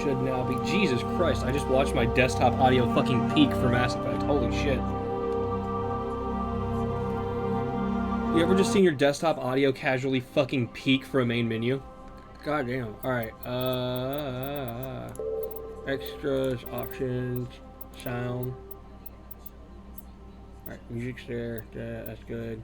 should now be. Jesus Christ, I just watched my desktop audio fucking peak for Mass Effect. Holy shit. You ever just seen your desktop audio casually fucking peak for a main menu? God damn. Alright, extras, options, sound. Alright, music's there. Yeah, that's good.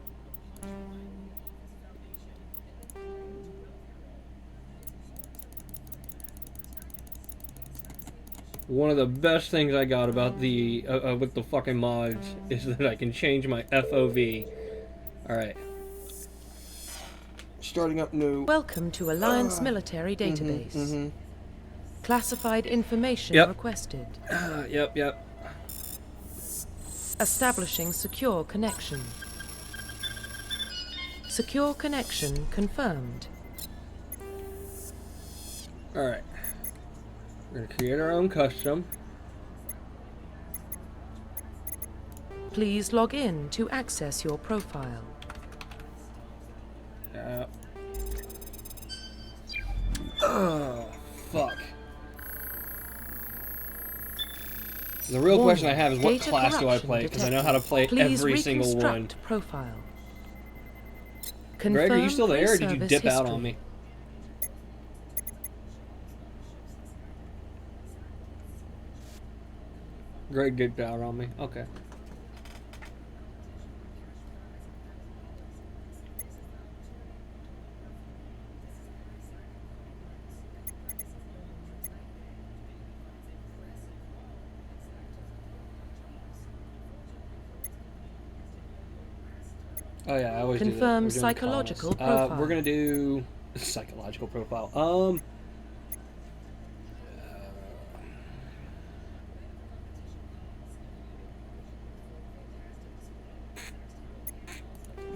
One of the best things I got about the with the fucking mods is that I can change my FOV. Alright. Starting up new. Welcome to Alliance Military Database. Classified information requested. Yep. Establishing secure connection. Secure connection confirmed. Alright. We're gonna create our own custom. Please log in to access your profile. Oh, fuck. The real question I have is what class do I play? Because I know how to play every single one. Profile. Greg, are you still there or did you dip out on me? Greg dipped out on me. Okay. Oh yeah, I always confirm do that. Psychological profile. We're gonna do psychological profile.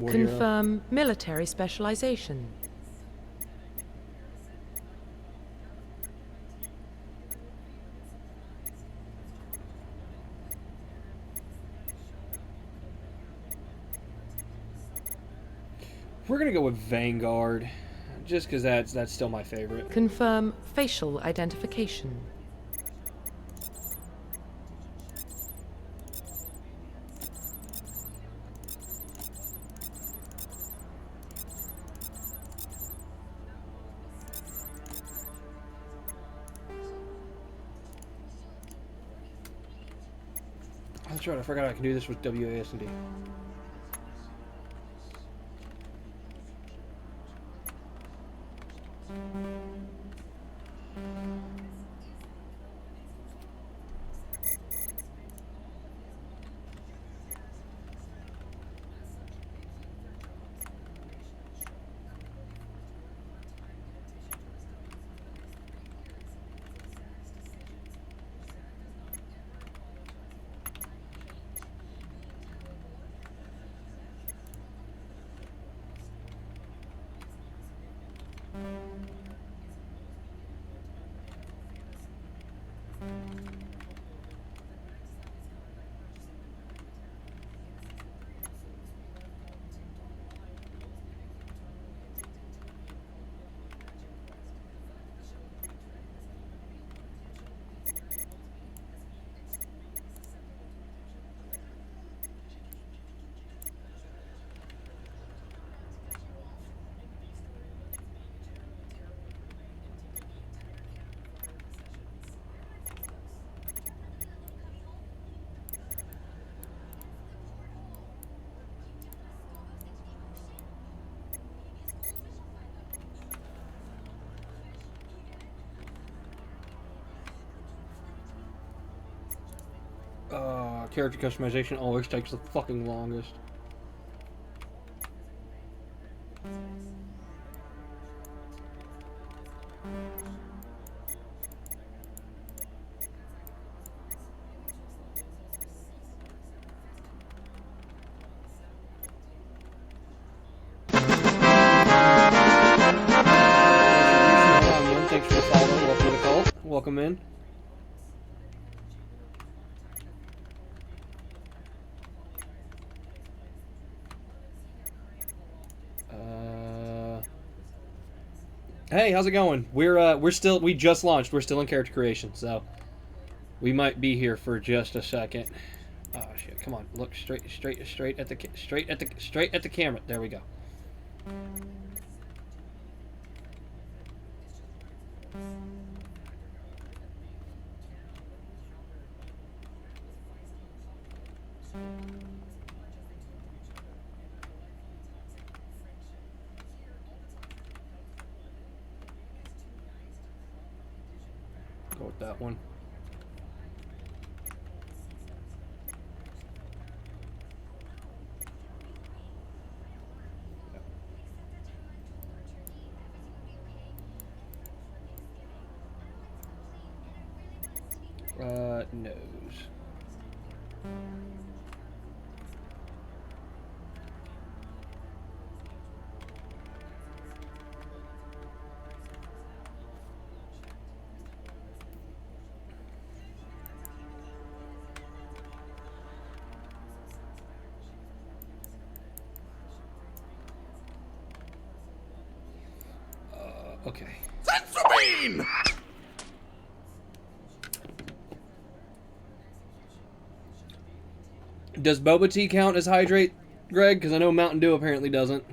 Confirm military specialization. We're gonna go with Vanguard, just because that's still my favorite. Confirm facial identification. That's right, I forgot I can do this with WASD. Character customization always takes the fucking longest. Thanks for the follow. Welcome to the cult. Welcome in. Hey, how's it going? We just launched. We're still in character creation, so we might be here for just a second. Oh shit! Come on, look straight at the camera. There we go. Go with that one. Nose. Okay. Sensibine! Does boba tea count as hydrate, Greg? Because I know Mountain Dew apparently doesn't.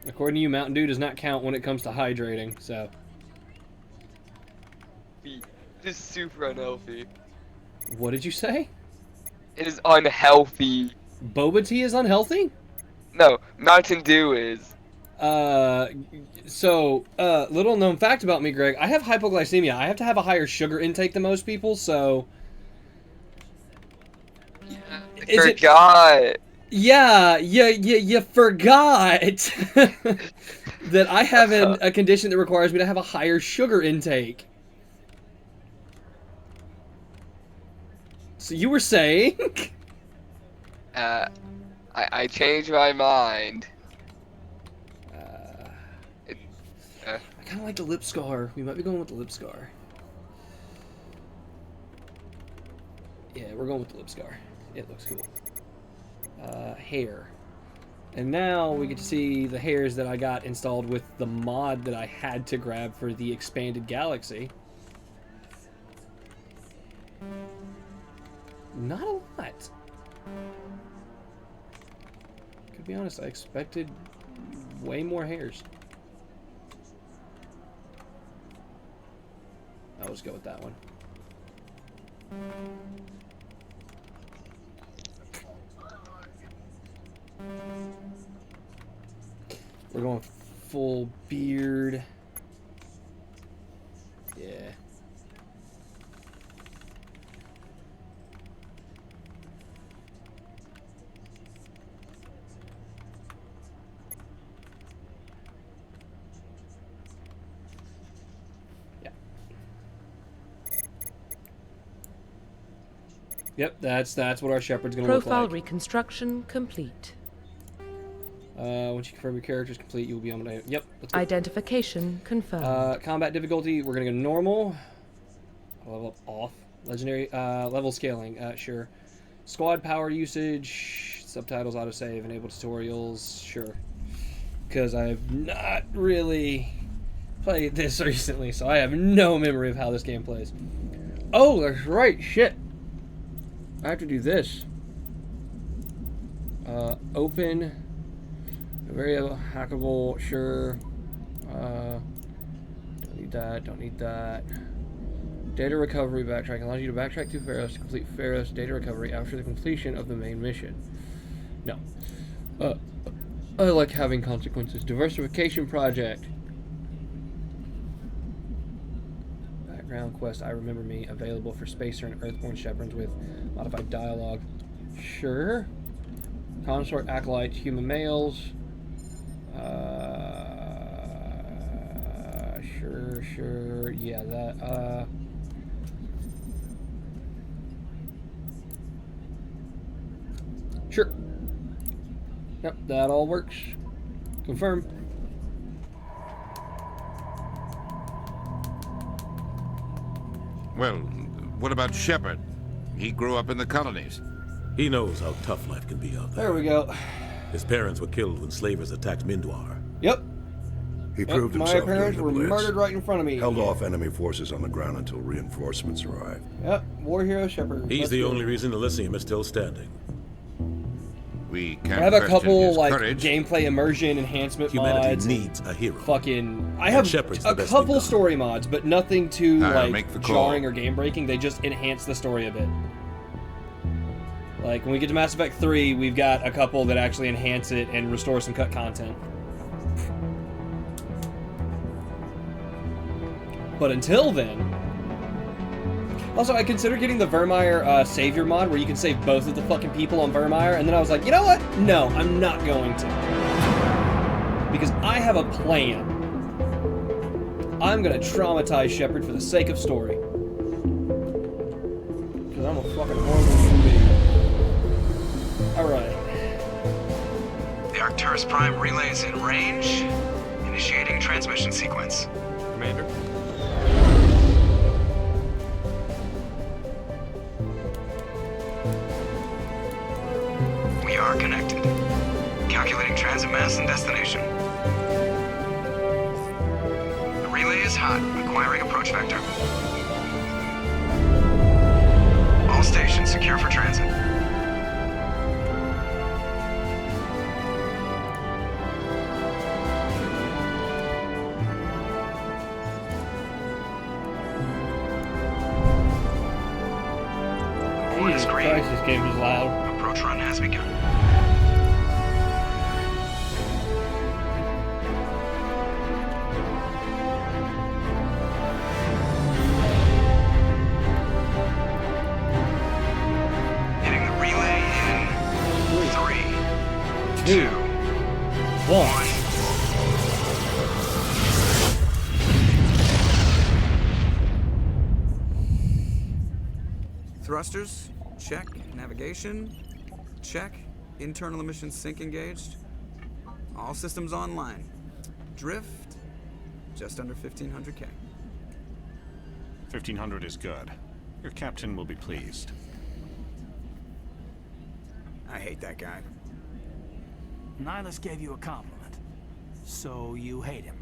According to you, Mountain Dew does not count when it comes to hydrating, so. It is super unhealthy. What did you say? It is unhealthy. Boba tea is unhealthy? No, Mountain Dew is. Little known fact about me, Greg, I have hypoglycemia. I have to have a higher sugar intake than most people, so... I forgot. Yeah, you forgot that I have a condition that requires me to have a higher sugar intake. So you were saying? I changed my mind. I kind of like the lip scar. We might be going with the lip scar. Yeah, we're going with the lip scar. It looks cool. Hair. And now we get to see the hairs that I got installed with the mod that I had to grab for the expanded galaxy. Not a lot. To be honest, I expected way more hairs. I'll just go with that one. We're going full beard. Yeah. Yep, that's what our shepherd's gonna look like. Profile reconstruction complete. Once you confirm your character is complete, you will be able to. Yep. Let's go. Identification confirmed. Combat difficulty. We're gonna go normal. Level up off. Legendary. Level scaling. Sure. Squad power usage. Subtitles, autosave, enable tutorials. Sure. Because I have not really played this recently, so I have no memory of how this game plays. Oh, that's right. Shit. I have to do this. Open. Very hackable, sure. Don't need that, don't need that. Data recovery backtrack allows you to backtrack to Pharos to complete Pharos data recovery after the completion of the main mission. No. I like having consequences. Diversification project. Background quest, I Remember Me, available for Spacer and Earthborn Shepherds with modified dialogue. Sure. Consort, acolytes, human males. Sure. Yeah, that, Sure. Yep, that all works. Confirm. Well, what about Shepard? He grew up in the colonies. He knows how tough life can be out there. There we go. His parents were killed when slavers attacked Mindwar. Yep. He proved My himself during parents the were Blitz. murdered right in front of me. Held off enemy forces on the ground until reinforcements arrived. Yep. War hero Shepard. He's Let's the go. only reason Elysium is still standing. We I can't have a question couple his like courage. gameplay immersion enhancement Humanity mods. needs a hero. Fucking, I have Shepard's the a best couple we've got. story mods, but nothing too I'll like make the call. jarring or game breaking. They just enhance the story a bit. Like when we get to Mass Effect 3, we've got a couple that actually enhance it and restore some cut content. But until then, also I consider getting the Vermeer Savior mod where you can save both of the fucking people on Vermeer, and then I was like, you know what? No, I'm not going to. Because I have a plan. I'm gonna traumatize Shepard for the sake of story. Because I'm a fucking horrible human being. Alright. The Arcturus Prime relay is in range. Initiating transmission sequence. Commander? We are connected. Calculating transit mass and destination. The relay is hot. Acquiring approach vector. All stations secure for transit. Board is Jesus green. Christ, this game is loud. Approach run has begun. Hitting the relay in 3, 2, 1. 1. Thrusters, check. Navigation, check. Internal emissions sync engaged. All systems online. Drift, just under 1500K. 1500 is good. Your captain will be pleased. I hate that guy. Nihilus gave you a compliment. So you hate him.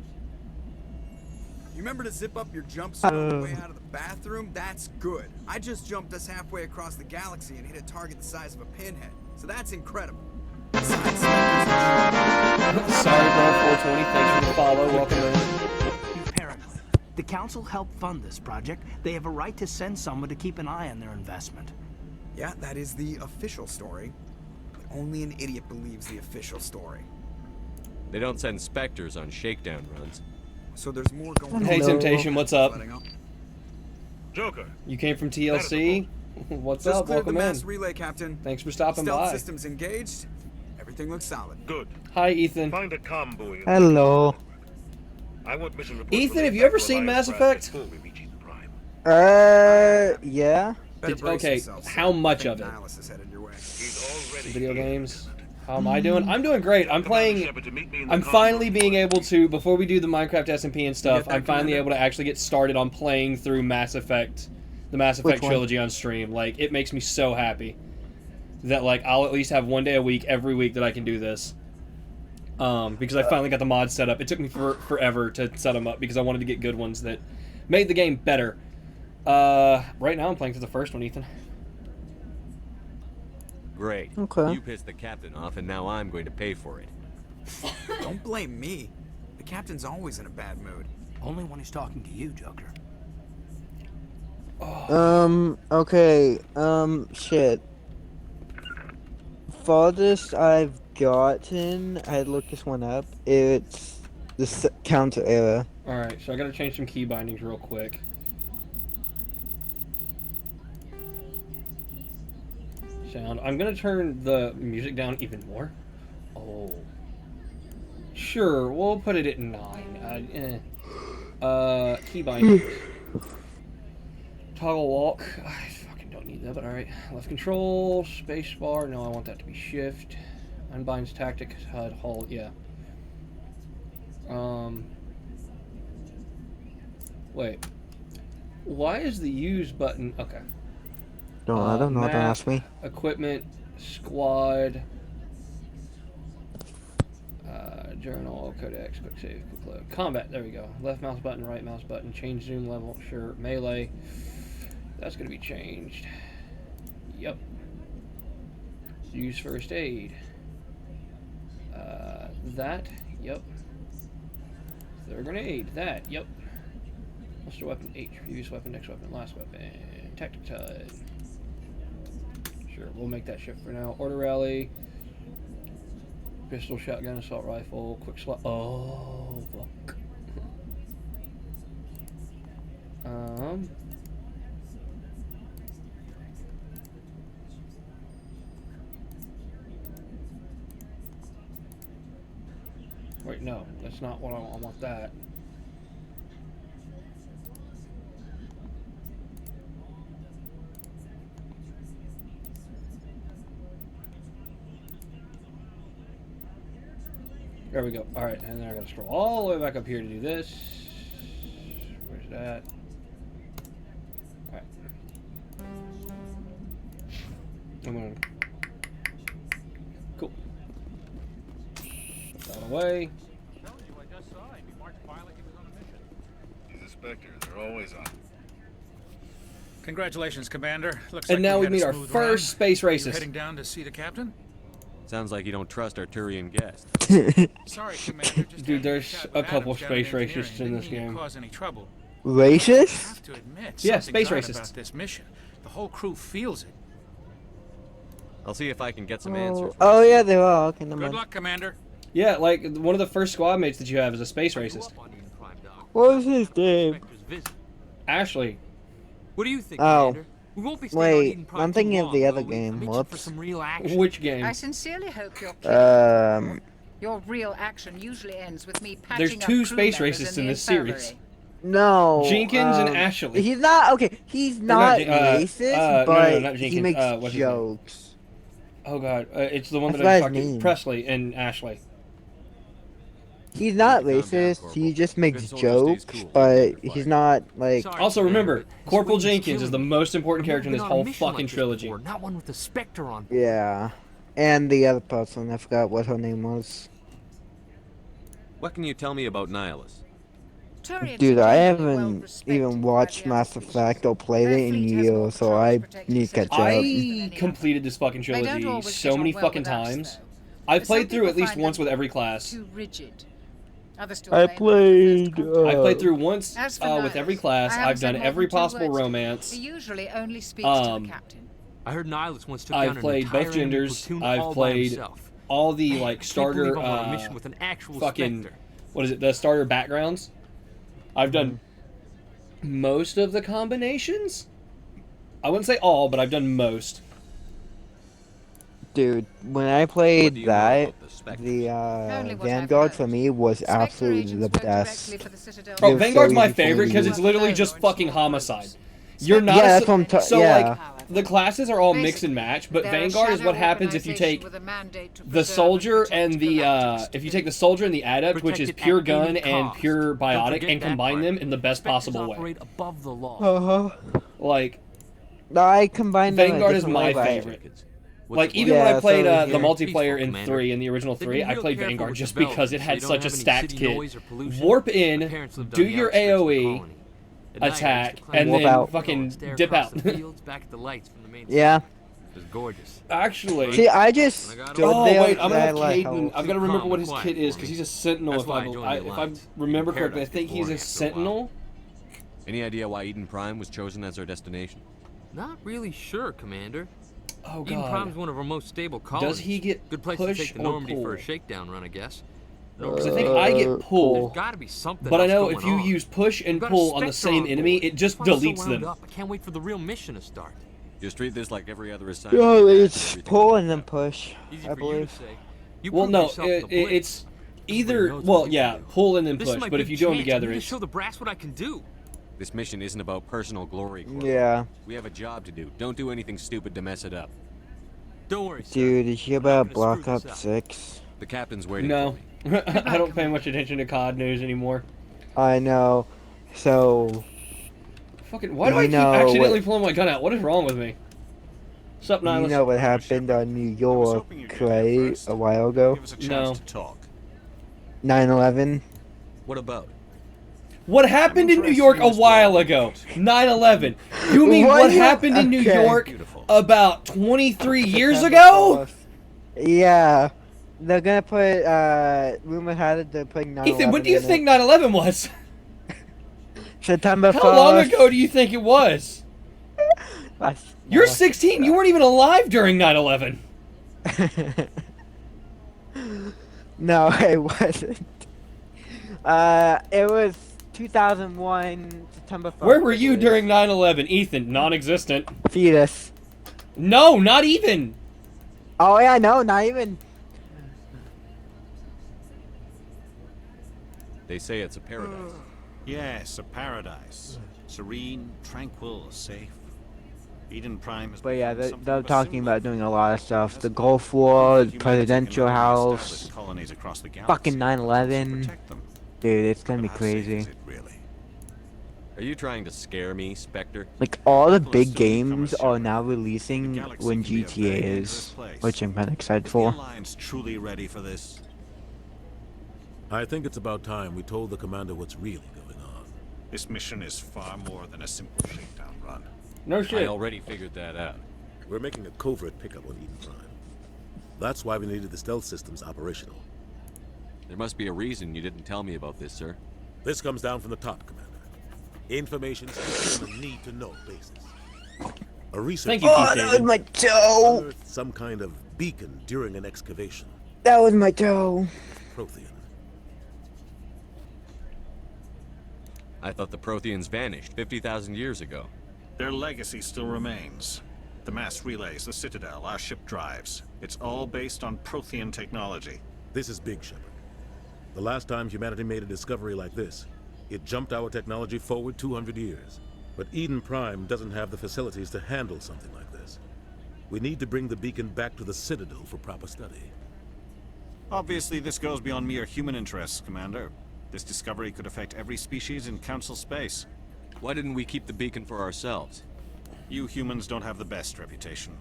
You remember to zip up your jumpsuit on the way out of the bathroom? That's good. I just jumped us halfway across the galaxy and hit a target the size of a pinhead. So that's incredible. Besides, Sorry, bro, 420. Thanks for the follow. Welcome in. You paranoid. The council helped fund this project. They have a right to send someone to keep an eye on their investment. yeah, that is the official story. But only an idiot believes the official story. They don't send specters on shakedown runs. So there's more going Hey, on. Temptation, what's up? Joker. You came from TLC? What's Just up? cleared the Welcome mass in. relay, Captain. Thanks for stopping Stealth by. systems engaged. Everything looks solid. Good. Hi, Ethan. Find a comm buoy. Hello. I want mission report. Ethan, have you ever seen Mass Effect? Yeah. Better brace Okay, yourself, son. how much I of think it? Nihilus is headed your way. Video games. How am I doing? I'm doing great. I'm playing. I'm finally being able to, before we do the Minecraft SMP and stuff, that, I'm finally Commander? able to actually get started on playing through Mass Effect, the Mass Effect one? trilogy on stream. Like, it makes me so happy that, like, I'll at least have one day a week, every week, that I can do this. Because I finally got the mods set up. It took me forever to set them up because I wanted to get good ones that made the game better. Right now I'm playing through the first one, Ethan. Great. Okay. You pissed the captain off, and now I'm going to pay for it. Don't blame me. The captain's always in a bad mood. Only when he's talking to you, Joker. Okay, shit. Farthest I've gotten, I had looked this one up, it's the counter error. Alright, so I gotta change some key bindings real quick. Sound. I'm gonna turn the music down even more. Oh. Sure, we'll put it at 9. Key bindings. Toggle walk. I fucking don't need that, but alright. Left control, space bar. No, I want that to be shift. Unbinds tactic, HUD, hold, yeah. Wait. Why is the use button... Okay. No, I don't know, don't Map, ask me. Equipment, Squad. Journal, codex, quick save, quick load. Combat, there we go. Left mouse button, right mouse button, change zoom level, sure. Melee, that's going to be changed. Yep. Use first aid. That, yep. Throw a grenade, that, yep. Master weapon, H, use weapon, next weapon, last weapon. Tactic tide. Sure, we'll make that shift for now. Order rally. Pistol, shotgun, assault rifle, quick slot. Oh, fuck. Wait, no, that's not what I want. I want that. There we go. Alright, and then I gotta scroll all the way back up here to do this. Where's that? Alright. I'm gonna... Cool. Put that away. These inspectors, they're always on. Congratulations, Commander. Looks And like now we had a meet our smooth first run. space You racist. heading down to see the captain? Sounds like you don't trust our Turian guest. Sorry, Commander. Just Dude, there's chat a with couple Adams down in space engineering. racists in Didn't this mean to game. cause any trouble. I Racist? have to admit, Yeah, something's space odd racists. about this mission. The whole crew feels it. I'll see if I can get some answers. Oh yeah, they are. Okay, never Good mind. luck, Commander. Yeah, like, one of the first squad mates that you have is a space racist. What was his name? Ashley. What do you think, Oh. Commander? We won't be staying on Wait, Eden Prime I'm too thinking of long, the other will we? game. Mission for Whoops. some real action. Which game? I sincerely hope you're Your real action usually ends with me patching There's up two crew space members racists in in the this series. infirmary. No. Jenkins and Ashley. He's not okay. He's not racist, no, but not he Jenkins. makes What's his name? jokes. Oh god, it's the one I that I forgot his fucking name. Presley and Ashley. He's not racist. He just makes jokes, but he's not like. Also, remember, Corporal Jenkins is the most important character in this whole fucking trilogy. Not one with the Spectre on. Yeah, and the other person, I forgot what her name was. What can you tell me about Nihilus? Dude, I haven't even watched Mass Effect or played it in years, so I need to catch up. I completed this fucking trilogy so many fucking times. I've played through at least once with every class. Too rigid. I played. I played through once As for with every Nihilus, class. I haven't I've said done more every than two possible words to him. romance. He usually only speaks to the captain. I heard Nihilus once took down I've an played entire both enemy genders. platoon all I've by played himself. all the Man, I like can't starter believe I'm on a mission with an actual fucking Spectre. what is it? The starter backgrounds. I've done most of the combinations. I wouldn't say all, but I've done most. Dude, when I played that, the Vanguard for me was absolutely the best. Bro, It was Vanguard's so my easy for me favorite to because use. it's literally just fucking homicide. You're not Yeah, a, that's what I'm ta- so yeah. like the classes are all mix and match, but Vanguard is what happens if you take the soldier and the if you take the soldier and the adept, which is pure gun and pure biotic, and combine them in the best possible way. Above the law. Like I combined them in a Vanguard is different my way, but- favorite. Like even when I played the multiplayer in 3, in the original They've 3, been I real played careful Vanguard with just development because it so had you don't such a have any stacked city kit. noise or pollution. Warp The in, parents lived on do the your outskirts of the AoE, colony. At night, attack, we used to and climb then out. fucking stare dip across out. the fields back at the lights from the main Yeah. city. It was gorgeous. Actually, See, I just stood oh there wait, I'm gonna have and I like, Caden. I've got to remember what his kit is because he's a sentinel. That's If why I, I joined the if I Alliance. remember Compared correctly, I us think he's before a and after a while. sentinel. Any idea why Eden Prime was chosen as our destination? Not really sure, Commander. Oh Eden god. Prime's one of our most stable colonies. Does he get Good place to push take the or Normandy pull? for a shakedown run, I guess. Because I think I get pull. There's got to be something. But I else know going if you on. use push and We've got a pull on the Spectre same on enemy, board. it just I'm so deletes wound them. up. I can't wait for the real mission to start. Just treat this like every other assignment. Yo, you had it's and pull and then push, Easy I for you to believe. say. You Well, proved no, yourself in the Blitz. it's either Everybody knows well, what you yeah, can do. pull and then This is push. my But if big you do them chance. together, I'm gonna it's show the brass what I can do. This mission isn't about personal glory. Corporal. Yeah. We have a job to do. Don't do anything stupid to mess it up. Don't worry, sir. Dude, did you hear about Black Ops 6? The captain's waiting no. for me. I don't pay much attention to COD news anymore. I know. So, Fucking, why do I You keep know accidentally what- pulling my gun out? What is wrong with me? Sup, Nihilus? You know what happened on New York, right? A while ago? Give us a chance No. to talk. 9/11. What about? What happened in New York a while ago? 9/11. You mean what happened in New Okay. York about 23 years ago? Yeah. They're gonna put, rumor had it they're putting 9/11 Ethan, what do you in think it. 9/11 was? September 1st. How long ago do you think it was? You're 16. You weren't even alive during 9/11. No, it wasn't. It was 2001, September 1st. Where were you during 9/11, Ethan? Non-existent. Fetus. No, not even. Oh yeah, no, not even. They say it's a paradise. Yes, a paradise. Serene, tranquil, safe. Eden Prime has But yeah, become something they're of a talking symbol. about doing a lot of stuff. The Gulf War, the presidential house, Colonies across the galaxy. fucking 9/11. Dude, it's gonna be crazy. Are you trying to scare me, Spectre? Like, all the big games are now releasing when GTA is, which I'm kinda excited The for. Alliance truly ready for this? I think it's about time we told the commander what's really going on. This mission is far more than a simple shakedown run. No I already figured that out. We're making a covert pickup on Eden Prime. That's why we needed the stealth systems operational. There must be a reason you didn't tell me about this, sir. This comes down from the top, Commander. Information on a need-to-know basis. A researcher Thank you, Keith that was my toe! unearthed some kind of beacon during an excavation. That was my toe. Prothean. I thought the Protheans vanished 50,000 years ago. Their legacy still remains. The mass relays, the Citadel, our ship drives. It's all based on Prothean technology. This is big, Shepard. The last time humanity made a discovery like this, it jumped our technology forward 200 years. But Eden Prime doesn't have the facilities to handle something like this. We need to bring the beacon back to the Citadel for proper study. Obviously, this goes beyond mere human interests, Commander. This discovery could affect every species in Council space. Why didn't we keep the beacon for ourselves? You humans don't have the best reputation.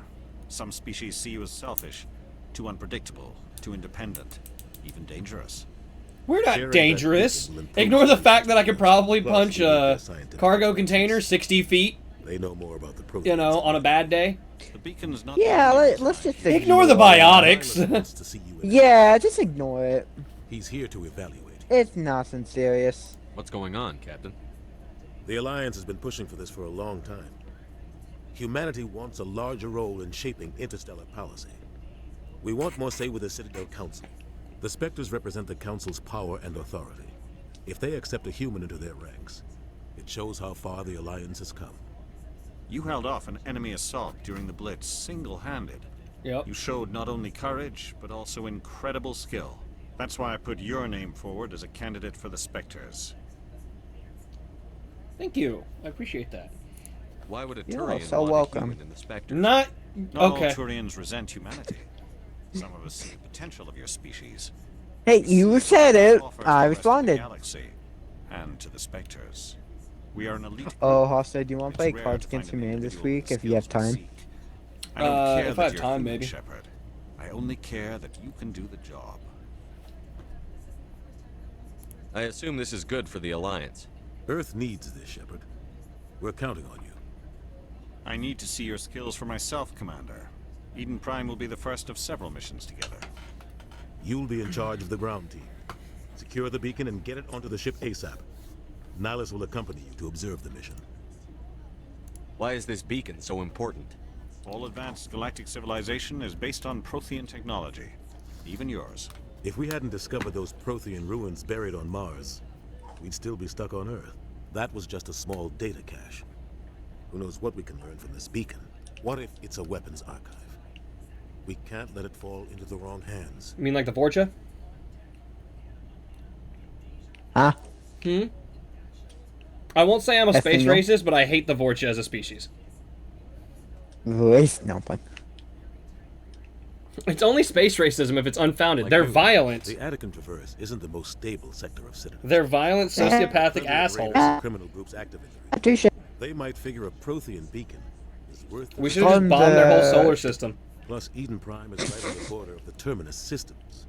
Some species see you as selfish, too unpredictable, too independent, even dangerous. We're Sharing not that dangerous. beacon will improve Ignore the fact that I could probably Plus, punch we need their a scientific cargo container 60 feet, They know more about the Protheans. you know, on a bad day. The beacon's not Yeah, let's just Ignore the biotics. wants to see you in Yeah, just ignore it. He's here to evaluate. It's nothing serious. What's going on, Captain? The Alliance has been pushing for this for a long time. Humanity wants a larger role in shaping interstellar policy. We want more say with the Citadel Council. The Spectres represent the Council's power and authority. If they accept a human into their ranks, it shows how far the Alliance has come. You held off an enemy assault during the Blitz single-handed. Yep. You showed not only courage, but also incredible skill. That's why I put your name forward as a candidate for the Spectres. Thank you. I appreciate that. Why would a You're Turian so want welcome. a human in the Spectre? Not Not okay. all Turians resent humanity. Some of us see the potential of your species. Hey, you said it. Offer to I the rest of the responded. galaxy and to the Spectres. We are an elite. Oh, group. Hosta, do you want to play It's rare Cards to find Against an Humanity this individual week with if you have skills we time? seek. I don't care if that I have you're time, human, maybe. Shepard. I only care that you can do the job. I assume this is good for the Alliance. Earth needs this, Shepard. We're counting on you. I need to see your skills for myself, Commander. Eden Prime will be the first of several missions together. You'll be in charge of the ground team. Secure the beacon and get it onto the ship ASAP. Nihilus will accompany you to observe the mission. Why is this beacon so important? All advanced galactic civilization is based on Prothean technology. Even yours. If we hadn't discovered those Prothean ruins buried on Mars, we'd still be stuck on Earth. That was just a small data cache. Who knows what we can learn from this beacon? What if it's a weapons archive? We can't let it fall into the wrong hands. You mean like the Vorcha? Huh? I won't say I'm a space Espanol? racist, but I hate the Vorcha as a species. Voice? No, but It's only space racism if it's unfounded. Like They're you, violent. The Attican Traverse isn't the most stable sector of Citadel. They're violent, sociopathic Friendly assholes. raiders and criminal groups active in the region. touche. They might figure a Prothean beacon is worth We should have just bombed their whole the- solar system. Plus, Eden Prime is right on the border of the Terminus systems.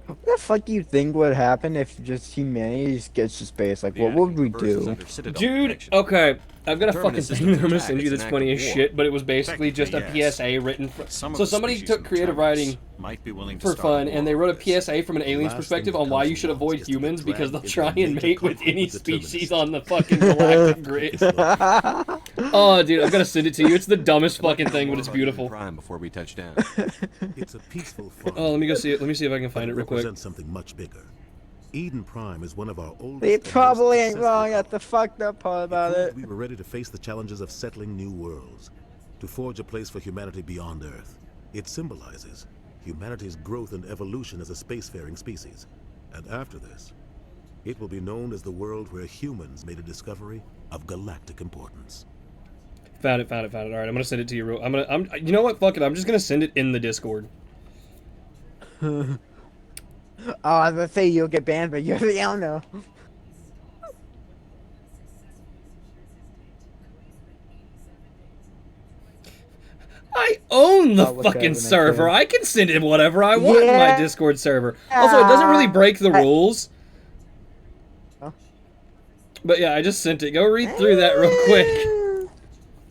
What the fuck do you think would happen if just humanity just gets to space? Like, what would we do? Dude, okay, I've got a fucking Terminus thing systems that I'm gonna attack, send you it's that's an funny act as of shit, but it was basically just a Technically, yes. PSA written for. Some of So the somebody species took in creative Terminus writing might be willing to for start fun, a and they war wrote with a this. PSA from an alien's last perspective thing on the why you council should avoid wants is to be humans because they'll dragged try into and major mate with conflict any with the species Terminus. on the fucking galactic grid. Oh, dude, I'm gonna send it to you. It's the dumbest fucking thing, but it's beautiful. Prime before we touch down. It's a peaceful farm. Oh, let me go see it. Let me see if I can find it real quick. Represents something much bigger. Eden Prime is one of our oldest. They and most probably ain't successful wrong. That's the fucked up part about proved it. We were ready to face the challenges of settling new worlds, to forge a place for humanity beyond Earth. It symbolizes humanity's growth and evolution as a spacefaring species. And after this, it will be known as the world where humans made a discovery of galactic importance. Found it. All right, I'm gonna send it to you. You know what? Fuck it. I'm just gonna send it in the Discord. Oh, I was gonna say you'll get banned, but you're the don't know. I own the Oh, what's fucking that, server. Nick? I can send it whatever I want in my Yeah. Discord server. Also, it doesn't really break the rules. Huh? But yeah, I just sent it. Go read through that real quick.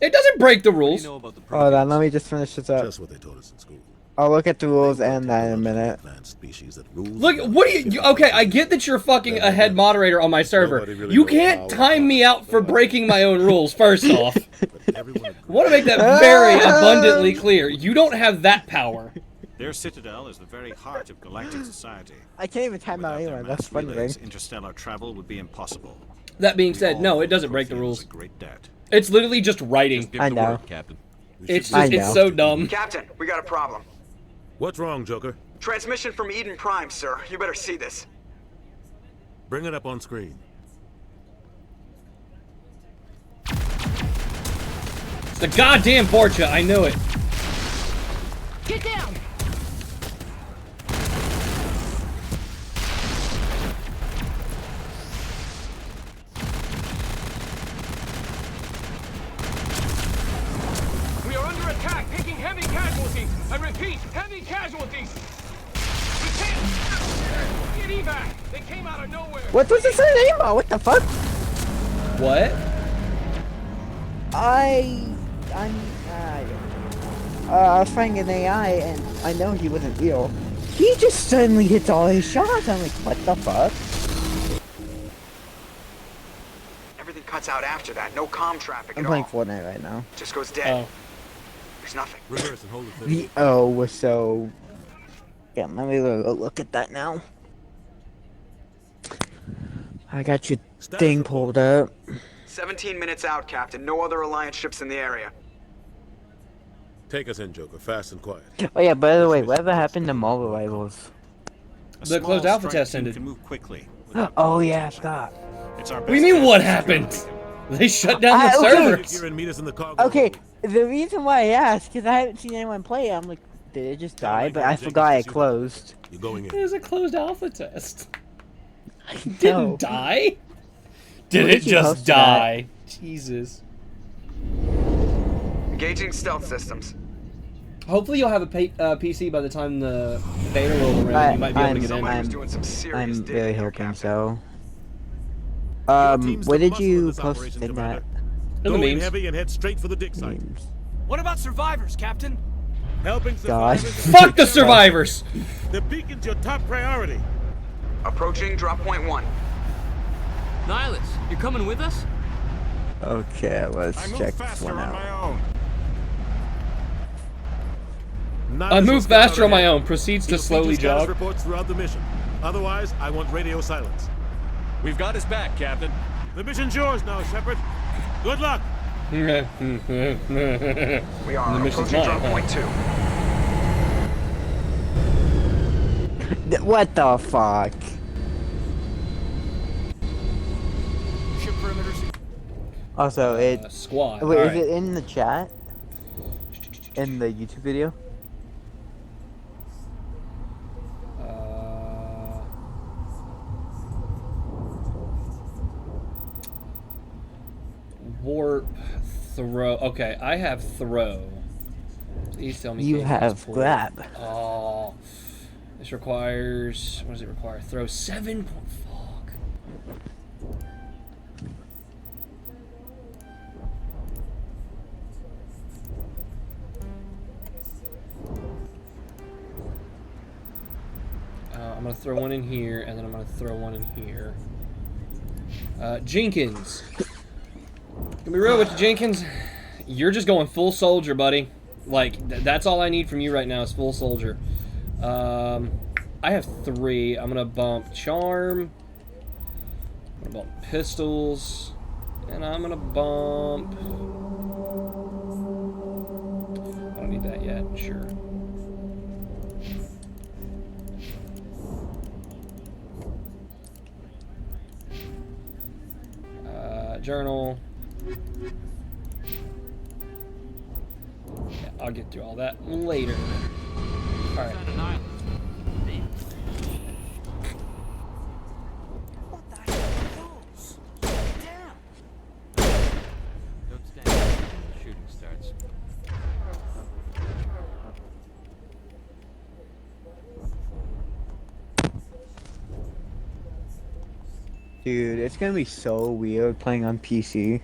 It doesn't break the rules. Hold on, let me just finish this up. Just what they told us in school. I'll look at the rules and that in a minute. Species that rules Look, what do you? Okay, I get that you're fucking a head moderator on my server. Nobody really You knows can't how time me out for breaking my own rules. First off, everyone I want to make that very abundantly clear. You don't have that power. Their citadel is the very heart of galactic society. I can't even time out anyway. That's the funny Relays, thing. interstellar travel would be impossible. That being said, no, it doesn't break the rules. Great debt. It's literally just writing. I know. Captain. It's I just, it's know. so dumb. Captain, we got a problem. What's wrong, Joker? Transmission from Eden Prime, sir. You better see this. Bring it up on screen. It's the goddamn Borgia. I knew it. Get down! We are under attack, taking heavy casualties. I repeat, heavy casualties. We can't get evac. They came out of nowhere. What was this name about? What the fuck? What? I was fighting an AI and I know he wasn't real. He just suddenly hits all his shots. I'm like, what the fuck? Everything cuts out after that. No comm traffic I'm at playing all. Fortnite right now. Just goes dead. Oh. There's nothing. Reverse and hold it. The O was so... Yeah, let me look at that now. I got your thing pulled up. 17 minutes out, Captain. No other Alliance ships in the area. Take us in, Joker, fast and quiet. Oh yeah, by the way, whatever happened to mall rivals? A The closed small alpha strike test team ended. can move quickly. Oh yeah, I forgot. It's our What do you best mean, bet what to happened? secure They shut down the Okay. servers. Here and meet us in the cargo. Okay, the reason why I asked, because I haven't seen anyone play it, I'm like, did it just die? But I forgot it closed. You're going It in. was a closed alpha test. No. Didn't die? Did Where it did you just post that? die? Jesus. Engaging stealth systems. Hopefully you'll have a PC by the time the beta rolls around. You might be able to get in. Somebody was doing some serious I'm digging very here, hoping Captain. so. team's Where the did muscle in you this post operation, in Commander. that? In the Go in memes. heavy and head straight for the dig site. Memes. What about survivors, Captain? Helping God. survivors. and Fuck the taking care of- survivors! The beacon's your top priority. Approaching drop point 1. Nihilus, you're coming with us? Okay, let's I move check this faster one on out. my own. I move faster on my own. Proceeds to He'll feed slowly you status jog. reports throughout the mission. Otherwise, I want radio silence. We've got his back, Captain. The mission's yours now, Shepard. Good luck. We are The mission's approaching mine, drop huh? point 2. What the fuck? Ship perimeters. Also, it. Squad. Wait, is Alright. it in the chat? In the YouTube video? Warp throw. Okay, I have throw. Please tell me You have support. grab. Oh. This requires. What does it require? Throw 7. Fuck. I'm gonna throw one in here, and then I'm gonna throw one in here. Jenkins. Gonna be real with you, Jenkins. You're just going full soldier, buddy. Like, that's all I need from you right now is full soldier. I have 3. I'm gonna bump charm. I'm gonna bump pistols. And I'm gonna bump... I don't need that yet, sure. Journal. Yeah, I'll get through all that later. Alright. Don't stand. Shooting starts. Dude, it's gonna be so weird playing on PC.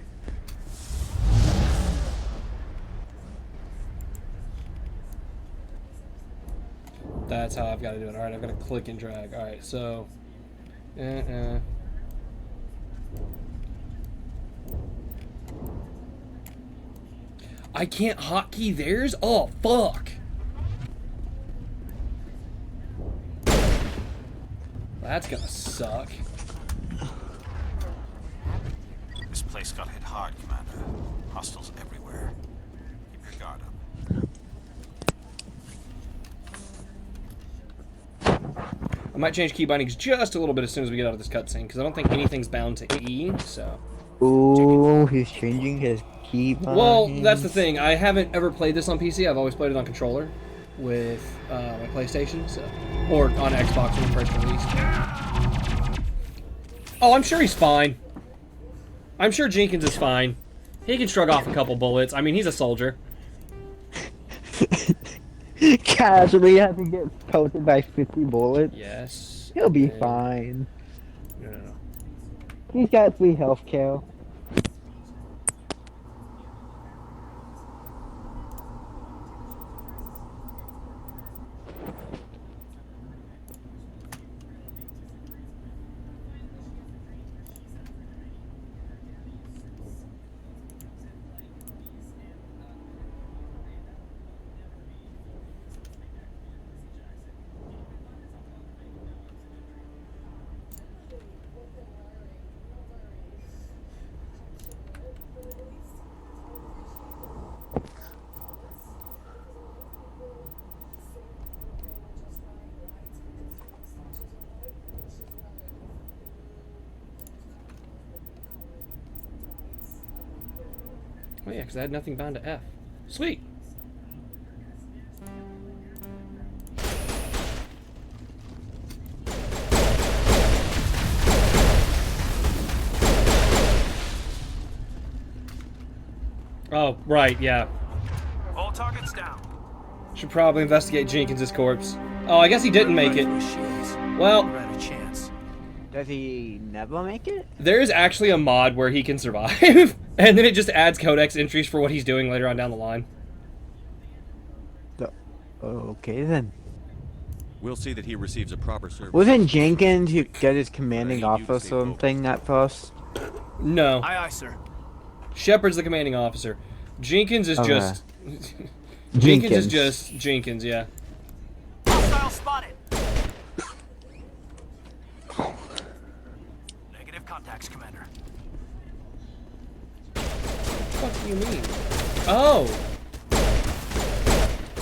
That's how I've got to do it. Alright, I've got to click and drag. Alright, so... I can't hotkey theirs? Oh, fuck! That's gonna suck. This place got hit hard, Commander. Hostiles everywhere. Keep your guard up. I might change key bindings just a little bit as soon as we get out of this cutscene, because I don't think anything's bound to E, so... Ooh, he's changing his key bindings. Well, that's the thing. I haven't ever played this on PC. I've always played it on controller with my PlayStation, so... Or on Xbox when it first released. Oh, I'm sure he's fine. I'm sure Jenkins is fine. He can shrug off a couple bullets. I mean, he's a soldier. Casually having to get pelted by 50 bullets. Yes. He'll be fine. No. He's got 3 health, Cal. Oh yeah, because I had nothing bound to F. Sweet! Oh, right, yeah. All targets down. Should probably investigate Jenkins' corpse. Oh, I guess he didn't make it. Well, does he never make it? there is actually a mod where he can survive, and then it just adds codex entries for what he's doing later on down the line. Okay then. We'll see that he receives a proper service. Wasn't Jenkins who got his commanding officer something that first? No. Aye, aye, sir. Shepard's the commanding officer. Jenkins is Okay. just... Jenkins is just Jenkins, yeah. Hostile spotted. Negative contacts, Commander. What do you mean? Oh!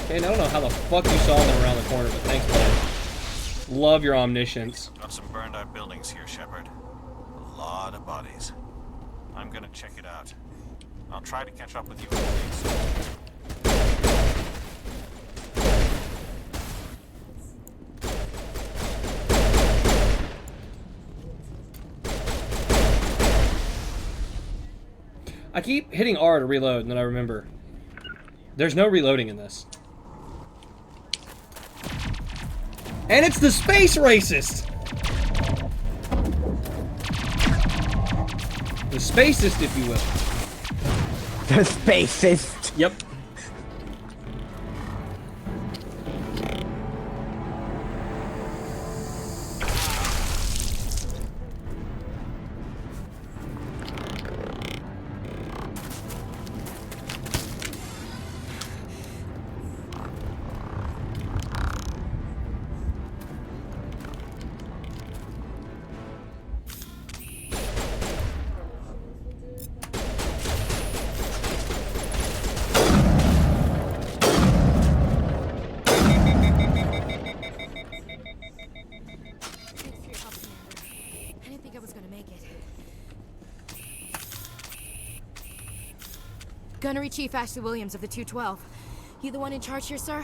Okay, I don't know how the fuck you saw them around the corner, but thanks, buddy. Love your omniscience. Got some burned out buildings here, Shepard. A lot of bodies. I'm gonna check it out. I'll try to catch up with you soon. I keep hitting R to reload, and then I remember. There's no reloading in this. And it's the space racist! The spacist, if you will. The spacist. Yep. Gunnery Chief Ashley Williams of the 212. You the one in charge here, sir?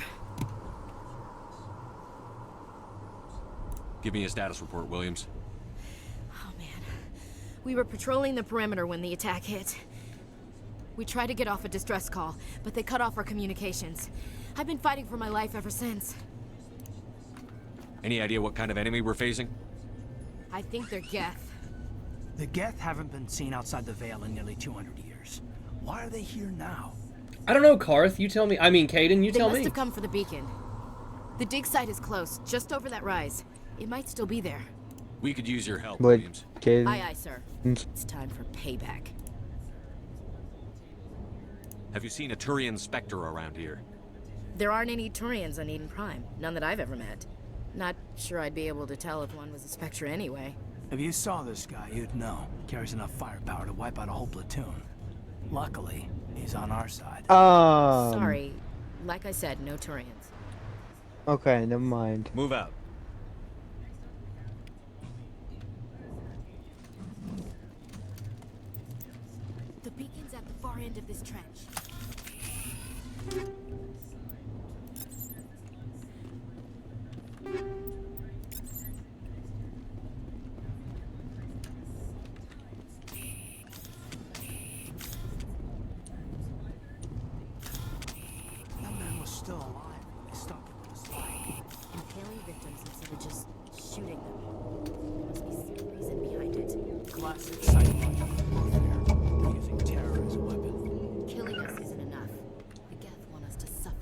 Give me a status report, Williams. Oh, man. We were patrolling the perimeter when the attack hit. We tried to get off a distress call, but they cut off our communications. I've been fighting for my life ever since. Any idea what kind of enemy we're facing? I think they're Geth. The Geth haven't been seen outside the Veil in nearly 200 years. Why are they here now? I don't know, Karth. You tell me. I mean, Kaidan, you tell me. They must have come for the beacon. The dig site is close, just over that rise. It might still be there. We could use your help, But Williams. Kaidan. Aye, aye, sir. It's time for payback. Have you seen a Turian Spectre around here? There aren't any Turians on Eden Prime. None that I've ever met. Not sure I'd be able to tell if one was a Spectre anyway. If you saw this guy, you'd know. Carries enough firepower to wipe out a whole platoon. Luckily, he's on our side. Sorry. Like I said, no Turians. Okay, never mind. Move out. The beacon's at the far end of this trench. That man was still alive. They stopped him with a slide. Impaling victims instead of just shooting them. There must be some reason behind it. Classic psychological warfare. They're using terror as a weapon. Killing us isn't enough. The Geth want us to suffer.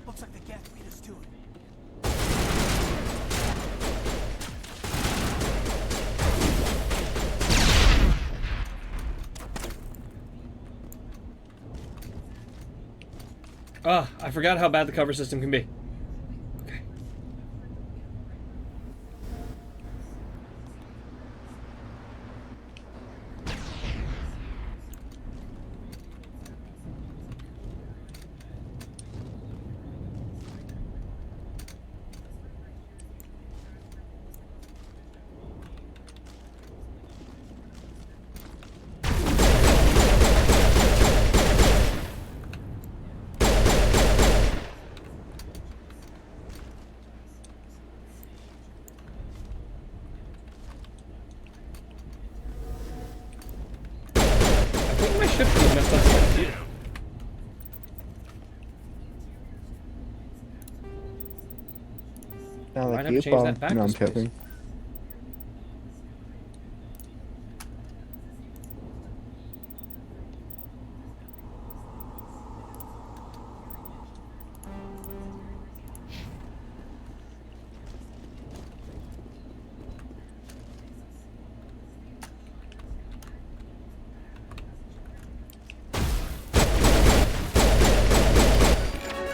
Looks like the Geth beat us to it. I forgot how bad the cover system can be. Okay. I think my shift was messed up too. Not Might like have you, to change Paul. that back No, to I'm space. joking.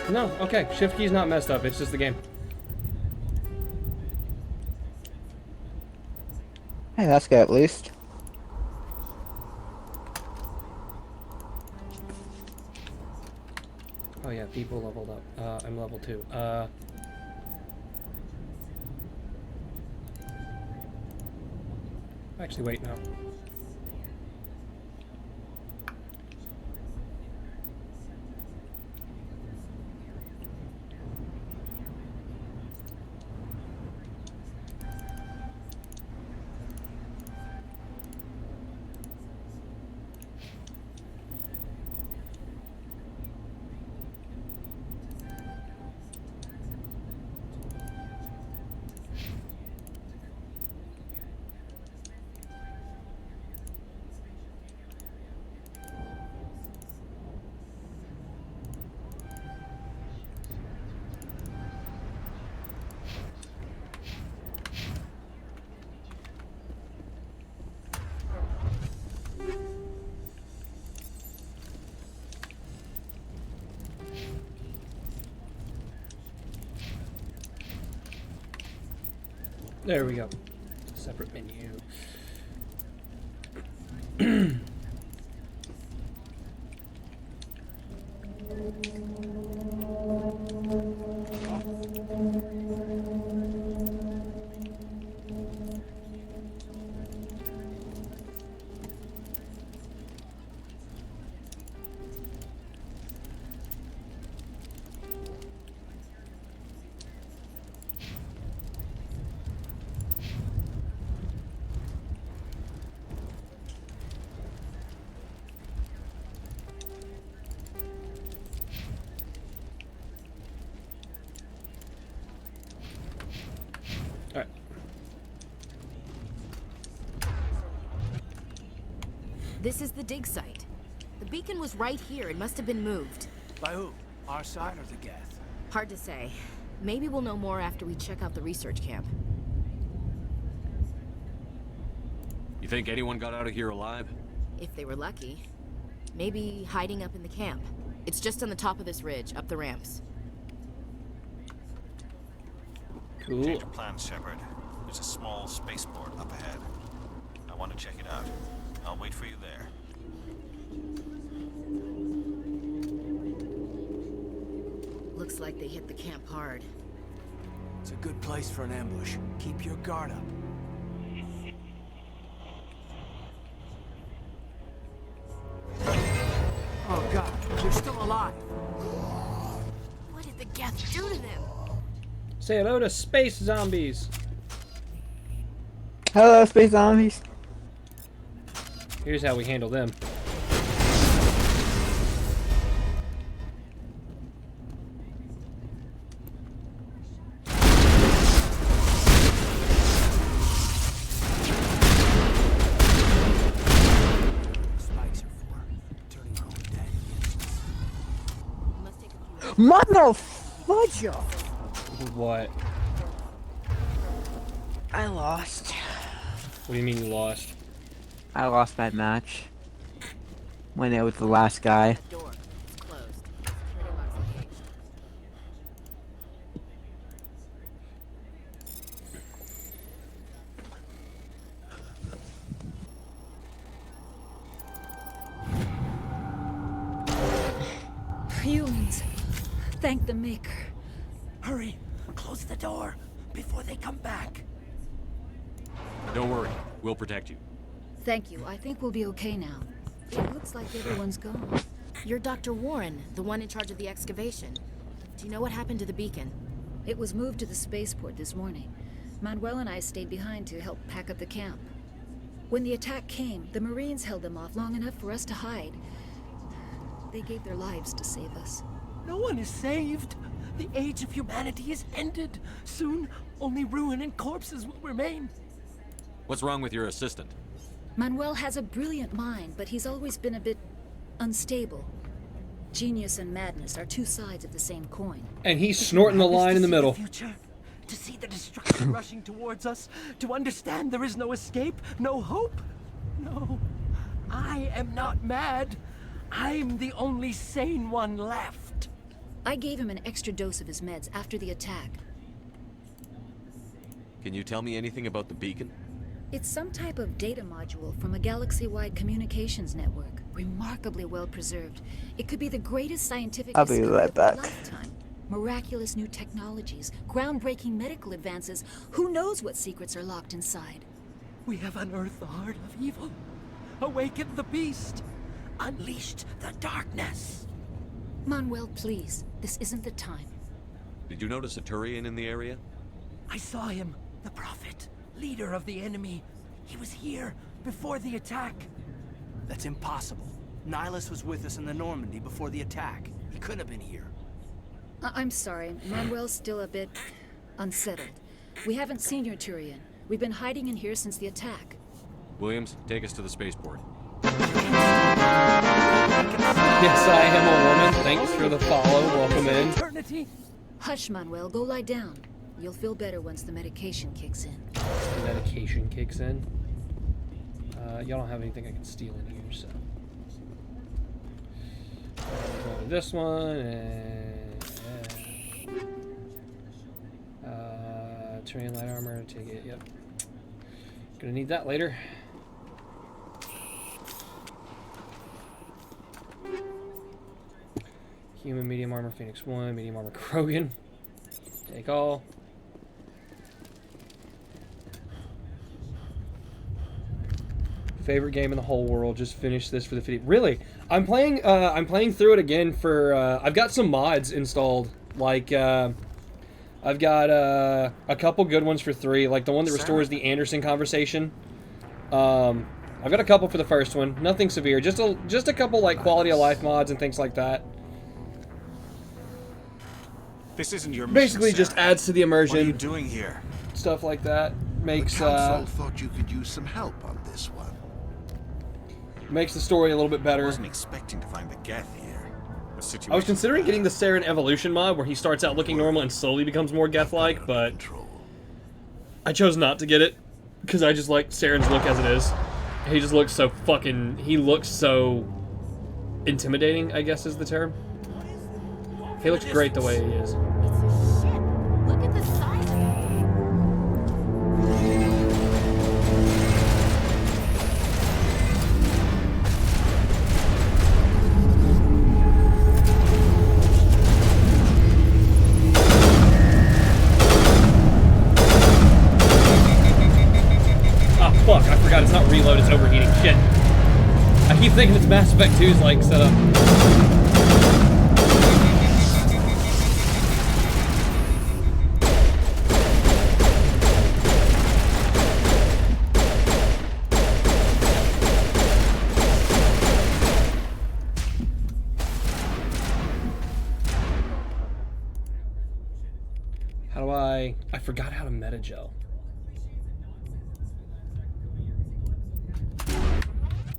No, okay. Shift key's not messed up. It's just the game. Hey, that's good at least. Oh yeah, people leveled up. I'm level 2. Actually, wait, no. There we go. Separate menu. This is the dig site. The beacon was right here. It must have been moved. By who? Our side or the Geth? Hard to say. Maybe we'll know more after we check out the research camp. You think anyone got out of here alive? If they were lucky. Maybe hiding up in the camp. It's just on the top of this ridge, up the ramps. Cool. Change of plans, Shepard. There's a small spaceport up ahead. I want to check it out. I'll wait for you there. Looks like they hit the camp hard. It's a good place for an ambush. Keep your guard up. Oh God, you're still alive. What did the Geth do to them? Say hello to space zombies. Hello, space zombies. Here's how we handle them. Spikes are for turning our own dead. Motherfucker! What? I lost. What do you mean you lost? I lost that match. When it was the last guy. Door. It's closed. Security locks engaged. Humans. Thank the Maker. Hurry! Close the door before they come back. Don't worry, we'll protect you. Thank you. I think we'll be okay now. It looks like everyone's gone. You're Dr. Warren, the one in charge of the excavation. Do you know what happened to the beacon? It was moved to the spaceport this morning. Manuel and I stayed behind to help pack up the camp. When the attack came, the Marines held them off long enough for us to hide. They gave their lives to save us. No one is saved. The age of humanity is ended. Soon, only ruin and corpses will remain. What's wrong with your assistant? Manuel has a brilliant mind, but he's always been a bit unstable. Genius and madness are two sides of the same coin. And he's snorting the line in the middle. To see the destruction rushing towards us, to understand there is no escape, no hope. No, I am not mad. I'm the only sane one left. I gave him an extra dose of his meds after the attack. Can you tell me anything about the beacon? It's some type of data module from a galaxy-wide communications network. Remarkably well preserved. It could be the greatest scientific I'll be discovery right of back. our lifetime. Miraculous new technologies, groundbreaking medical advances. Who knows what secrets are locked inside? We have unearthed the heart of evil, awakened the beast, unleashed the darkness. Manuel, please. This isn't the time. Did you notice a Turian in the area? I saw him, the Prophet, leader of the enemy. He was here before the attack. That's impossible. Nihilus was with us in the Normandy before the attack. He couldn't have been here. I'm sorry. Manuel's still a bit unsettled. We haven't seen your Turian. We've been hiding in here since the attack. Williams, take us to the spaceport. Yes, I am a woman. Thanks for the follow. Welcome in. Eternity. Hush, Manuel. Go lie down. You'll feel better once the medication kicks in. The medication kicks in. Y'all don't have anything I can steal in here, so. Go to this one and Terrain light armor, take it, yep. Gonna need that later. Human medium armor, Phoenix 1, medium armor, Krogan. Take all. Favorite game in the whole world. Just finished this for the 50. Really? I'm playing through it again for I've got some mods installed. Like I've got a couple good ones for 3, like the one that restores the Anderson conversation. I've got a couple for the first one. Nothing severe. Just a couple like quality of life mods and things like that. This isn't your mission, Basically Sarah. just adds to the immersion. What are you doing here? Stuff like that. Makes The council thought you could use some help on this one. makes the story a little bit I better. wasn't expecting to find the Geth here. The situation I was considering getting the Saren Evolution mod where he starts out looking normal and slowly becomes more Geth-like, but I chose not to get it because I just like Saren's look as it is. He just looks so fucking... He looks so intimidating, I guess is the term. He looks great the way he is. Look at the size of it. Ah, fuck, I forgot it's not reload, it's overheating. Shit. I keep thinking it's Mass Effect 2's like setup. How do I forgot how to metagel.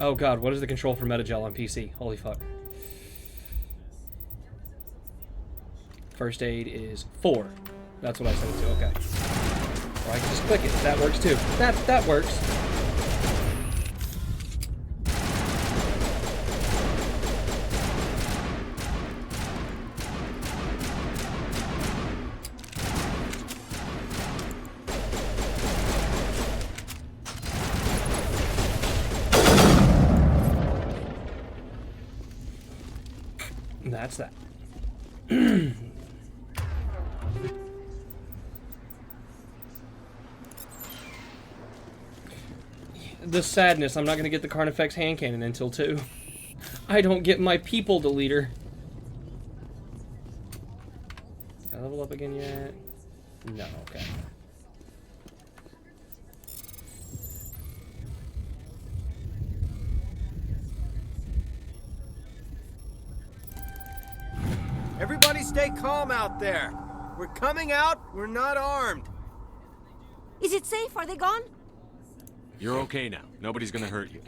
Oh god, what is the control for metagel on PC? Holy fuck. First aid is 4. That's what I set it to, okay. Or I can just click it. That works too. That works. That's that. The sadness, I'm not going to get the Carnifex hand cannon until 2. I don't get my people deleter. Did I level up again yet? No, okay. Everybody stay calm out there. We're coming out. We're not armed. Is it safe? Are they gone? You're okay now. Nobody's gonna hurt you.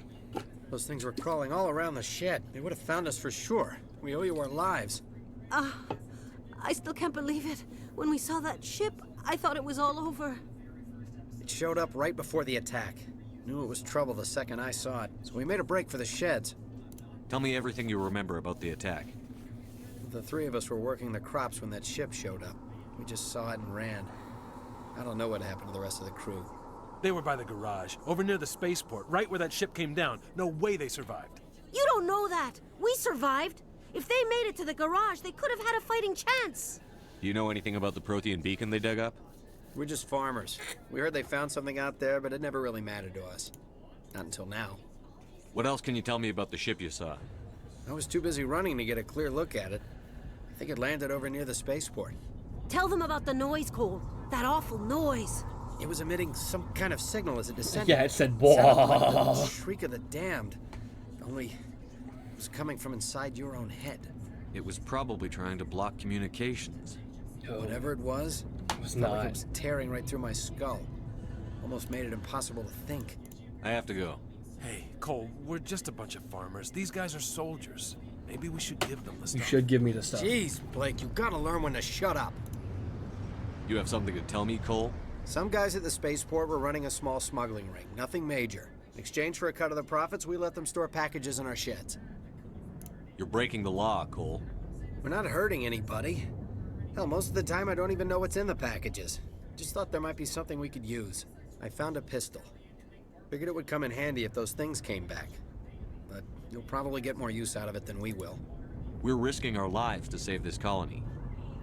Those things were crawling all around the shed. They would have found us for sure. We owe you our lives. I still can't believe it. When we saw that ship, I thought it was all over. It showed up right before the attack. Knew it was trouble the second I saw it, so we made a break for the sheds. Tell me everything you remember about the attack. The 3 of us were working the crops when that ship showed up. We just saw it and ran. I don't know what happened to the rest of the crew. They were by the garage, over near the spaceport, right where that ship came down. No way they survived. You don't know that. We survived. If they made it to the garage, they could have had a fighting chance. Do you know anything about the Prothean beacon they dug up? We're just farmers. We heard they found something out there, but it never really mattered to us. Not until now. What else can you tell me about the ship you saw? I was too busy running to get a clear look at it. I think it landed over near the spaceport. Tell them about the noise, Cole. That awful noise. It was emitting some kind of signal as it descended. Yeah, it said, Sounded like the "Whoa." shriek of the damned. Only it was coming from inside your own head. It was probably trying to block communications. Whatever it was It was felt like not. it was tearing right through my skull. Almost made it impossible to think. I have to go. Hey, Cole, we're just a bunch of farmers. These guys are soldiers. Maybe we should give them the You stuff. should give me the stuff. Jeez, Blake, you gotta learn when to shut up. You have something to tell me, Cole? Some guys at the spaceport were running a small smuggling ring, nothing major. In exchange for a cut of the profits, we let them store packages in our sheds. You're breaking the law, Cole. We're not hurting anybody. Hell, most of the time I don't even know what's in the packages. Just thought there might be something we could use. I found a pistol. Figured it would come in handy if those things came back. But you'll probably get more use out of it than we will. We're risking our lives to save this colony.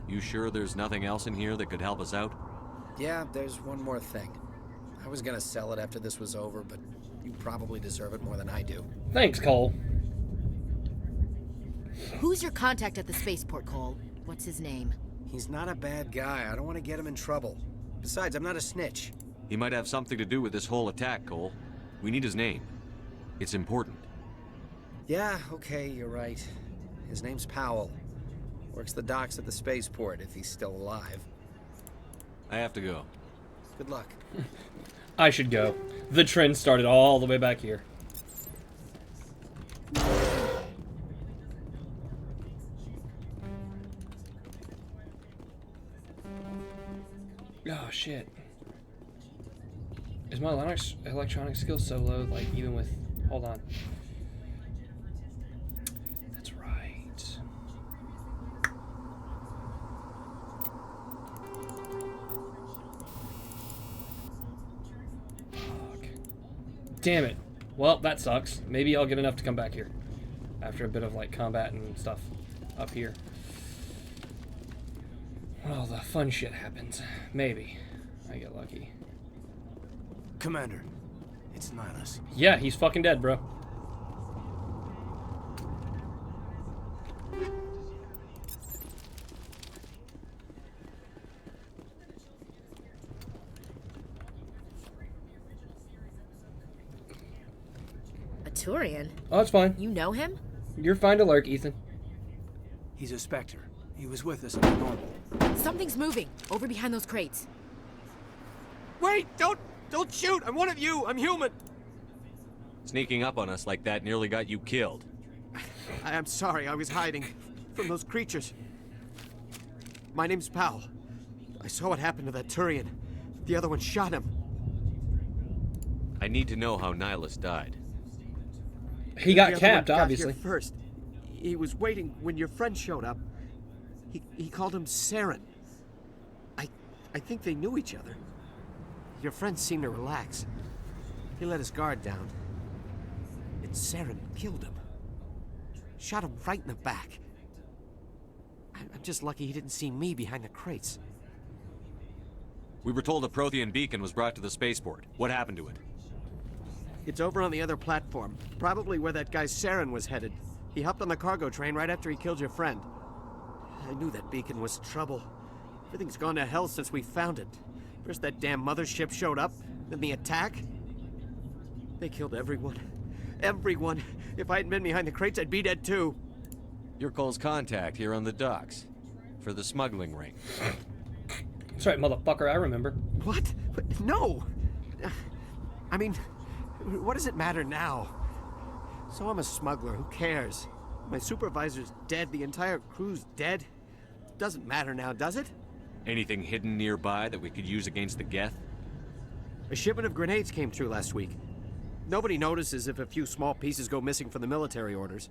You sure there's nothing else in here that could help us out? Yeah, there's one more thing. I was gonna sell it after this was over, but you probably deserve it more than I do. Thanks, Cole. Who's your contact at the spaceport, Cole? What's his name? He's not a bad guy. I don't want to get him in trouble. Besides, I'm not a snitch. He might have something to do with this whole attack, Cole. We need his name. It's important. Yeah, okay, you're right. His name's Powell. Works the docks at the spaceport, if he's still alive. I have to go. Good luck. I should go. The trend started all the way back here. Oh, shit. Is my electronic skill so low, like, even with... Hold on. That's right. Fuck. Damn it. Well, that sucks. Maybe I'll get enough to come back here. After a bit of, like, combat and stuff up here. Well, the fun shit happens. Maybe. I get lucky. Commander, it's Nihilus. Yeah, he's fucking dead, bro. A Turian? Oh, it's fine. You know him? You're fine to lurk, Ethan. He's a Spectre. He was with us at the normal. Something's moving. Over behind those crates. Wait! Don't shoot! I'm one of you! I'm human! Sneaking up on us like that nearly got you killed. I am sorry, I was hiding from those creatures. My name's Powell. I saw what happened to that Turian. The other one shot him. I need to know how Nihilus died. He got The other capped, one got obviously. Here first. He was waiting when your friend showed up. He called him Saren. I think they knew each other. Your friend seemed to relax. He let his guard down. And Saren killed him. Shot him right in the back. I'm just lucky he didn't see me behind the crates. We were told a Prothean beacon was brought to the spaceport. What happened to it? It's over on the other platform. Probably where that guy Saren was headed. He hopped on the cargo train right after he killed your friend. I knew that beacon was trouble. Everything's gone to hell since we found it. First that damn mothership showed up, then the attack. They killed everyone. Everyone. If I hadn't been behind the crates, I'd be dead too. You're Cole's contact here on the docks. For the smuggling ring. That's right, motherfucker, I remember. What? No! I mean, what does it matter now? So I'm a smuggler, who cares? My supervisor's dead, the entire crew's dead. Doesn't matter now, does it? Anything hidden nearby that we could use against the Geth? A shipment of grenades came through last week. Nobody notices if a few small pieces go missing from the military orders.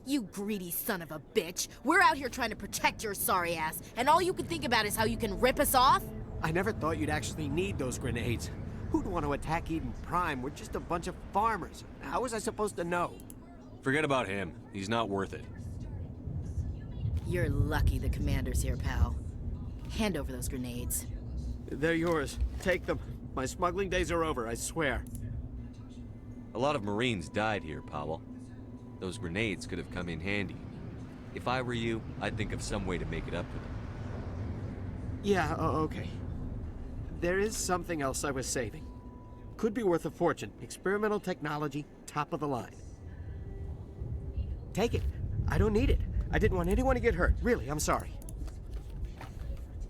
You greedy son of a bitch. We're out here trying to protect your sorry ass, and all you can think about is how you can rip us off? I never thought you'd actually need those grenades. Who'd want to attack Eden Prime? We're just a bunch of farmers. How was I supposed to know? Forget about him. He's not worth it. You're lucky the commander's here, pal. Hand over those grenades. They're yours. Take them. My smuggling days are over, I swear. A lot of Marines died here, Powell. Those grenades could have come in handy. If I were you, I'd think of some way to make it up to them. Yeah, okay. There is something else I was saving. Could be worth a fortune. Experimental technology, top of the line. Take it. I don't need it. I didn't want anyone to get hurt. Really, I'm sorry.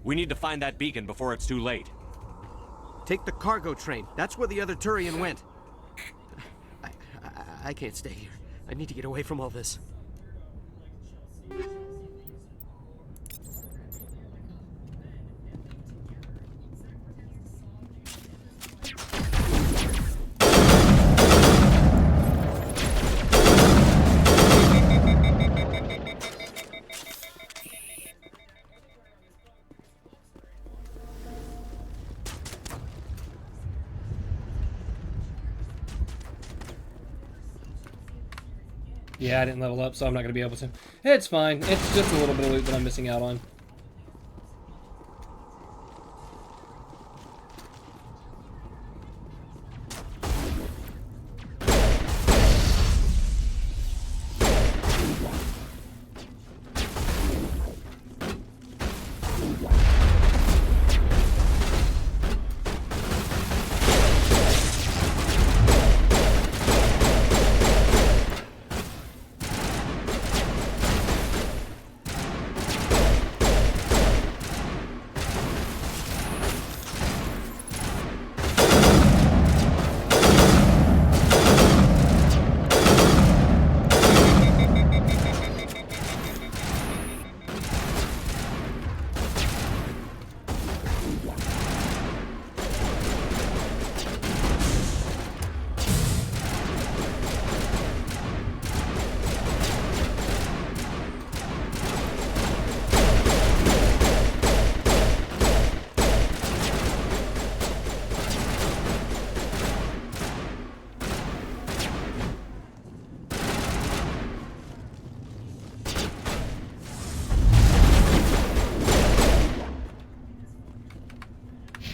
We need to find that beacon before it's too late. Take the cargo train. That's where the other Turian went. I can't stay here. I need to get away from all this. Yeah, I didn't level up, so I'm not going to be able to. It's fine. It's just a little bit of loot that I'm missing out on.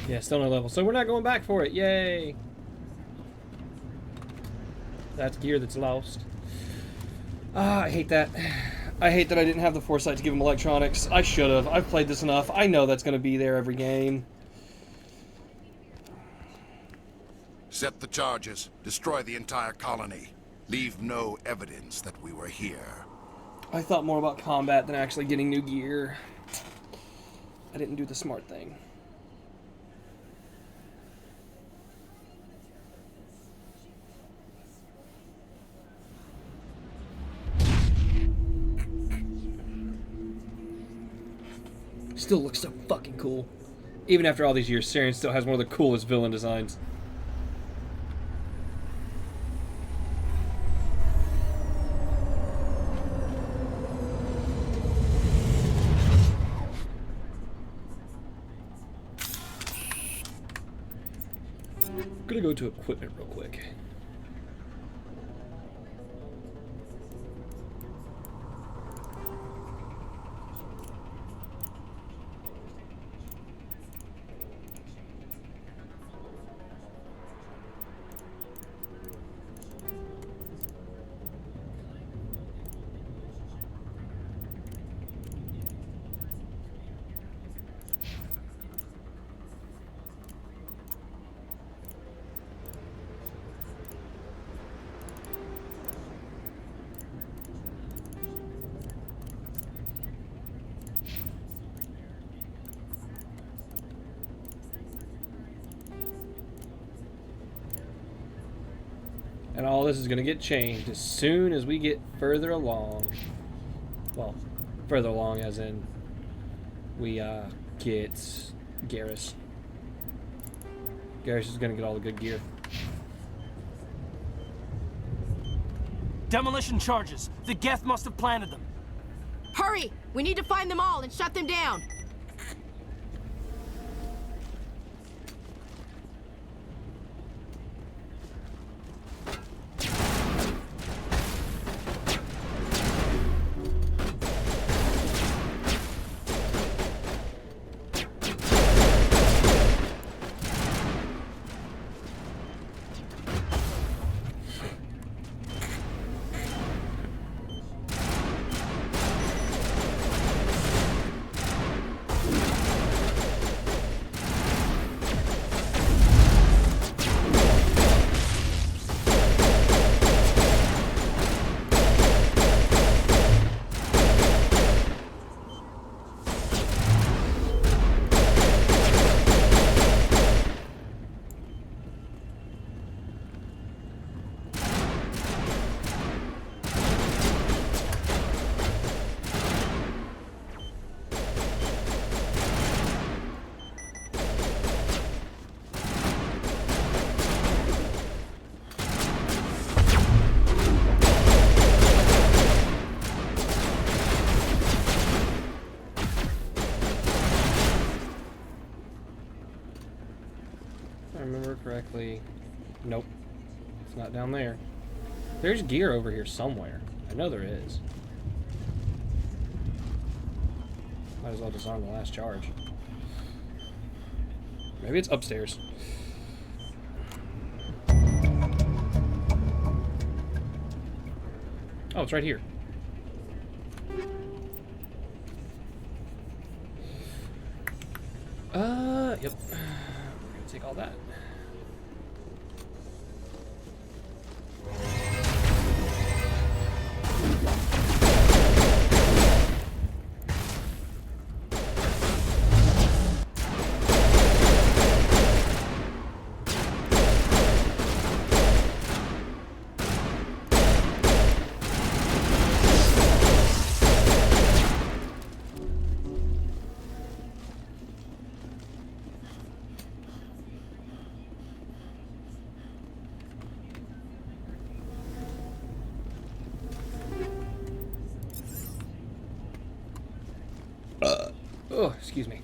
Yeah, still no level. So we're not going back for it. Yay! That's gear that's lost. Ah, I hate that. I hate that I didn't have the foresight to give him electronics. I should have. I've played this enough. I know that's going to be there every game. Set the charges. Destroy the entire colony. Leave no evidence that we were here. I thought more about combat than actually getting new gear. I didn't do the smart thing. Still looks so fucking cool. Even after all these years, Sarian still has one of the coolest villain designs. I'm gonna go to equipment real quick. And all this is going to get changed as soon as we get further along. Well, further along as in we get Garrus. Garrus is going to get all the good gear. Demolition charges. The Geth must have planted them. Hurry! We need to find them all and shut them down. Correctly. Nope. It's not down there. There's gear over here somewhere. I know there is. Might as well disarm the last charge. Maybe it's upstairs. Oh, it's right here. Yep. We're gonna take all that. Oh, excuse me.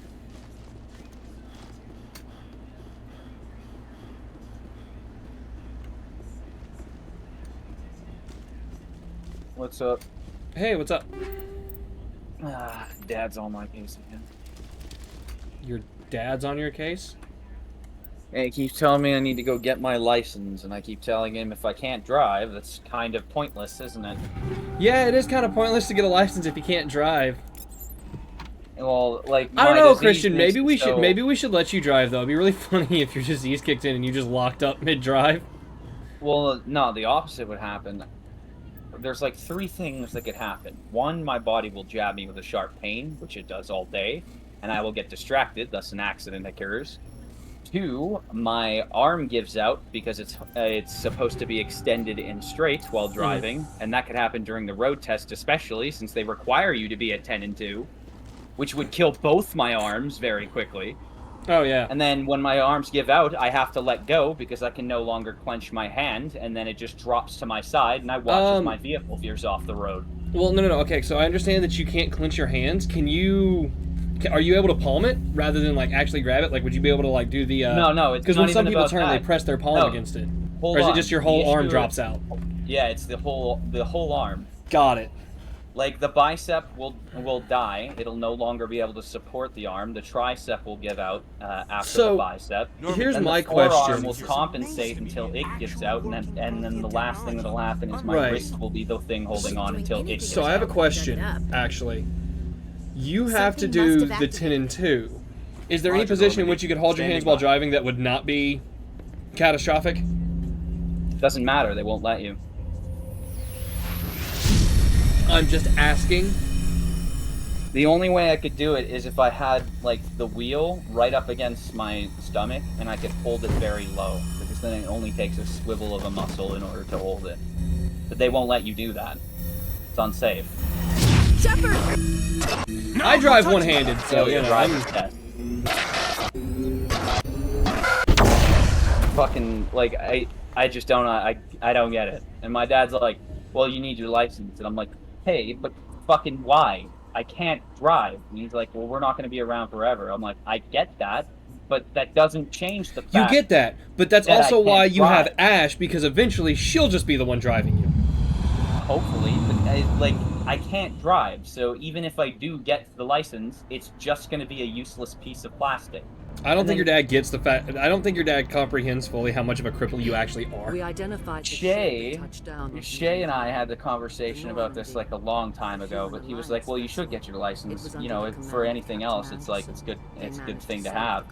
What's up? Hey, what's up? Dad's on my case again. Your dad's on your case? And he keeps telling me I need to go get my license, and I keep telling him if I can't drive, that's kind of pointless, isn't it? Yeah, it is kind of pointless to get a license if you can't drive. Well, like, I don't my know, disease Christian. makes Maybe it we so- should let you drive though. It'd be really funny if your disease kicked in and you just locked up mid-drive. Well, no, the opposite would happen. There's like 3 things that could happen. 1, my body will jab me with a sharp pain, which it does all day, and I will get distracted, thus an accident occurs. 2, my arm gives out because it's supposed to be extended and straight while driving, and that could happen during the road test especially, since they require you to be at 10 and 2, which would kill both my arms very quickly. Oh, yeah. And then when my arms give out, I have to let go because I can no longer clench my hand, and then it just drops to my side, and I watch as my vehicle veers off the road. Well, no. Okay, so I understand that you can't clench your hands. Are you able to palm it rather than like actually grab it? Like, would you be able to like do the? No. It's because not when some even people about turn, that. they press their palm No. against it. Hold or is on. it just your The whole arm issue- drops out? Yeah, it's the whole arm. Got it. Like the bicep will die. It'll no longer be able to support the arm. The tricep will give out after So, the bicep. here's Then my the forearm question. will compensate until it gives out, and then the last thing that'll happen is my Right. wrist will be the thing holding on until it gives So I have a out. question, actually. You have to do the 10 and 2. Is there any Roger, position in Normandy. which you could hold your Standing hands while by. driving that would not be catastrophic? Doesn't matter. They won't let you. I'm just asking. The only way I could do it is if I had, like, the wheel right up against my stomach, and I could hold it very low, because then it only takes a swivel of a muscle in order to hold it. But they won't let you do that. It's unsafe. Shepard! I drive one-handed, so, you know, driver's test. Fucking, like, I just don't, I don't get it. And my dad's like, well, you need your license. And I'm like, hey, but fucking why? I can't drive. And he's like, well, we're not going to be around forever. I'm like, I get that, but that doesn't change the fact. You get that, but that's that I also can't why you drive. have Ash, because eventually she'll just be the one driving you. Hopefully, but I can't drive, so even if I do get the license, it's just going to be a useless piece of plastic. I don't think your dad gets the fact. I don't think your dad comprehends fully how much of a cripple you actually are. We identified the Shay, ship that touched down on Shay and I had the conversation about this like a long time ago, but he was like, "Well, you should get your license. You know, for anything else, it's like it's good. It's a good thing to have,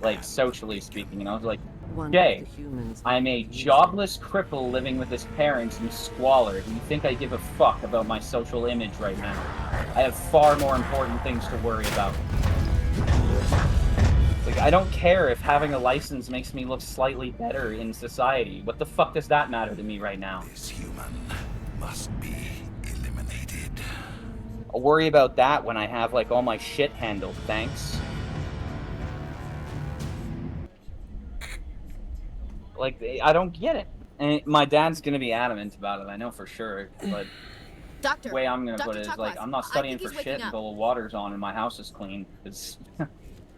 like socially speaking." And I was like, "Shay, I'm a jobless cripple living with his parents in squalor. Do you think I give a fuck about my social image right now? I have far more important things to worry about." Like, I don't care if having a license makes me look slightly better in society. What the fuck does that matter to me right now? This human must be eliminated. I'll worry about that when I have, like, all my shit handled, thanks. Like, I don't get it. And my dad's gonna be adamant about it, I know for sure, but Doctor, the way I'm gonna Dr. put it is, like, Tuckwas, I'm not I studying think for he's shit waking up. until the water's on and my house is clean, 'cause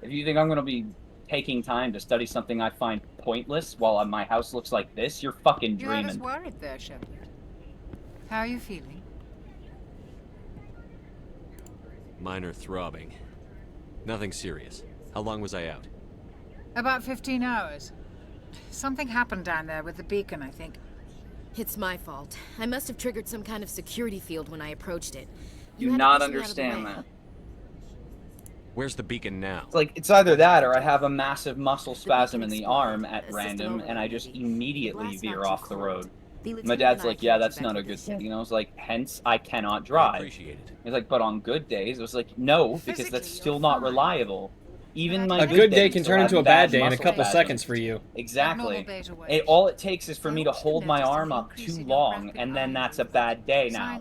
if you think I'm gonna be taking time to study something I find pointless while my house looks like this, you're fucking You had us dreaming. worried there, Shepard. How are you feeling? Minor throbbing. Nothing serious. How long was I out? About 15 hours. Something happened down there with the beacon, I think. It's my fault. I must have triggered some kind of security field when I approached it. Do You had to not push me out of the understand way. that. Where's the beacon now? It's like, it's either that or I have a massive muscle spasm in the arm at random and I just immediately veer off the road. My dad's like, yeah, that's not a good thing. And I was like, hence, I cannot drive. Appreciate it. He's like, but on good days, it was like, no, because that's still not reliable. Even my A good day days can still turn have into a bad day in a muscle couple spasms. seconds for you. Exactly. All it takes is for me to hold my arm up too long, and then that's a bad day now.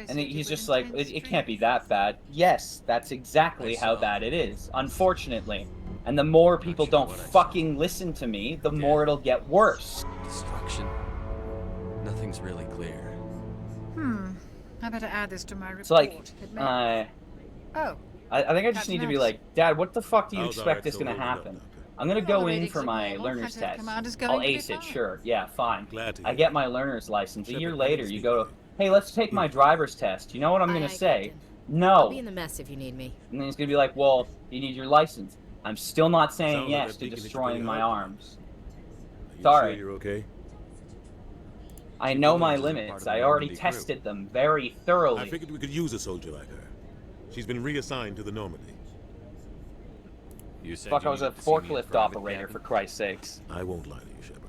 And he's just like, it can't be that bad. Yes, that's exactly how bad it is, unfortunately. And the more people don't fucking listen to me, the more it'll get worse. Destruction. Nothing's really clear. I better add this to my report. It's like, It may- I Oh, think I just need to be like, Dad, what the fuck do you How's expect our is gonna Excel happen? holding up, I'm gonna Well, go the in ratings for are my normal. learner's Lieutenant test. Commander's going I'll to be ace it, fine. sure. Yeah, fine. Glad to I hear get my learner's license. A Shepard, year let me later, you speak go to to, hey, let's take my driver's test. You know what I'm gonna Aye, say? Captain. I'll No. be in the mess if you need me. And then he's gonna be like, well, you need your license. I'm still not saying Sounds like yes that to beacon is destroying pretty my hard. arms. Are you Sorry. sure you're okay? I know my Civilians isn't part limits. of the I already Normandy crew. tested them very thoroughly. I figured we could use a soldier like her. She's been reassigned to the Normandy. You said Fuck, you I was a needed to see me in forklift private, operator, Captain. for Christ's sakes. I won't lie to you, Shepard.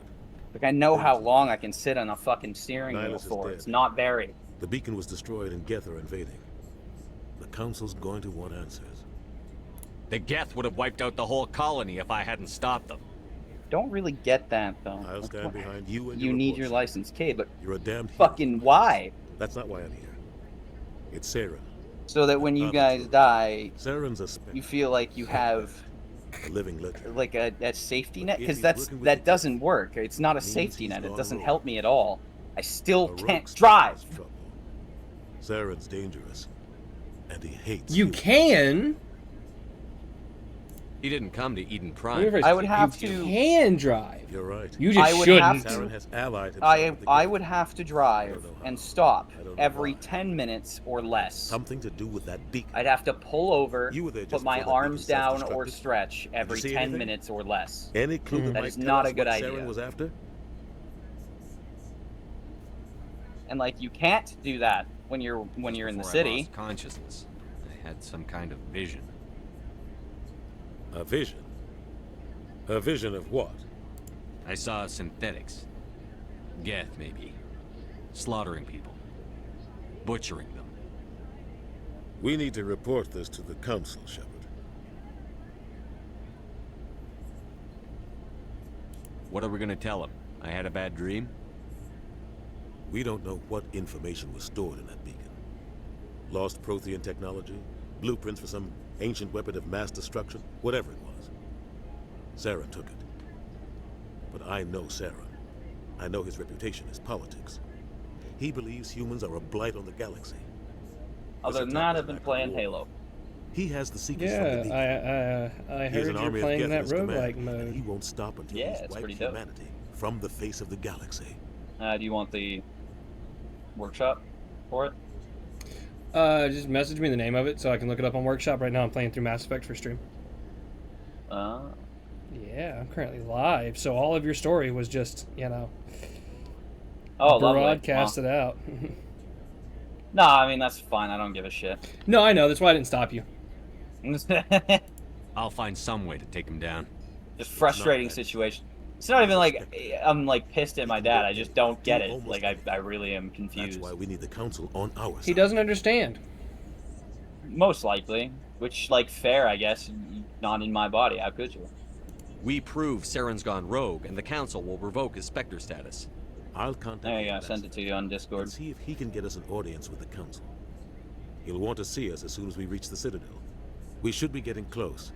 Like, I know how long I can sit on a fucking steering wheel Nihilus is for. dead. It's not very. The beacon was destroyed and Geth are invading. The Council's going to want answers. The Geth would have wiped out the whole colony if I hadn't stopped them. Don't really get that, though. I'll stand behind you and You your need reports. your license, okay, but You're a damned hero. fucking why? That's not why I'm here. It's Saren. So that when you Not guys true. die, Saren's a spectre, you feel like you have a living legend. like a safety net? If Because he's that's working with that the doesn't work. It's not a means safety he's net. It gone doesn't rogue. help me at all. I still A rogue can't spectre's drive. trouble. Saren's dangerous, and he hates You can. He didn't come to Eden Let me Prime. rephrase. I would have You to- can drive. You're right. You just I would shouldn't. have to- Saren has allied himself I with the I Geth. would have to I drive don't know how. and stop I don't know every why. 10 minutes or less. Something to do with that beacon. I'd have to pull over, You were there put just my before that arms beacon down or self-destructed. stretch every see 10 anything? minutes or less. Any clue that That might is tell not us a good what idea. Saren was after? And like you can't do that when you're in the Before I city. lost consciousness, I had some kind of vision. A vision? A vision of what? I saw synthetics. Geth, maybe. Slaughtering people. Butchering them. We need to report this to the Council, Shepard. What are we gonna tell him? I had a bad dream? We don't know what information was stored in that beacon. Lost Prothean technology, blueprints for some ancient weapon of mass destruction, whatever it was. Saren took it. But I know Saren. I know his reputation is politics. He believes humans are a blight on the galaxy. Other than that, I've been playing Halo. He has the secrets from the beacon. Yeah, I He has heard an you're army of playing Geth that in his command, roguelike and mode. he won't stop until Yeah, he's it's wiped pretty dope. humanity from the face of the galaxy. Do you want the workshop for it? Just message me the name of it so I can look it up on Workshop. Right now I'm playing through Mass Effect for stream. Yeah, I'm currently live, so all of your story was just, Oh, lovely. broadcasted out. No, I mean that's fine. I don't give a shit. No, I know. That's why I didn't stop you. I'll find some way to take him down. Just frustrating situation. It's not even like I'm like pissed at my dad. I just don't get it. Like I really am confused. That's why we need the Council on our side. He doesn't understand. Most likely, which like fair, I guess. Not in my body. How could you? We prove Saren's gone rogue, and the Council will revoke his Spectre status. I'll contact There you the go. Send it to you on Discord. and see if he can get us an audience with the Council. He'll want to see us as soon as we reach the Citadel. We should be getting close.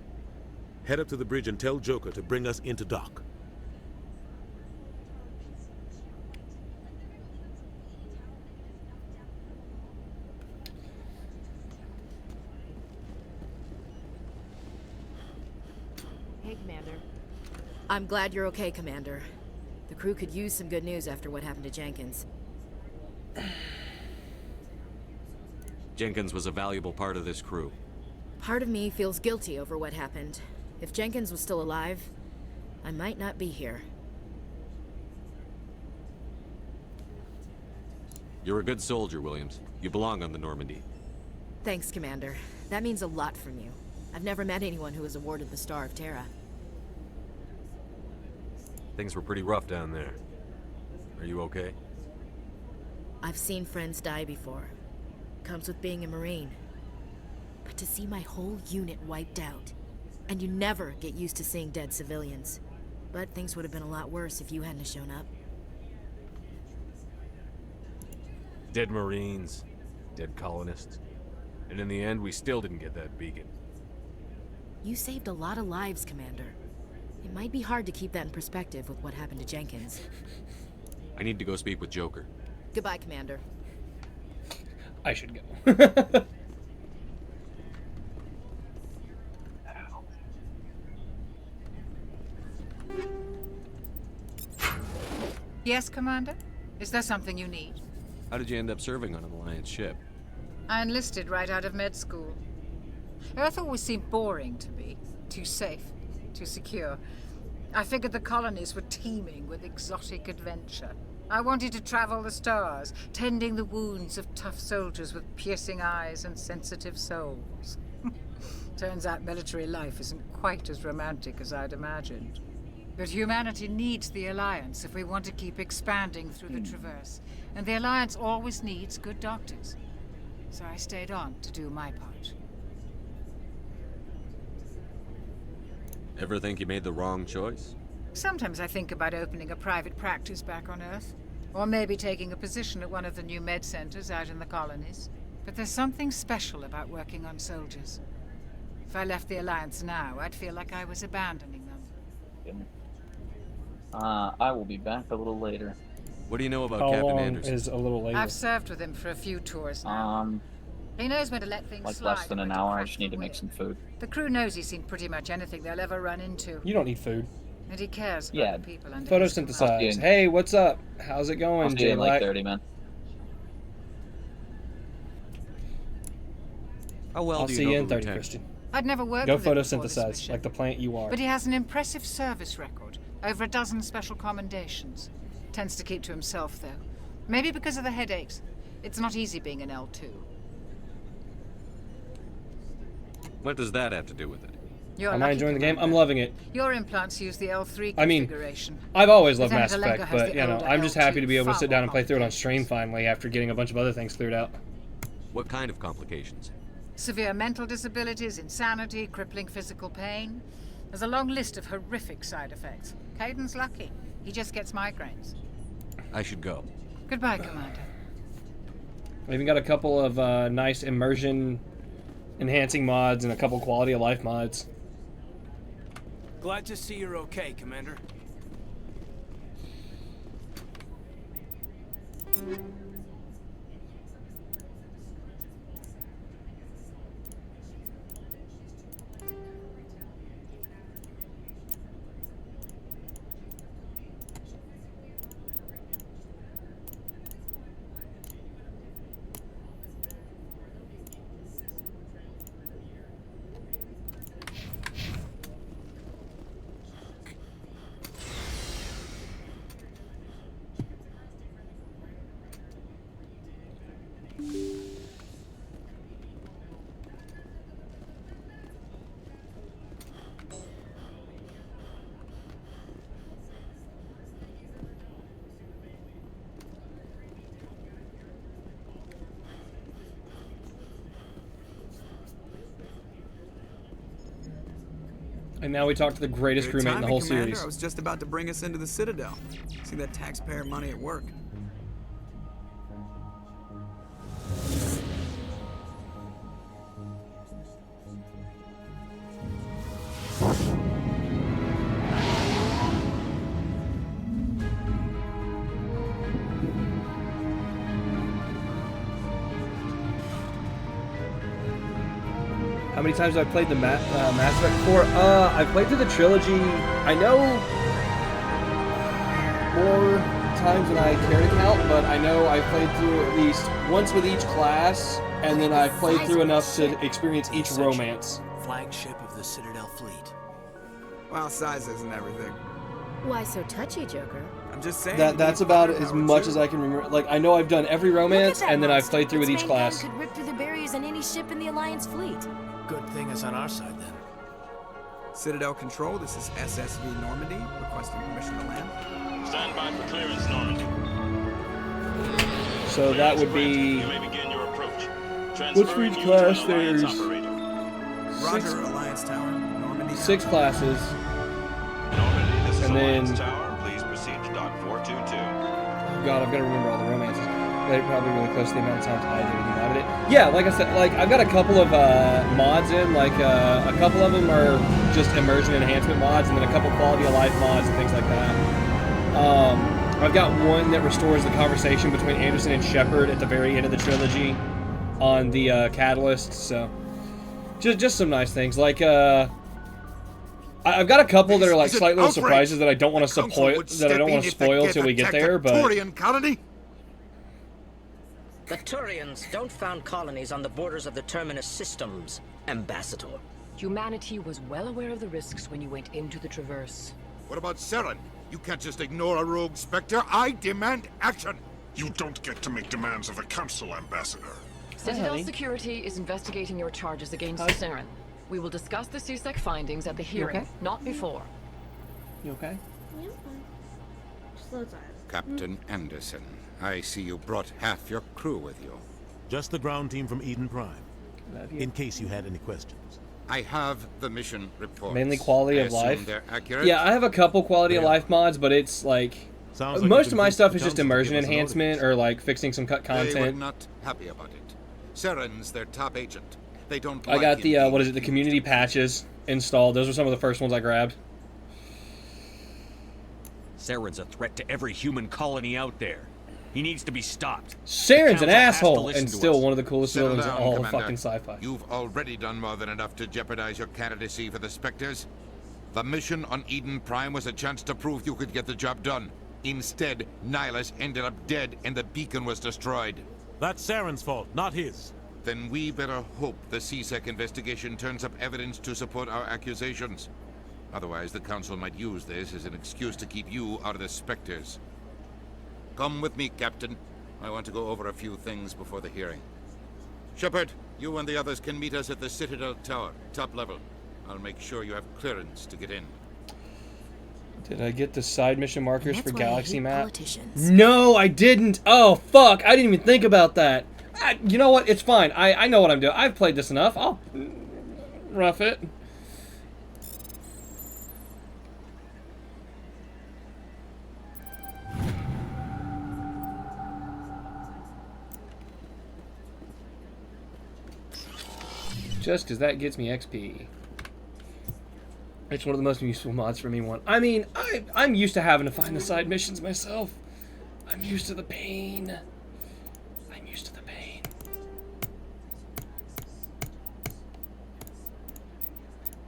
Head up to the bridge and tell Joker to bring us into dock. Hey, Commander. I'm glad you're okay, Commander. The crew could use some good news after what happened to Jenkins. Jenkins was a valuable part of this crew. Part of me feels guilty over what happened. If Jenkins was still alive, I might not be here. You're a good soldier, Williams. You belong on the Normandy. Thanks, Commander. That means a lot from you. I've never met anyone who was awarded the Star of Terra. Things were pretty rough down there. Are you okay? I've seen friends die before. Comes with being a Marine. But to see my whole unit wiped out, and you never get used to seeing dead civilians. But things would have been a lot worse if you hadn't shown up. Dead Marines, dead colonists. And in the end, we still didn't get that beacon. You saved a lot of lives, Commander. It might be hard to keep that in perspective with what happened to Jenkins. I need to go speak with Joker. Goodbye, Commander. I should go. Yes, Commander? Is there something you need? How did you end up serving on an Alliance ship? I enlisted right out of med school. Earth always seemed boring to me. Too safe, too secure. I figured the colonies were teeming with exotic adventure. I wanted to travel the stars, tending the wounds of tough soldiers with piercing eyes and sensitive souls. Turns out military life isn't quite as romantic as I'd imagined. But humanity needs the Alliance if we want to keep expanding through the Traverse. And the Alliance always needs good doctors. So I stayed on to do my part. Ever think you made the wrong choice? Sometimes I think about opening a private practice back on Earth. Or maybe taking a position at one of the new med centers out in the colonies. But there's something special about working on soldiers. If I left the Alliance now, I'd feel like I was abandoning them. I will be back a little later. What do you know about How Captain long Anderson? is a little later? I've served with him for a few tours now. He knows when to let things Like slide. less than an hour. I just need to make some food. The crew knows he's seen pretty much anything they'll ever run into. You don't need food. And he cares about Yeah. the people under his command. Photosynthesize. Hey, what's up? How's it going, I'll see you Jay in like Black? 30, man. How well I'll do you see know you the in 30, lieutenant? Christian. I'd never worked Go with him before this photosynthesize, mission. like the plant you are. But he has an impressive service record. Over a dozen special commendations. Tends to keep to himself, though. Maybe because of the headaches. It's not easy being an L2. What does that have to do with it? You're Am I lucky, enjoying the game? Commander. I'm loving it. Your implants use the L3 I mean, configuration. I've always loved Lieutenant Mass Effect, Alenka has but, the you know, older I'm just L2, happy to be able to far sit down and more play through it on stream finally after getting a bunch of other things cleared out. What kind of complications? Severe mental disabilities, insanity, crippling physical pain. There's a long list of horrific side effects. Caden's lucky. He just gets migraines. I should go. Goodbye, Commander. I even got a couple of nice immersion enhancing mods and a couple quality of life mods. Glad to see you're okay, Commander. And now we talk to the greatest Good crewmate in the timing, whole Commander. series. I was just about to bring us into the Citadel. See that taxpayer money at work. How many times have I played the Mass Effect 4? I've played through the trilogy. I know more times than I care to count, but I know I've played through at least once with each class, and then I've played through enough to experience each romance. Flagship of the Citadel fleet. Well, size isn't everything. Why so touchy, Joker? I'm just saying. That's about as much as I can remember. Like, I know I've done every romance, and then I've played through with each class. Could rip through the barriers in any ship in the Alliance fleet. Good thing it's on our side then. Citadel Control, this is SSV Normandy, requesting permission to land. Stand by for clearance, Normandy. So that would be... You may begin your approach. What's for each class? There's... Roger, Alliance Tower, Normandy. 6 classes. Normandy, this is And then... Alliance Tower. Please proceed to dock 422. Oh god, I've got to remember all the romances. They're probably really close to the amount of times I did when you modded it. Yeah, like I said, like I've got a couple of mods in, like a couple of them are just immersion enhancement mods, and then a couple quality of life mods and things like that. I've got one that restores the conversation between Anderson and Shepard at the very end of the trilogy on the Catalyst. So just some nice things. Like I've got a couple that are like slight little surprises that I don't want to spoil till we get there, but. The Turians don't found colonies on the borders of the Terminus systems, Ambassador. Humanity was well aware of the risks when you went into the Traverse. What about Saren? You can't just ignore a rogue Spectre. I demand action! You don't get to make demands of the Council, Ambassador. Citadel Security is investigating your charges against Saren. We will discuss the CSEC findings at the hearing, okay? not before. You okay? Yeah, slow time. Captain Anderson, I see you brought half your crew with you. Just the ground team from Eden Prime. In case you had any questions. I have the mission report. Mainly quality I of life. They're accurate. Yeah, I have a couple quality of life mods, but it's like most of my stuff is just immersion enhancement or like fixing some cut content. They were not happy about it. Saren's their top agent. They don't. I got the what is it? The community patches installed. Those were some of the first ones I grabbed. Saren's a threat to every human colony out there. He needs to be stopped. Saren's an asshole, and still one of the coolest villains in all of fucking sci-fi. You've already done more than enough to jeopardize your candidacy for the Spectres. The mission on Eden Prime was a chance to prove you could get the job done. Instead, Nihilus ended up dead and the beacon was destroyed. That's Saren's fault, not his. Then we better hope the CSEC investigation turns up evidence to support our accusations. Otherwise, the Council might use this as an excuse to keep you out of the Spectres. Come with me, Captain. I want to go over a few things before the hearing. Shepard, you and the others can meet us at the Citadel Tower, top level. I'll make sure you have clearance to get in. Did I get the side mission markers for Galaxy Map? No, I didn't. Oh, fuck. I didn't even think about that. You know what? It's fine. I know what I'm doing. I've played this enough. I'll rough it. Just because that gets me XP. It's one of the most useful mods for me. I mean, I'm used to having to find the side missions myself. I'm used to the pain. I'm used to the pain.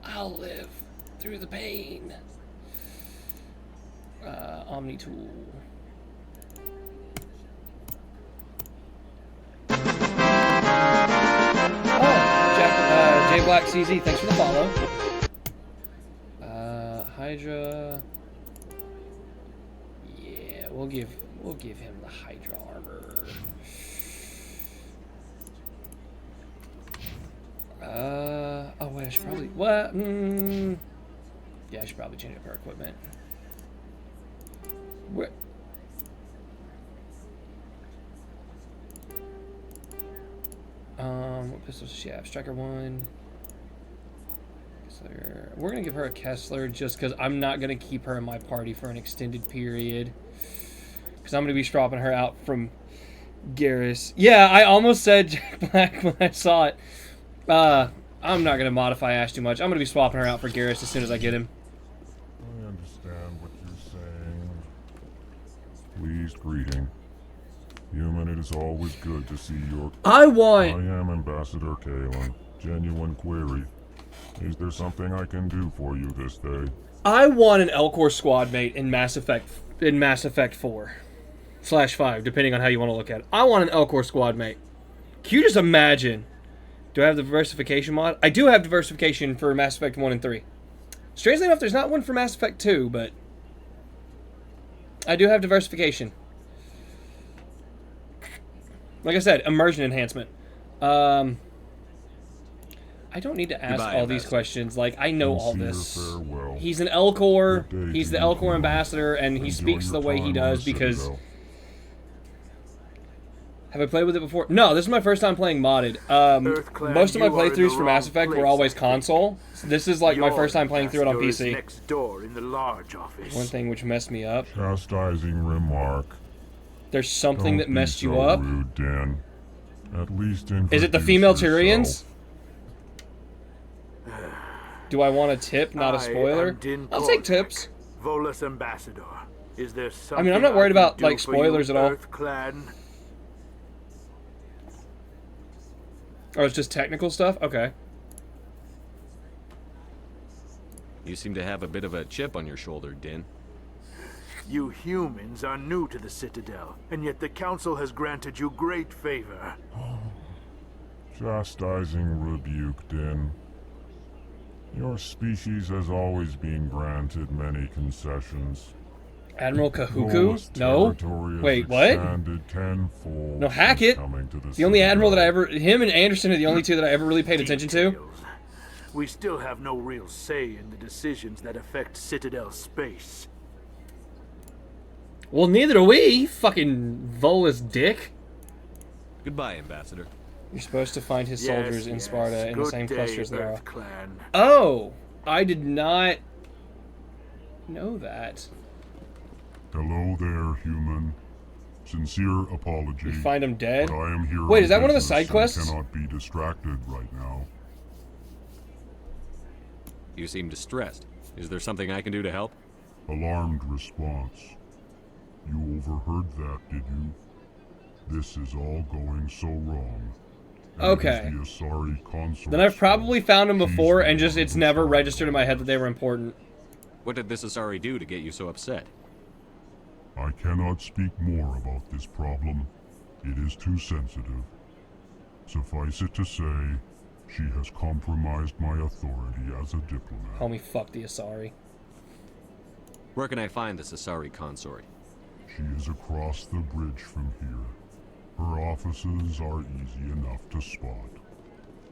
I'll live through the pain. Omni tool. J Black CZ, thanks for the follow. Hydra. Yeah, we'll give him the Hydra armor. Oh wait, I should probably what? Yeah, I should probably change up our equipment. Where? What pistols does she have? Striker 1. Kessler. We're gonna give her a Kessler just because I'm not gonna keep her in my party for an extended period. Because I'm gonna be swapping her out from Garrus. Yeah, I almost said Jack Black when I saw it. I'm not gonna modify Ash too much. I'm gonna be swapping her out for Garrus as soon as I get him. I understand what you're saying. Pleased greeting. Human, it is always good to see your... I am Ambassador Kalen. Genuine query. Is there something I can do for you this day? I want an Elcor squad mate in Mass Effect 4. /5, depending on how you want to look at it. I want an Elcor squad mate. Can you just imagine? Do I have the diversification mod? I do have diversification for Mass Effect 1 and 3. Strangely enough, there's not one for Mass Effect 2, but I do have diversification. Like I said, immersion enhancement. I don't need to ask all these questions. Like, I know all this. He's an Elcor. He's the Elcor ambassador, and he speaks the way he does because... Have I played with it before? No, this is my first time playing modded. Most of my playthroughs for Mass Effect were always console. So this is like my first time playing through it on PC. Next door in the large office. One thing which messed me up. Chastising remark. There's something that messed you up. Rude, Dan. At least is it the female Tyrians? Do I want a tip, not a spoiler? I'll take tips. Volus Ambassador. Is there something I mean, I'm not worried about like for you, spoilers at all. Earth Clan? Oh, it's just technical stuff? Okay. You seem to have a bit of a chip on your shoulder, Din. You humans are new to the Citadel, and yet the Council has granted you great favor. Chastising rebuke, Din. Your species has always been granted many concessions. Admiral Kahuku? No. Wait, what? No, Hackett. The only admiral that I ever... Him and Anderson are the only two that I ever really paid attention to. We still have no real say in the decisions that affect Citadel space. Well, neither do we, fucking Volus dick. Goodbye, Ambassador. You're supposed to find his soldiers in Sparta in the same clusters that are... Clan. Oh! I did not know that. Hello there, human. Sincere apology. You find him dead? But I am here. Wait, is that one of the side quests? Cannot be distracted right now. You seem distressed. Is there something I can do to help? Alarmed response. You overheard that, did you? This is all going so wrong. Okay. The Asari consort. Then I've probably found them before and just it's never registered in my head that they were important. What did this Asari do to get you so upset? I cannot speak more about this problem. It is too sensitive. Suffice it to say, she has compromised my authority as a diplomat. Homie, fuck the Asari. Where can I find this Asari consort? She is across the bridge from here. Her offices are easy enough to spot.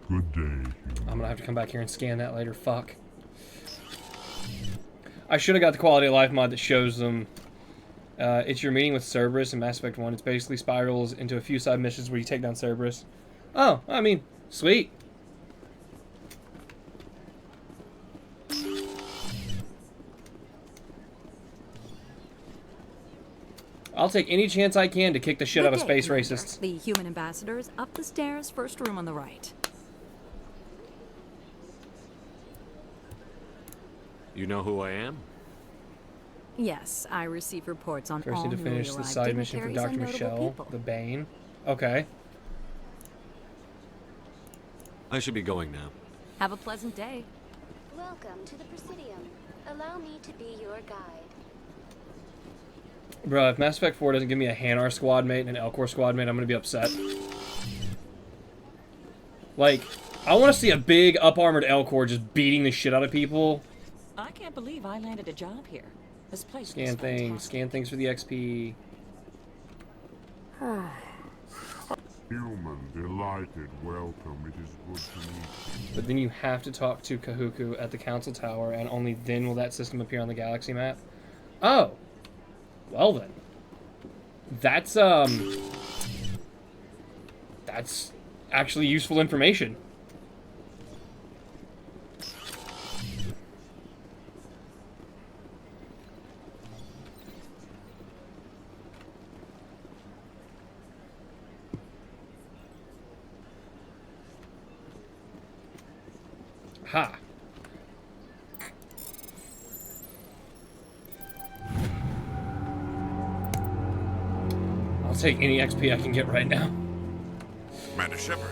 Good day, human. I'm gonna have to come back here and scan that later. Fuck. I should have got the quality of life mod that shows them. It's your meeting with Cerberus in Mass Effect 1. It's basically spirals into a few side missions where you take down Cerberus. Oh, I mean, sweet. I'll take any chance I can to kick the shit out of space racists. The human ambassador is up the stairs, first room on the right. You know who I am? Yes, I receive reports on First all need to finish newly the arrived side mission for dignitaries Dr. and notable Michelle, people. the Bane. Okay. I should be going now. Have a pleasant day. Welcome to the Presidium. Allow me to be your guide. Bro, if Mass Effect 4 doesn't give me a Hanar squad mate and an Elcor squad mate, I'm gonna be upset. Like, I want to see a big up-armored Elcor just beating the shit out of people. I can't believe I landed a job here. This place Scan things for the XP. Human, delighted, welcome. It is good to meet you. But then you have to talk to Kahuku at the Council Tower, and only then will that system appear on the galaxy map. Oh! Well then. That's actually useful information. Ha! I'll take any XP I can get right now. Commander Shepard.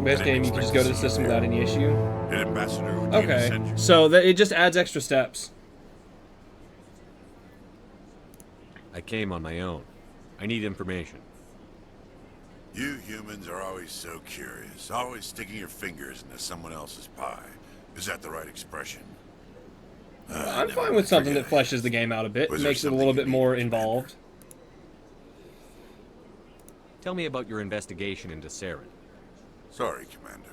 Best game, you can just go to the system without any issue. An ambassador who Okay, sent you. so that it just adds extra steps. I came on my own. I need information. You humans are always so curious, always sticking your fingers into someone else's pie. Is that the right expression? I'm fine with something that fleshes the game out a bit, Was there makes it a little bit something more involved. Tell me about your investigation into Saren. Sorry, Commander.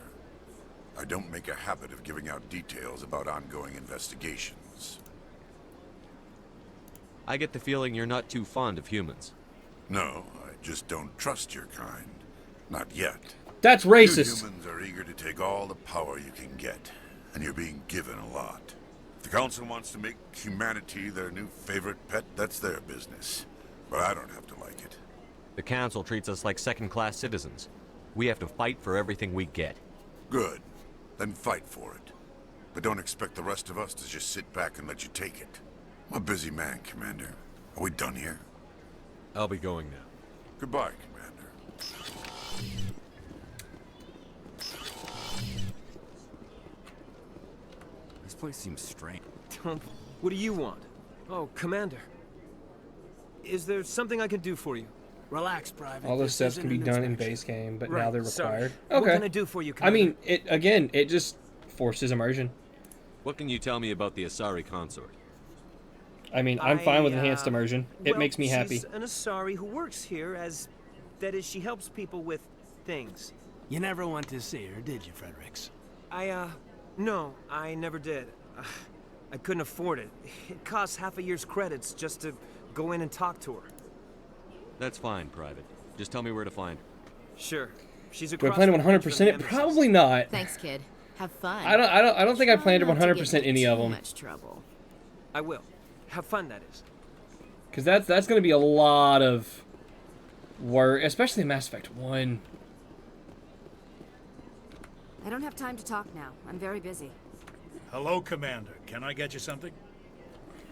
I don't make a habit of giving out details about ongoing investigations. I get the feeling you're not too fond of humans. No, I just don't trust your kind. Not yet. That's racist. You humans are eager to take all the power you can get, and you're being given a lot. If the Council wants to make humanity their new favorite pet, that's their business. But I don't have to like it. The Council treats us like second-class citizens. We have to fight for everything we get. Good. Then fight for it. But don't expect the rest of us to just sit back and let you take it. I'm a busy man, Commander. Are we done here? I'll be going now. Goodbye, Commander. This place seems strange. What do you want? Oh, Commander. Is there something I can do for you? Relax, Private. All those This steps isn't can be an done in inspection. base game, but Right, now they're sorry. required. What Okay. can I do for you, I mean, Commander? it just forces immersion. What can you tell me about the Asari consort? I mean, I'm fine with enhanced immersion. It Well, makes me happy. She's an Asari who works here as... That is, she helps people with things. You never went to see her, did you, Fredericks? No, I never did. I couldn't afford it. It costs half a year's credits just to go in and talk to her. That's fine, Private. Just tell me where to find her. Sure. She's Do I across plan to the bridge 100% from the it? Probably not. Thanks, kid. Have fun. I don't think I Try planned to not get 100% into any of too them. much trouble. I will. Have fun, that is. Because that's going to be a lot of work, especially in Mass Effect 1. I don't have time to talk now. I'm very busy. Hello, Commander. Can I get you something?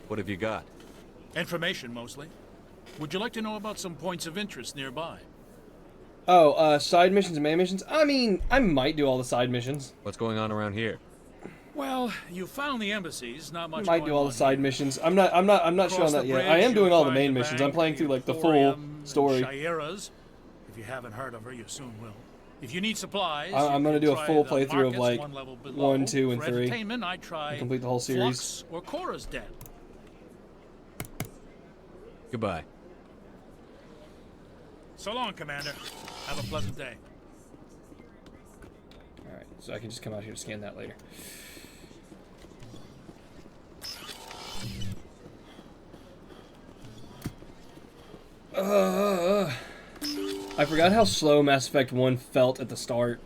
What have you got? Information, mostly. Would you like to know about some points of interest nearby? Oh, side missions and main missions? I mean, I might do all the side missions. What's going on around here? Well, you found the embassies. Not much. Might going do all on the side here. missions. I'm not sure on Across that the yet. I bridge, am doing you'll all the find main the missions. I'm bank, playing the through like the full Emporium, and story. Shayera's. If you haven't heard of her, you soon will. If you need supplies, I'm going gonna to do a full playthrough of like 1, 2, and For 3. entertainment, I try Complete the whole series. Flux or Cora's Den. Goodbye. So long, Commander. Have a pleasant day. Alright, so I can just come out here to scan that later. I forgot how slow Mass Effect 1 felt at the start.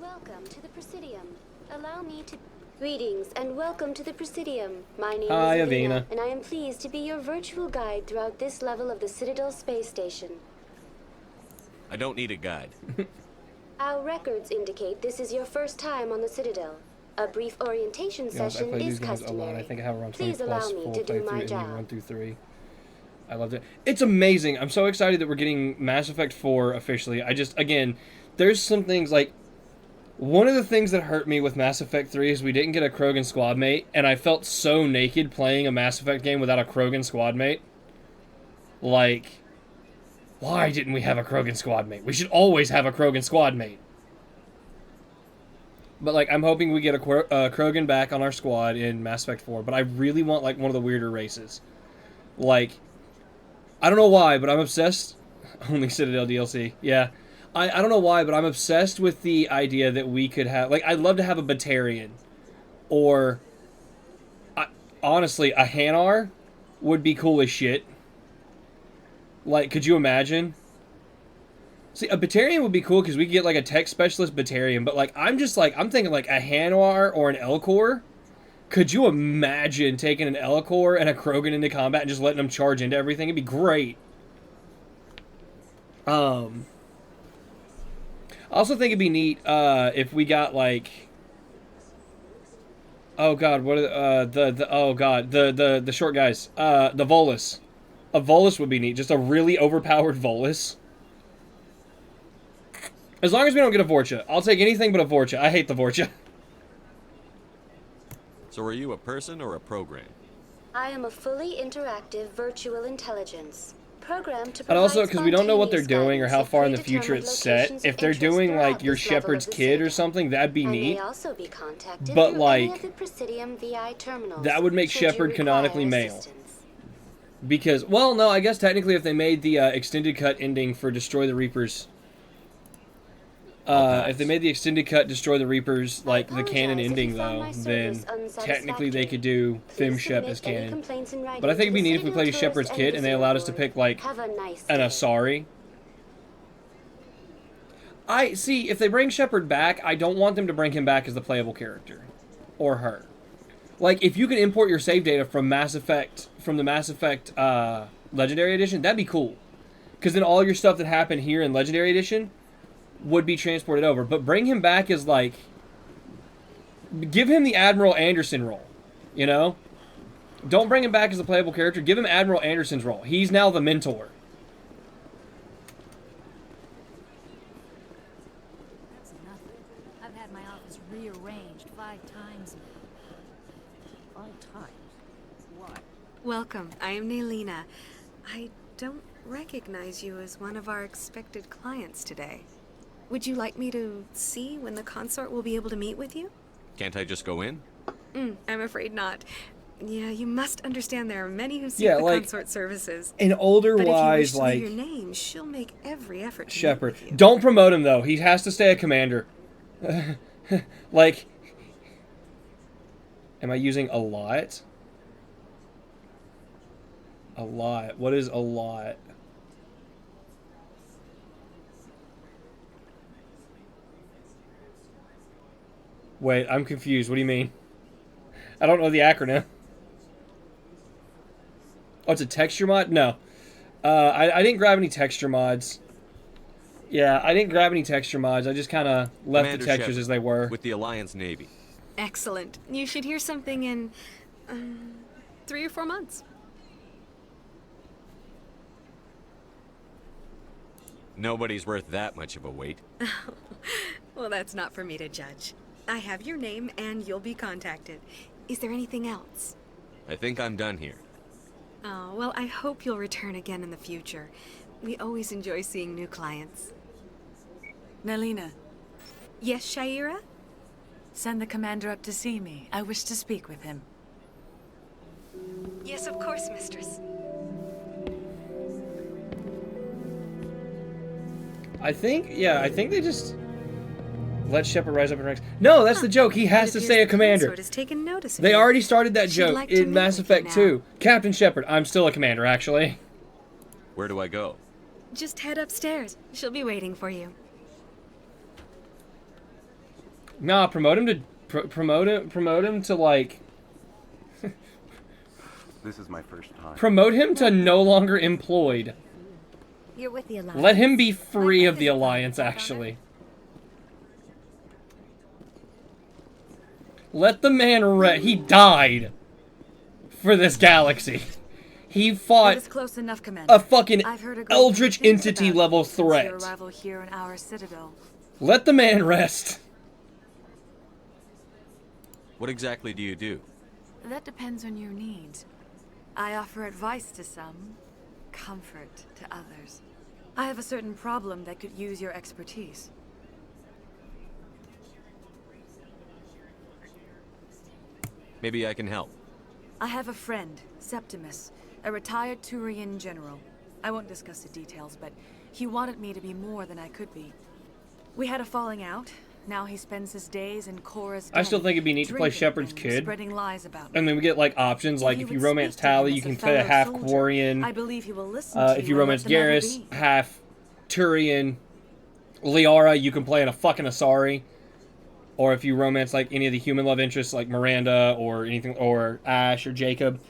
Welcome to the Presidium. Allow me to... Greetings and welcome to the Presidium. My name Hi, is Avena. and I am pleased to be your virtual guide throughout this level of the Citadel space station. I don't need a guide. Our records indicate this is your first time on the Citadel. A brief orientation To be honest, I session played is these games a lot. I customary. think I have around 20 Please allow plus me full to do my playthrough in job. 1 through 3. I loved it. It's amazing. I'm so excited that we're getting Mass Effect 4 officially. Again, there's some things like... One of the things that hurt me with Mass Effect 3 is we didn't get a Krogan squad mate, and I felt so naked playing a Mass Effect game without a Krogan squad mate. Like, why didn't we have a Krogan squad mate? We should always have a Krogan squad mate. But, like, I'm hoping we get a Krogan back on our squad in Mass Effect 4, but I really want, like, one of the weirder races. Like, I don't know why, but I'm obsessed. Only Citadel DLC. Yeah. I don't know why, but I'm obsessed with the idea that we could have... Like, I'd love to have a Batarian. Or... honestly, a Hanar would be cool as shit. Like, could you imagine? See, a Batarian would be cool because we could get, like, a tech specialist Batarian. But, like, I'm thinking, like, a Hanar or an Elcor. Could you imagine taking an Elcor and a Krogan into combat and just letting them charge into everything? It'd be great. I also think it'd be neat if we got like, oh god, what are the short guys, the Volus. A Volus would be neat, just a really overpowered Volus. As long as we don't get a Vorcha, I'll take anything but a Vorcha. I hate the Vorcha. So are you a person or a program? I am a fully interactive virtual intelligence. Programmed to And also, provide because we don't know what they're spontaneous doing or how guidance far at in the future predetermined it's set, locations of if they're interest doing throughout like your this level of shepherd's the kid or city. something, that'd be I neat. may also be contacted But, through like, any of the Presidium VI terminals. That would make should you Shepard require canonically male. assistance. Because, well, no, I guess technically if they made the extended cut ending for Destroy the Reapers, if they made the extended cut Destroy the Reapers like the canon ending though, then technically they could do Fem Shep as canon. But I think it'd be neat if we played as Shepard's kid and they allowed us to pick like an Asari. I see, if they bring Shepard back, I don't want them to bring him back as the playable character. Or her. Like, if you can import your save data from the Mass Effect Legendary Edition, that'd be cool. Because then all your stuff that happened here in Legendary Edition would be transported over. But bring him back as, like... Give him the Admiral Anderson role. You know? Don't bring him back as a playable character. Give him Admiral Anderson's role. He's now the mentor. That's nothing. I've had my office rearranged 5 times. 5 times? Why? Welcome. I am Naylina. I don't recognize you as one of our expected clients today. Would you like me to see when the consort will be able to meet with you? Can't I just go in? I'm afraid not. Yeah, you must understand there are many who seek Yeah, the like, consort services. an older but wise, if you wish like, to leave your name, she'll make every effort to Shepard. meet with you. Don't promote him, though. He has to stay a commander. Like... Am I using a lot? A lot. What is a lot? Wait, I'm confused. What do you mean? I don't know the acronym. Oh, it's a texture mod? No. I didn't grab any texture mods. Yeah, I didn't grab any texture mods. I just kind of left Commander the textures Shepard, as they were. With the Alliance Navy. Excellent. You should hear something in 3 or 4 months. Nobody's worth that much of a wait. Well, that's not for me to judge. I have your name and you'll be contacted. Is there anything else? I think I'm done here. Oh, well, I hope you'll return again in the future. We always enjoy seeing new clients. Naylina. Yes, Shaira? Send the commander up to see me. I wish to speak with him. Yes, of course, mistress. I think they just let Shepard rise up in ranks. No, that's the joke. He has to stay a commander. Consort has taken notice of They you. already started that She'd joke like to in meet Mass with you Effect now. 2. Captain Shepard, I'm still a commander, actually. Where do I go? Just head upstairs. She'll be waiting for you. Nah, promote him to like This is my first time. promote him to no longer employed. You're with the Alliance. Let him be free of the Alliance, actually. Let the man he died for this galaxy. He fought It is close enough, Commander. a fucking I've heard a great eldritch many things entity about level you since threat. Your arrival here in our citadel. Let the man rest. What exactly do you do? That depends on your needs. I offer advice to some, comfort to others. I have a certain problem that could use your expertise. Maybe I can help. I have a friend, Septimus, a retired Turian general. I won't discuss the details, but he wanted me to be more than I could be. We had a falling out. Now he spends his days in Korra's I still den, think it'd be neat to play drinking Shepard's and kid. Spreading lies about me. And then we get like options, like if you would romance speak to him Tali, as you can a play a fellow half soldier, Quarian. I believe he will listen to If you you and romance let the matter Garrus, be. half Turian. Liara, you can play in a fucking Asari. Or if you romance like any of the human love interests like Miranda or anything, or Ash or Jacob.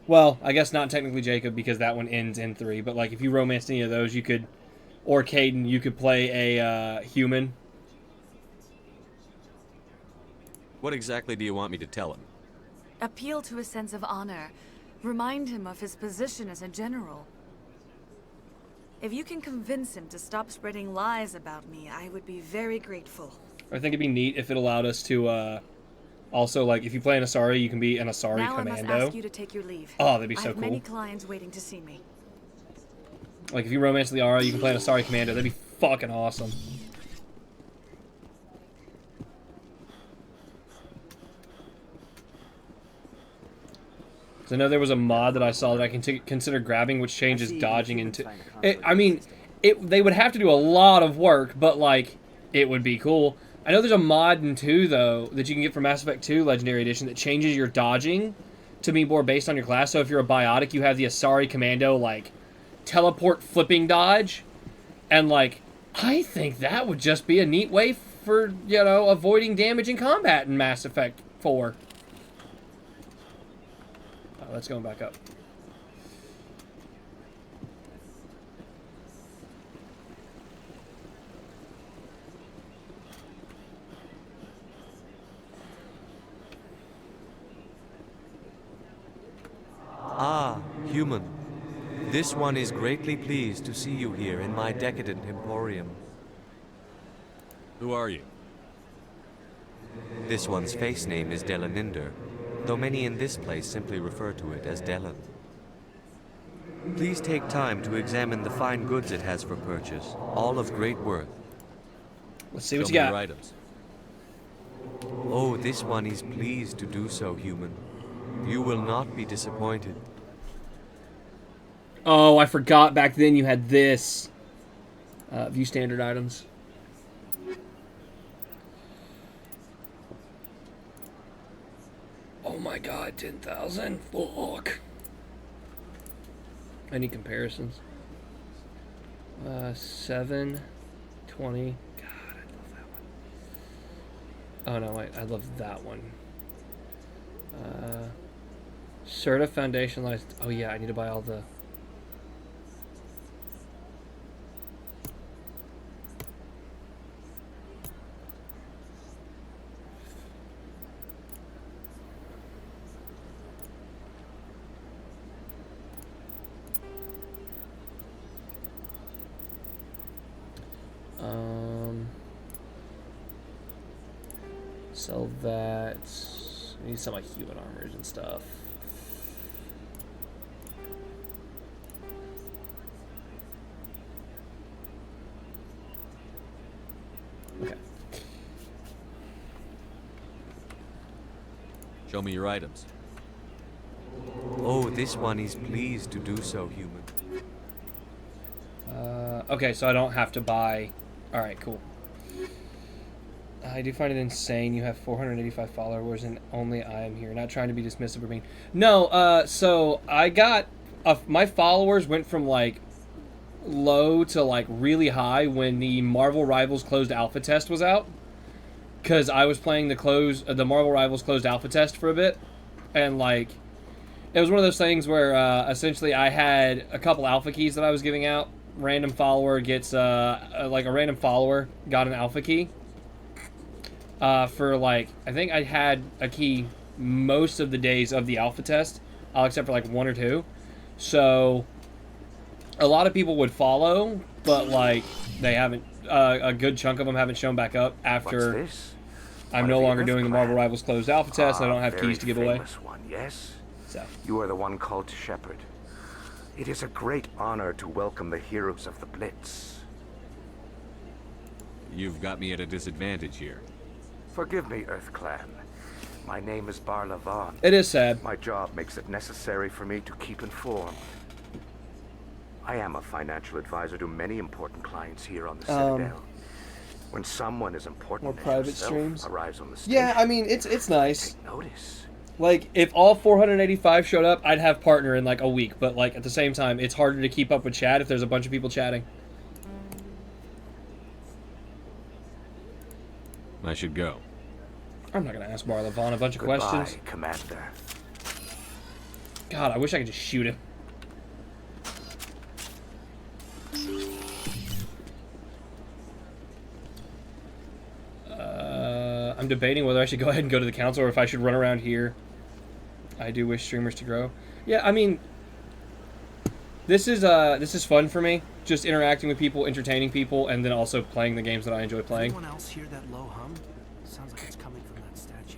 Well, I guess not technically Jacob because that one ends in 3. But like if you romanced any of those, you could, or Caden, you could play a human. What exactly do you want me to tell him? Appeal to his sense of honor. Remind him of his position as a general. If you can convince him to stop spreading lies about me, I would be very grateful. I think it'd be neat if it allowed us to Also, like, if you play an Asari, you can be an Asari now commando. I must ask you to take your leave. Oh, that'd be so I have cool. many clients waiting to see me. Like, if you romance the Liara, you can play an Asari commando. That'd be fucking awesome. I know there was a mod that I saw that I can consider grabbing, which changes dodging into... I mean, they would have to do a lot of work, but, like, it would be cool. I know there's a mod in 2, though, that you can get from Mass Effect 2 Legendary Edition that changes your dodging to be more based on your class. So if you're a biotic, you have the Asari Commando, like, teleport flipping dodge. And, like, I think that would just be a neat way for, you know, avoiding damage in combat in Mass Effect 4. Let's go back up. Ah, human. This one is greatly pleased to see you here in my decadent emporium. Who are you? This one's face name is Delaninder, though many in this place simply refer to it as Delan. Please take time to examine the fine goods it has for purchase, all of great worth. Let's see what you got. Your items. Oh, this one is pleased to do so, human. You will not be disappointed. Oh, I forgot back then you had this. View standard items. Oh my god, 10,000? Fuck. Any comparisons? 7, 20. God, I love that one. Oh no, wait, I love that one. Serta Foundation license. Oh yeah, I need to buy all the... Sell that. I need some like human armors and stuff. Okay. Show me your items. Oh, this one is pleased to do so, human. Okay, so I don't have to buy... Alright, cool. I do find it insane you have 485 followers and only I am here. Not trying to be dismissive or mean. No, so I got... my followers went from, like, low to, like, really high when the Marvel Rivals closed alpha test was out. Because I was playing the Marvel Rivals closed alpha test for a bit. And, like, it was one of those things where, essentially, I had a couple alpha keys that I was giving out. Random follower gets, like, a random follower got an alpha key. For, like, I think I had a key most of the days of the alpha test, except for, like, 1 or 2. So, a lot of people would follow, but, like, they haven't, a good chunk of them haven't shown back up after I'm no longer doing the Marvel Rivals closed alpha test, and I don't have keys to give away. One, yes? So. You are the one called to shepherd. It is a great honor to welcome the heroes of the Blitz. You've got me at a disadvantage here. Forgive me, Earth Clan. My name is Barla Vaughn. It is sad. My job makes it necessary for me to keep informed. I am a financial advisor to many important clients here on the Citadel. When someone as important as private yourself streams arrives on the station, yeah, I mean, it's nice. take notice. Like, if all 485 showed up, I'd have partner in, like, a week. But, like, at the same time, it's harder to keep up with chat if there's a bunch of people chatting. I should go. I'm not going to ask Barla Vaughn a bunch of questions. Commander. God, I wish I could just shoot him. I'm debating whether I should go ahead and go to the council or if I should run around here. I do wish streamers to grow. Yeah, I mean, this is fun for me. Just interacting with people, entertaining people, and then also playing the games that I enjoy playing. Anyone else hear that low hum? Sounds like it's coming from that statue.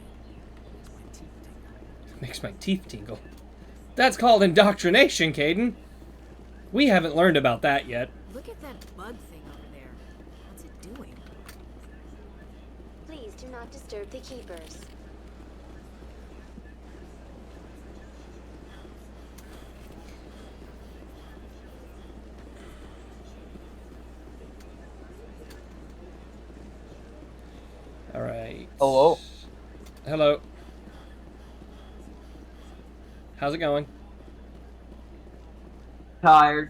Makes my teeth tingle. That's called indoctrination, Caden. We haven't learned about that yet. Look at that bug thing over there. What's it doing? Please do not disturb the keepers. All right. Hello. Hello. How's it going? Tired.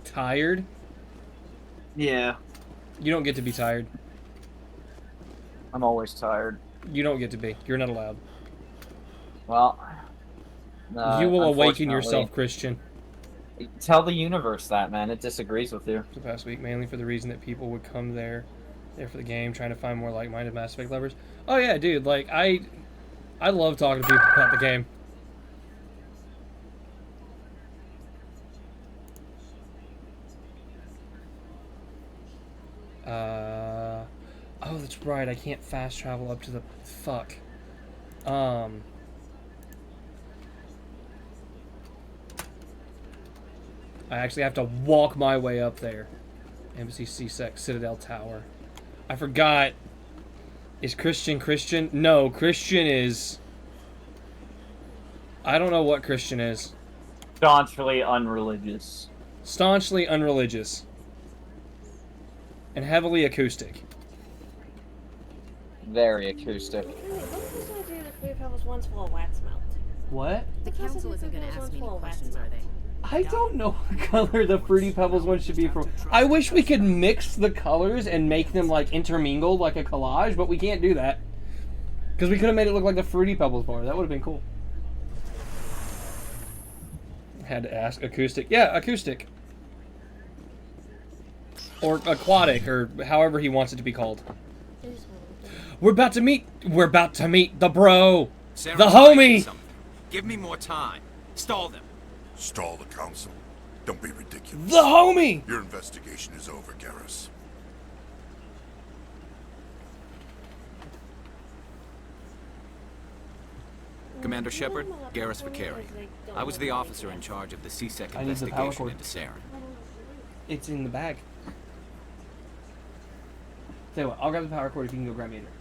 Tired? Yeah. You don't get to be tired. I'm always tired. You don't get to be. You're not allowed. Well, you will awaken unfortunately, yourself, Christian. Tell the universe that, man. It disagrees with you. The past week, mainly for the reason that people would come there for the game, trying to find more like-minded Mass Effect lovers. Oh yeah, dude. Like I love talking to people about the game. Oh, that's right. I can't fast travel up to the fuck. I actually have to walk my way up there. Embassy C-Sec Citadel Tower. I forgot. Is Christian Christian? No, Christian is... I don't know what Christian is. Staunchly unreligious. Staunchly unreligious. And heavily acoustic. Very acoustic. What? The council isn't going to ask me any questions, are they? I don't know what color the Fruity Pebbles one should be from. I wish we could mix the colors and make them like intermingled like a collage, but we can't do that. Because we could have made it look like the Fruity Pebbles bar. That would have been cool. Had to ask. Acoustic. Yeah, acoustic. Or aquatic, or however he wants it to be called. We're about to meet the bro. Sarah's The hiding homie. something. Give me more time. Stall them. Stall the council. Don't be ridiculous. The homie! Your investigation is over, Garrus. Commander Shepard, Garrus Vakarian. I was the officer in charge of the C-Sec I need the power investigation cord. into Saren. It's in the bag. Tell you what, I'll grab the power cord if you can go grab me a drink.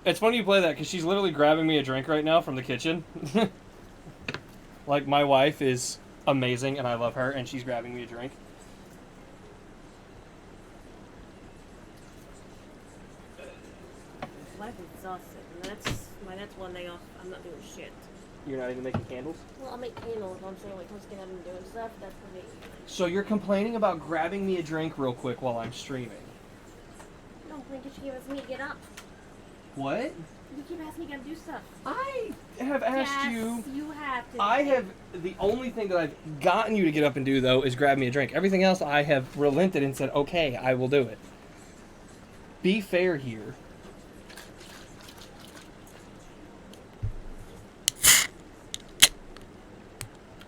It's funny you play that because she's literally grabbing me a drink right now from the kitchen. Like, my wife is amazing and I love her, and she's grabbing me a drink. Life is exhausted, and that's one day off. I'm not doing shit. You're not even making candles? Well, I'll make candles. I'm saying, like, once again, I'm doing stuff. That's for me. So you're complaining about grabbing me a drink real quick while I'm streaming. No, I think you should give us me get up. What? You keep asking me to do stuff. I have asked yes, you. You have to. I have. The only thing that I've gotten you to get up and do, though, is grab me a drink. Everything else I have relented and said, okay, I will do it. Be fair here.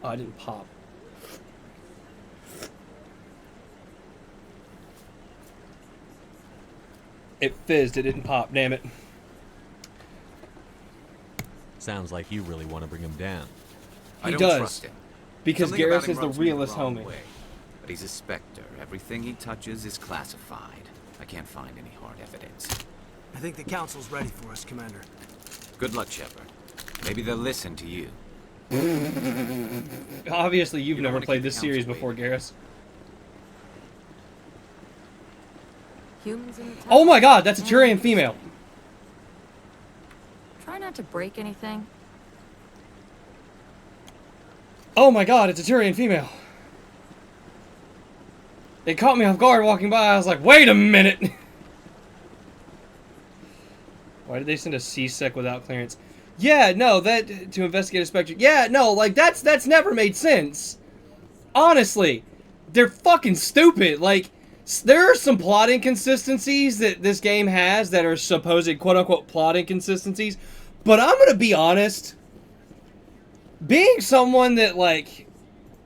Oh, I didn't pop. It fizzed, it didn't pop, damn it. Sounds like you really want to bring him down. I He don't does. trust him. Because Something about Garrus him is the rubs me realest wrong homie. way. But he's a Spectre. Everything he touches is classified. I can't find any hard evidence. I think the council's ready for us, Commander. Good luck, Shepard. Maybe they'll listen to you. Obviously, you've You don't never wanna played keep the this series council before, Garrus. Humans in the Oh my god, that's a Turian female. Try not to break anything. Oh my god, it's a Turian female. It caught me off guard walking by. I was like, wait a minute. Why did they send a C-Sec without clearance? Yeah, no, that to investigate a Spectre. Yeah, no, like that's never made sense. Honestly, they're fucking stupid. Like, there are some plot inconsistencies that this game has that are supposed quote-unquote plot inconsistencies, but I'm gonna be honest. being someone that, like,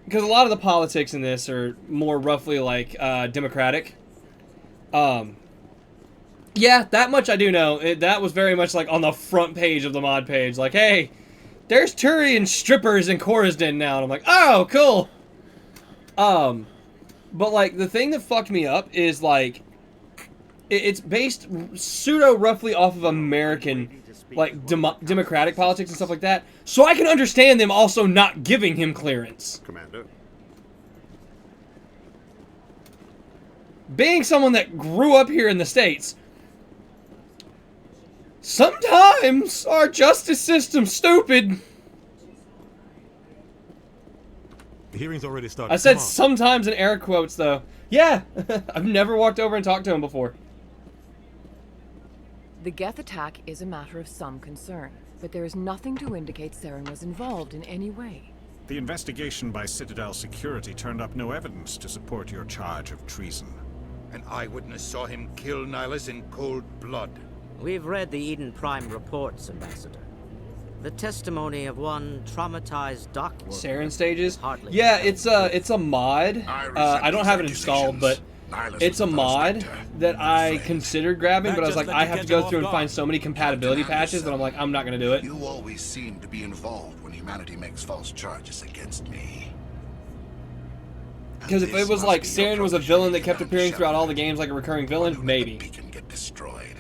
because a lot of the politics in this are more roughly like democratic. Yeah, that much I do know. That was very much like on the front page of the mod page. Like, hey, there's Turian strippers in Coruscant now. And I'm like, oh, cool. But like the thing that fucked me up is like, it's based pseudo-roughly off of American, like, democratic politics and stuff like that. So I can understand them also not giving him clearance. Commander. Being someone that grew up here in the States, sometimes our justice system's stupid. The hearing's already started. I said sometimes in air quotes, though. Yeah, I've never walked over and talked to him before. The Geth attack is a matter of some concern, but there is nothing to indicate Saren was involved in any way. The investigation by Citadel Security turned up no evidence to support your charge of treason. An eyewitness saw him kill Nihilus in cold blood. We've read the Eden Prime reports, Ambassador. The testimony of one traumatized dock worker. Saren stages? Yeah, it's a mod. I don't have it installed, but it's a mod that I considered grabbing, but I was like, I have to go through and find so many compatibility patches that I'm like, I'm not going to do it. You always seem to be involved when humanity makes false charges against me. Because if it was like Saren was a villain that kept appearing throughout all the games like a recurring villain, maybe. Beacon get destroyed.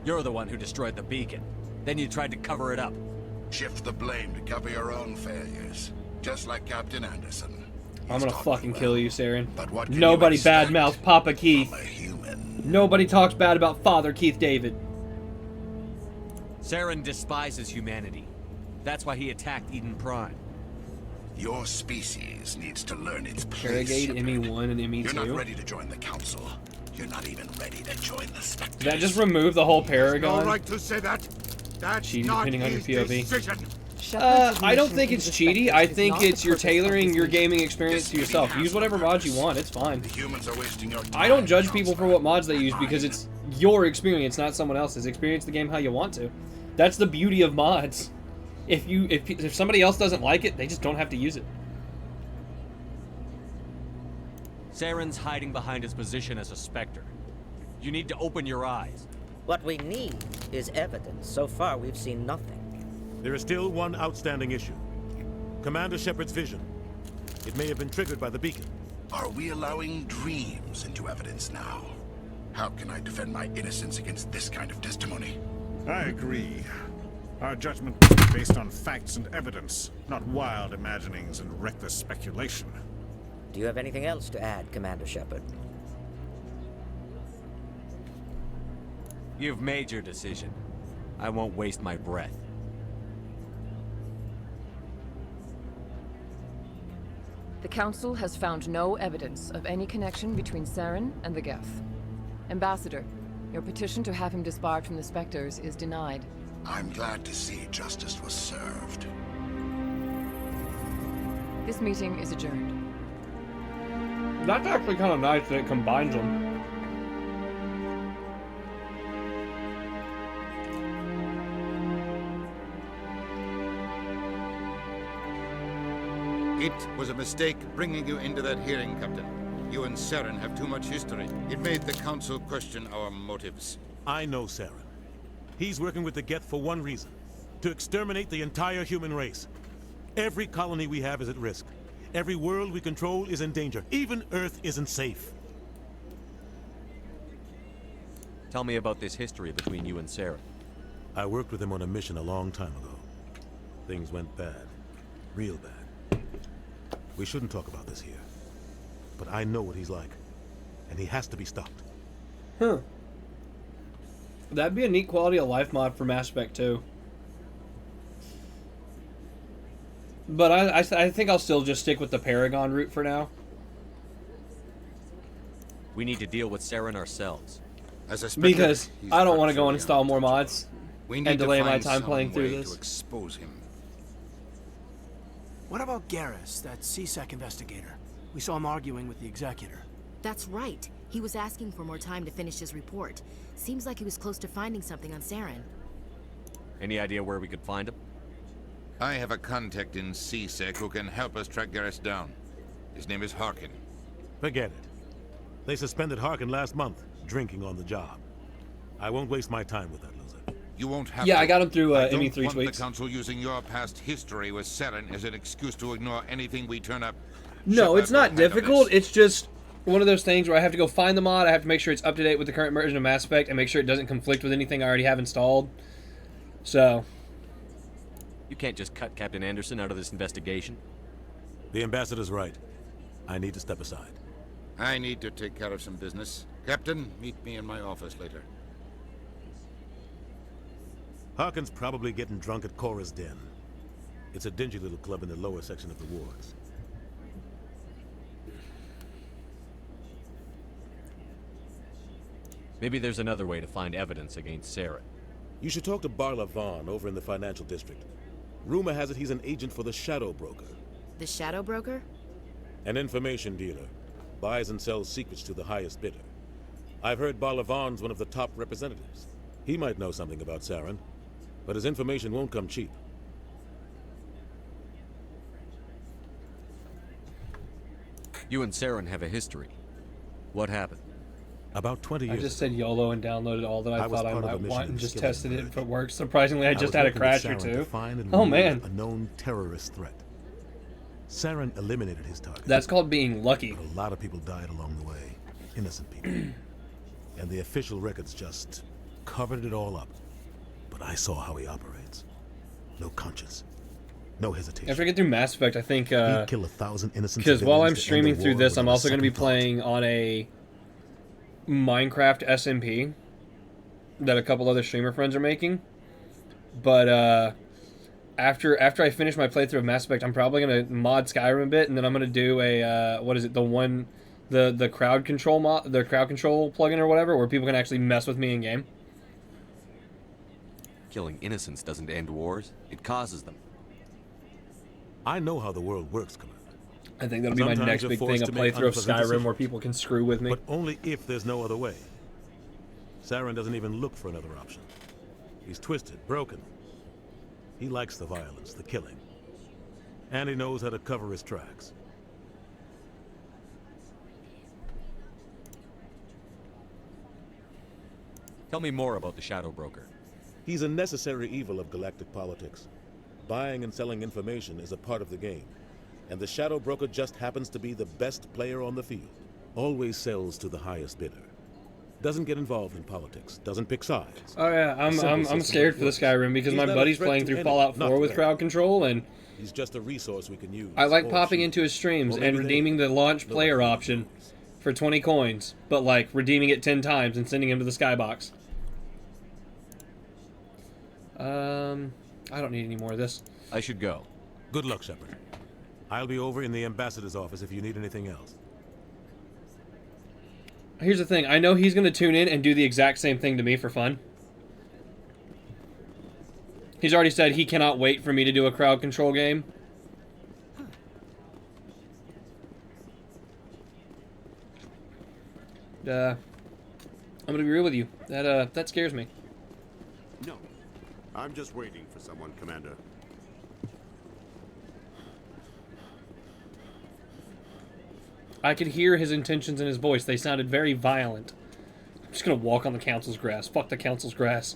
You're the one who destroyed the beacon. Then you tried to cover it up. Shift the blame to cover your own failures, just like Captain Anderson. I'm gonna fucking kill you, Saren. But nobody badmouths Papa Keith. Nobody talks bad about Father Keith David. Saren despises humanity. That's why he attacked Eden Prime. Your species needs to learn its place. Interrogate ME1 and ME2. You're not ready to join the council. You're not even ready to join the Spectres. Did that just remove the whole Paragon? No right to say that. That's cheaty, not depending on your his POV. decision. I don't think it's cheaty. I think it's you're tailoring your gaming experience to yourself. Use whatever mods you want. It's fine. The humans are wasting your time. I don't judge people for what mods they use because it's your experience, not someone else's. Experience the game how you want to. That's the beauty of mods. If somebody else doesn't like it, they just don't have to use it. Saren's hiding behind his position as a Spectre. You need to open your eyes. What we need is evidence. So far, we've seen nothing. There is still one outstanding issue. Commander Shepard's vision. It may have been triggered by the beacon. Are we allowing dreams into evidence now? How can I defend my innocence against this kind of testimony? I agree. Our judgment must be based on facts and evidence, not wild imaginings and reckless speculation. Do you have anything else to add, Commander Shepard? You've made your decision. I won't waste my breath. The Council has found no evidence of any connection between Saren and the Geth. Ambassador, your petition to have him disbarred from the Spectres is denied. I'm glad to see justice was served. This meeting is adjourned. That's actually kind of nice that it combines them. It was a mistake bringing you into that hearing, Captain. You and Saren have too much history. It made the Council question our motives. I know Saren. He's working with the Geth for one reason. To exterminate the entire human race. Every colony we have is at risk. Every world we control is in danger. Even Earth isn't safe. Tell me about this history between you and Saren. I worked with him on a mission a long time ago. Things went bad. Real bad. We shouldn't talk about this here. But I know what he's like. And he has to be stopped. Huh. That'd be a neat quality of life mod for Mass Effect 2. But I think I'll still just stick with the Paragon route for now. We need to deal with Saren ourselves. As a because I don't want to go and install more mods we and need delay to my find time playing some through way this. to expose him. What about Garrus, that CSEC investigator? We saw him arguing with the Executor. That's right. He was asking for more time to finish his report. Seems like he was close to finding something on Saren. Any idea where we could find him? I have a contact in C-Sec who can help us track Garrus down. His name is Harkin. Forget it. They suspended Harkin last month, drinking on the job. I won't waste my time with that loser. You won't have Yeah, to. I got him through I Emmy don't 3 want tweets. the Council using your past history with Saren as an excuse to ignore anything we turn up. No, Shepard it's not will handle difficult. this. It's just one of those things where I have to go find the mod. I have to make sure it's up to date with the current version of Mass Effect and make sure it doesn't conflict with anything I already have installed. So, You can't just cut Captain Anderson out of this investigation. The ambassador's right. I need to step aside. I need to take care of some business. Captain, meet me in my office later. Harkin's probably getting drunk at Cora's Den. It's a dingy little club in the lower section of the wards. Maybe there's another way to find evidence against Saren. You should talk to Barla Vaughn over in the financial district. Rumor has it he's an agent for the Shadow Broker. The Shadow Broker? An information dealer. Buys and sells secrets to the highest bidder. I've heard Barla Vaughn's one of the top representatives. He might know something about Saren, but his information won't come cheap. You and Saren have a history. What happened? About 20 years I just said YOLO and downloaded all that I was thought I part of a might mission want and in just Skilling tested it Bridge. if it works. Surprisingly, I just was had a working with crash or Saren to two. find and Oh remove man. a known terrorist threat. Saren eliminated his target. That's called being lucky. But a lot of people died along the way. Innocent people. And the official records just covered it all up. But I saw how he operates. No conscience. No hesitation. After I get through Mass Effect, I think He'd kill 1,000 innocent because while I'm civilians to end streaming the through war this, I'm without a also going to be second thought. playing on a Minecraft SMP that a couple other streamer friends are making. But after I finish my playthrough of Mass Effect, I'm probably going to mod Skyrim a bit, and then I'm going to do a what is it, the crowd control mod, the crowd control plugin or whatever, where people can actually mess with me in game. Killing innocents doesn't end wars, it causes them. I know how the world works, Commander. I think that'll be my Sometimes next you're big forced thing, a to make playthrough of unpleasant Skyrim decisions. where people can screw with me. But only if there's no other way. Saren doesn't even look for another option. He's twisted, broken. He likes the violence, the killing. And he knows how to cover his tracks. Tell me more about the Shadow Broker. He's a necessary evil of galactic politics. Buying and selling information is a part of the game. And the Shadow Broker just happens to be the best player on the field. Always sells to the highest bidder. Doesn't get involved in politics. Doesn't pick sides. Oh yeah, I'm scared for the Skyrim because my buddy's playing through Fallout 4 with crowd control, and he's just a resource we can use. I like Or popping shoot. into his streams Or and maybe redeeming the launch player option for 20 coins, but like redeeming it 10 times and sending him to the skybox. I don't need any more of this. I should go. Good luck, Shepard. I'll be over in the ambassador's office if you need anything else. Here's the thing, I know he's going to tune in and do the exact same thing to me for fun. He's already said he cannot wait for me to do a crowd control game. I'm going to be real with you. That scares me. No. I'm just waiting for someone, Commander. I could hear his intentions in his voice. They sounded very violent. I'm just going to walk on the council's grass. Fuck the council's grass.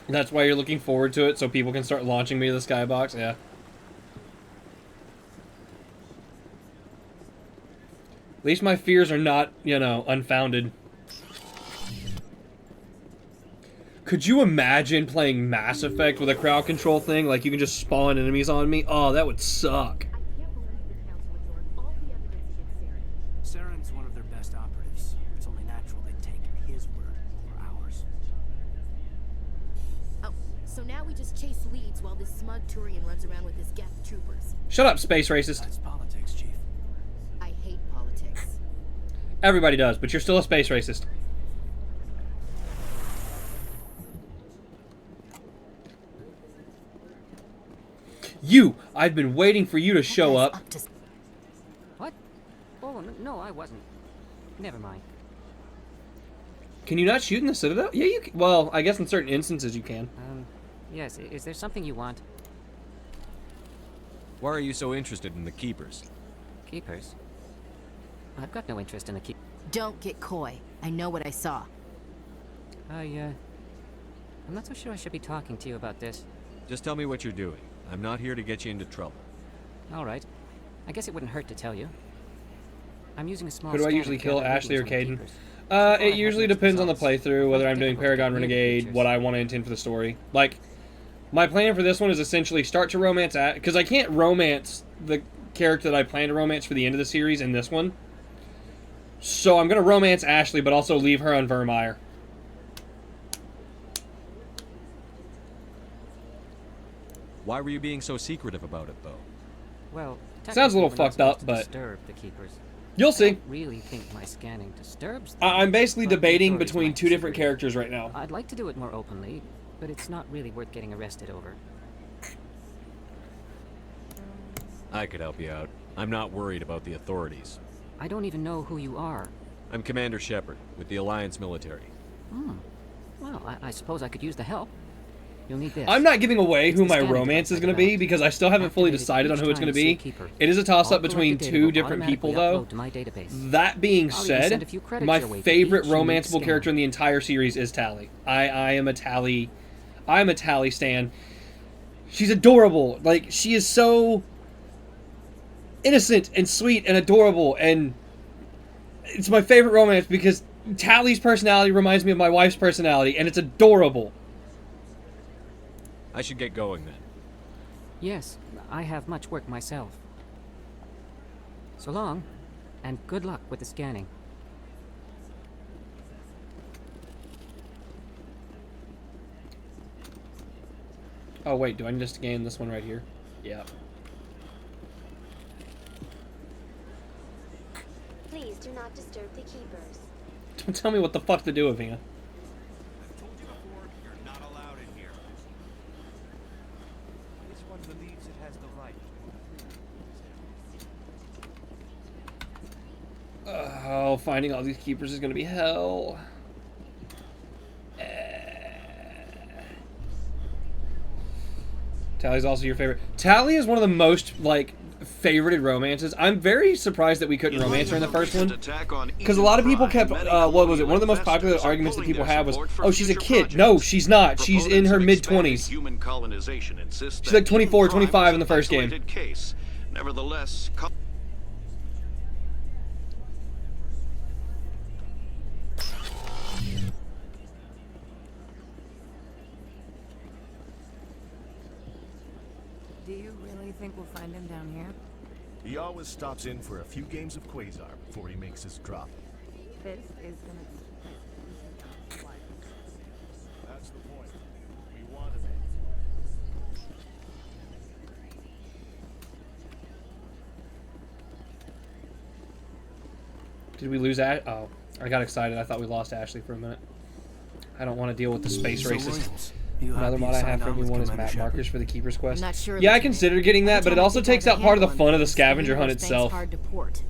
That's why you're looking forward to it, so people can start launching me to the skybox? Yeah. At least my fears are not, you know, unfounded. Could you imagine playing Mass Effect with a crowd control thing? Like, you can just spawn enemies on me? Oh, that would suck. Saren's one of their best operatives. It's only natural they'd take his word over ours. Oh, so now we just chase leads while this smug Turian runs around with his Geth troopers. Shut up, space racist. That's politics, Chief. I hate politics. Everybody does, but you're still a space racist. You! I've been waiting for you to show up. What? Oh, no, I wasn't. Never mind. Can you not shoot in the Citadel? Yeah, you can. Well, I guess in certain instances you can. Yes, is there something you want? Why are you so interested in the Keepers? Keepers? I've got no interest in the keep. Don't get coy. I know what I saw. I'm not so sure I should be talking to you about this. Just tell me what you're doing. I'm not here to get you into trouble. All right. I guess it wouldn't hurt to tell you. I'm using a small. Who do I scanner usually to kill, gather Ashley or readings Caden? from the keepers. It usually depends on the playthrough, whether I'm doing Paragon Renegade, what I want to intend for the story. Like, my plan for this one is essentially start to romance because I can't romance the character that I plan to romance for the end of the series in this one. So I'm going to romance Ashley, but also leave her on Vermeer. Why were you being so secretive about it, though? Well, sounds a little technically we're not fucked up, supposed to but disturb the keepers. You'll see. I don't really think my scanning disturbs them, I'm basically but the debating authorities between might two different disagree. characters right now. I'd like to do it more openly, but it's not really worth getting arrested over. I could help you out. I'm not worried about the authorities. I don't even know who you are. I'm Commander Shepard, with the Alliance military. Well, I suppose I could use the help. You'll need this. I'm not giving away It's who the my scanning romance is device going to be because I still haven't fully Activated decided on each who it's time going to you see a be. keeper. It is a toss-up All between collected two data will different people, automatically though. upload to my database. That being I'll even send said, a few credits my your way for favorite each unique romanceable scan. character in the entire series is Tali. I am a Tali. I'm a Tali stan. She's adorable. Like, she is so innocent and sweet and adorable, and it's my favorite romance because Tali's personality reminds me of my wife's personality, and it's adorable. I should get going then. Yes, I have much work myself. So long, and good luck with the scanning. Oh wait, do I just scan this one right here? Yeah. Please do not disturb the keepers. Don't tell me what the fuck to do, Avina. Oh, finding all these keepers is gonna be hell. Tali's also your favorite. Tali is one of the most, like, favorited romances. I'm very surprised that we couldn't romance her in the first one. Because a lot of people kept, what was it? One of the most popular arguments that people had was, oh, she's a kid. No, she's not. She's in her mid-20s. She's like 24, 25 in the first game. Nevertheless, Do you really think we'll find him down here? He always stops in for a few games of Quasar before he makes his drop. This is gonna be. That's the point. We want him. Did we lose Ash? Oh, I got excited. I thought we lost Ashley for a minute. I don't want to deal with the space So races. Williams, you Another happy mod you I have signed for on with everyone is Commander map Shepard? markers for the Keeper's Quest. I'm not sure, Yeah, I Lieutenant. considered getting that, but it Every also time I takes think out I part of have the one, fun of the the scavenger hunt universe thinks itself. hard to port.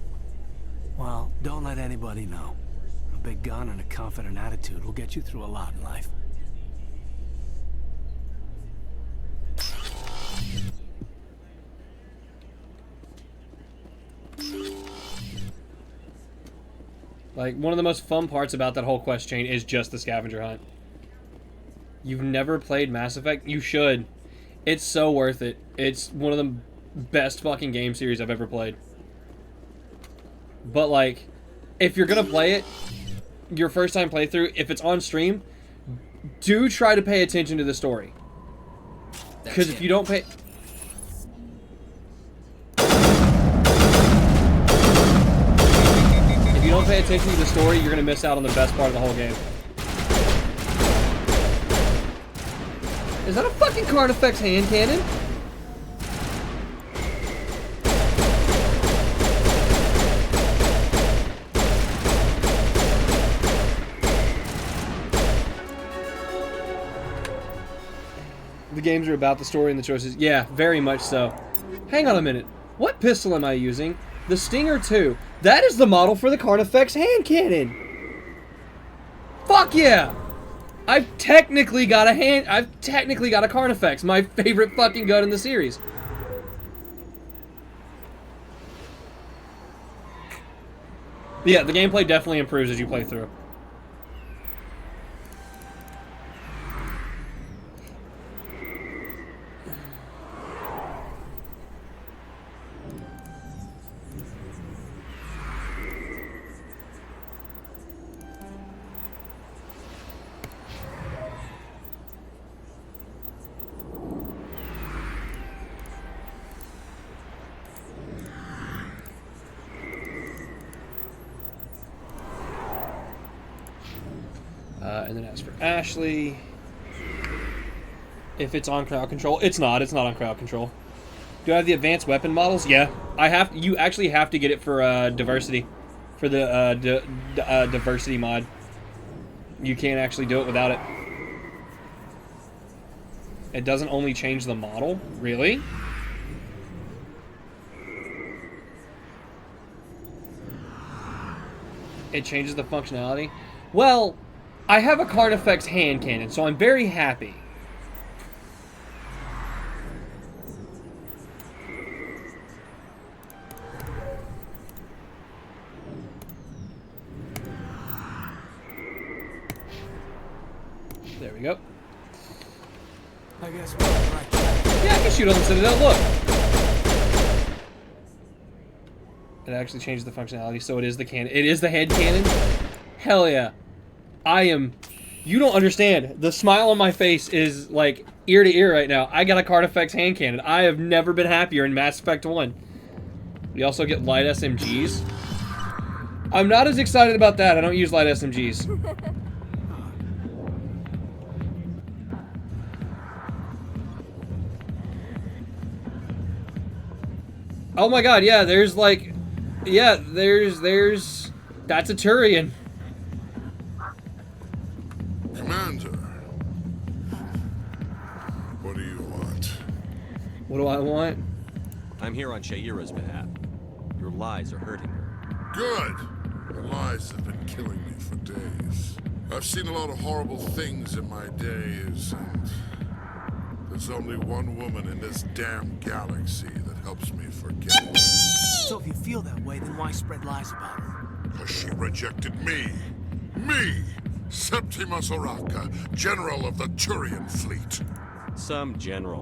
Well, don't let anybody know. A big gun and a confident attitude will get you through a lot in life. Like, one of the most fun parts about that whole quest chain is just the scavenger hunt. You've never played Mass Effect? You should. It's so worth it. It's one of the best fucking game series I've ever played. But, like, if you're gonna play it, your first time playthrough, if it's on stream, do try to pay attention to the story. Because if you don't pay... If you don't pay attention to the story, you're gonna miss out on the best part of the whole game. Is that a fucking Carnifex hand cannon? The games are about the story and the choices. Yeah, very much so. Hang on a minute. What pistol am I using? The Stinger 2. That is the model for the Carnifex hand cannon. Fuck yeah! I've technically got a Carnifex, my favorite fucking gun in the series. Yeah, the gameplay definitely improves as you play through. And then as for Ashley, if it's on crowd control, it's not on crowd control. Do I have the advanced weapon models? Yeah, I have. You actually have to get it for diversity, for the diversity mod. You can't actually do it without it. It doesn't only change the model, really. It changes the functionality. Well, I have a Carnifex hand cannon, so I'm very happy. There we go. I guess we're right there. Yeah, I can shoot on the Citadel. Look. It actually changes the functionality, so it is the cannon. It is the head cannon. Hell yeah. You don't understand. The smile on my face is like ear to ear right now. I got a Carnifex hand cannon. I have never been happier in Mass Effect 1. We also get light SMGs. I'm not as excited about that. I don't use light SMGs. Oh my god, yeah, there's like... Yeah, there's... That's a Turian. Commander, what do you want? What do I want? I'm here on Sha'ira's behalf. Your lies are hurting her. Good. Her lies have been killing me for days. I've seen a lot of horrible things in my days, and there's only one woman in this damn galaxy that helps me forget. So if you feel that way, then why spread lies about her? Because she rejected me. Me! Septimus Oraka, General of the Turian Fleet. Some general.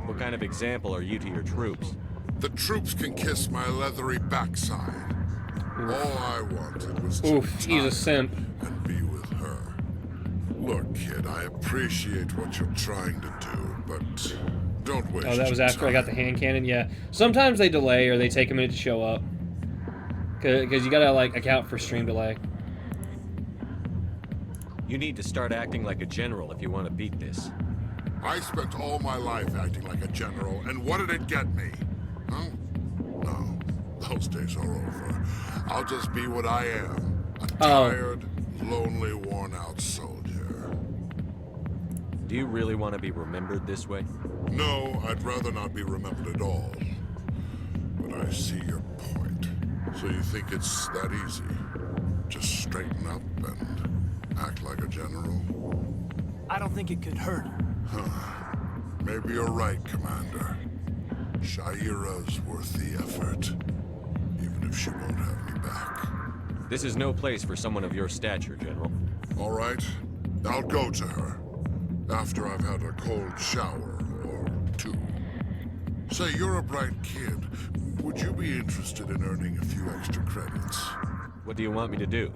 What kind of example are you to your troops? The troops can kiss my leathery backside. All I wanted was to he's a simp. And be with her. Look, kid, I appreciate what you're trying to do, but don't waste Oh, that was your after I time. got the hand cannon? Yeah. Sometimes they delay or they take a minute to show up. Because you gotta, like, account for stream delay. You need to start acting like a general if you want to beat this. I spent all my life acting like a general, and what did it get me? Huh? No, those days are over. I'll just be what I am. A tired, lonely, worn-out soldier. Do you really want to be remembered this way? No, I'd rather not be remembered at all. But I see your point. So you think it's that easy? Just straighten up and act like a general? I don't think it could hurt her. Huh. Maybe you're right, Commander. Sha'ira's worth the effort, even if she won't have me back. This is no place for someone of your stature, General. All right, I'll go to her. After I've had a cold shower or two. Say, you're a bright kid. Would you be interested in earning a few extra credits? What do you want me to do?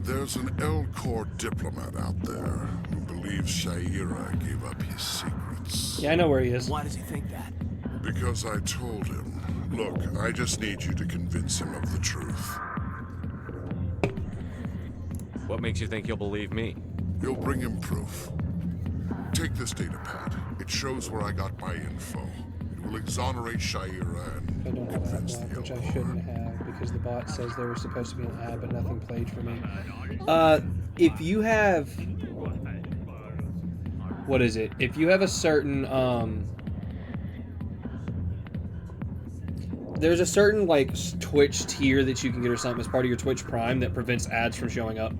There's an L-Corps diplomat out there who believes Sha'ira gave up his secrets. Yeah, I know where he is. Why does he think that? Because I told him. Look, I just need you to convince him of the truth. What makes you think he'll believe me? You'll bring him proof. Take this data pad. It shows where I got my info. It will exonerate Sha'ira and I don't have that one, which I shouldn't have, because the bot says there was supposed to be an ad, but nothing played for me. If you have... what is it? If you have a certain there's a certain like Twitch tier that you can get or something as part of your Twitch Prime that prevents ads from showing up.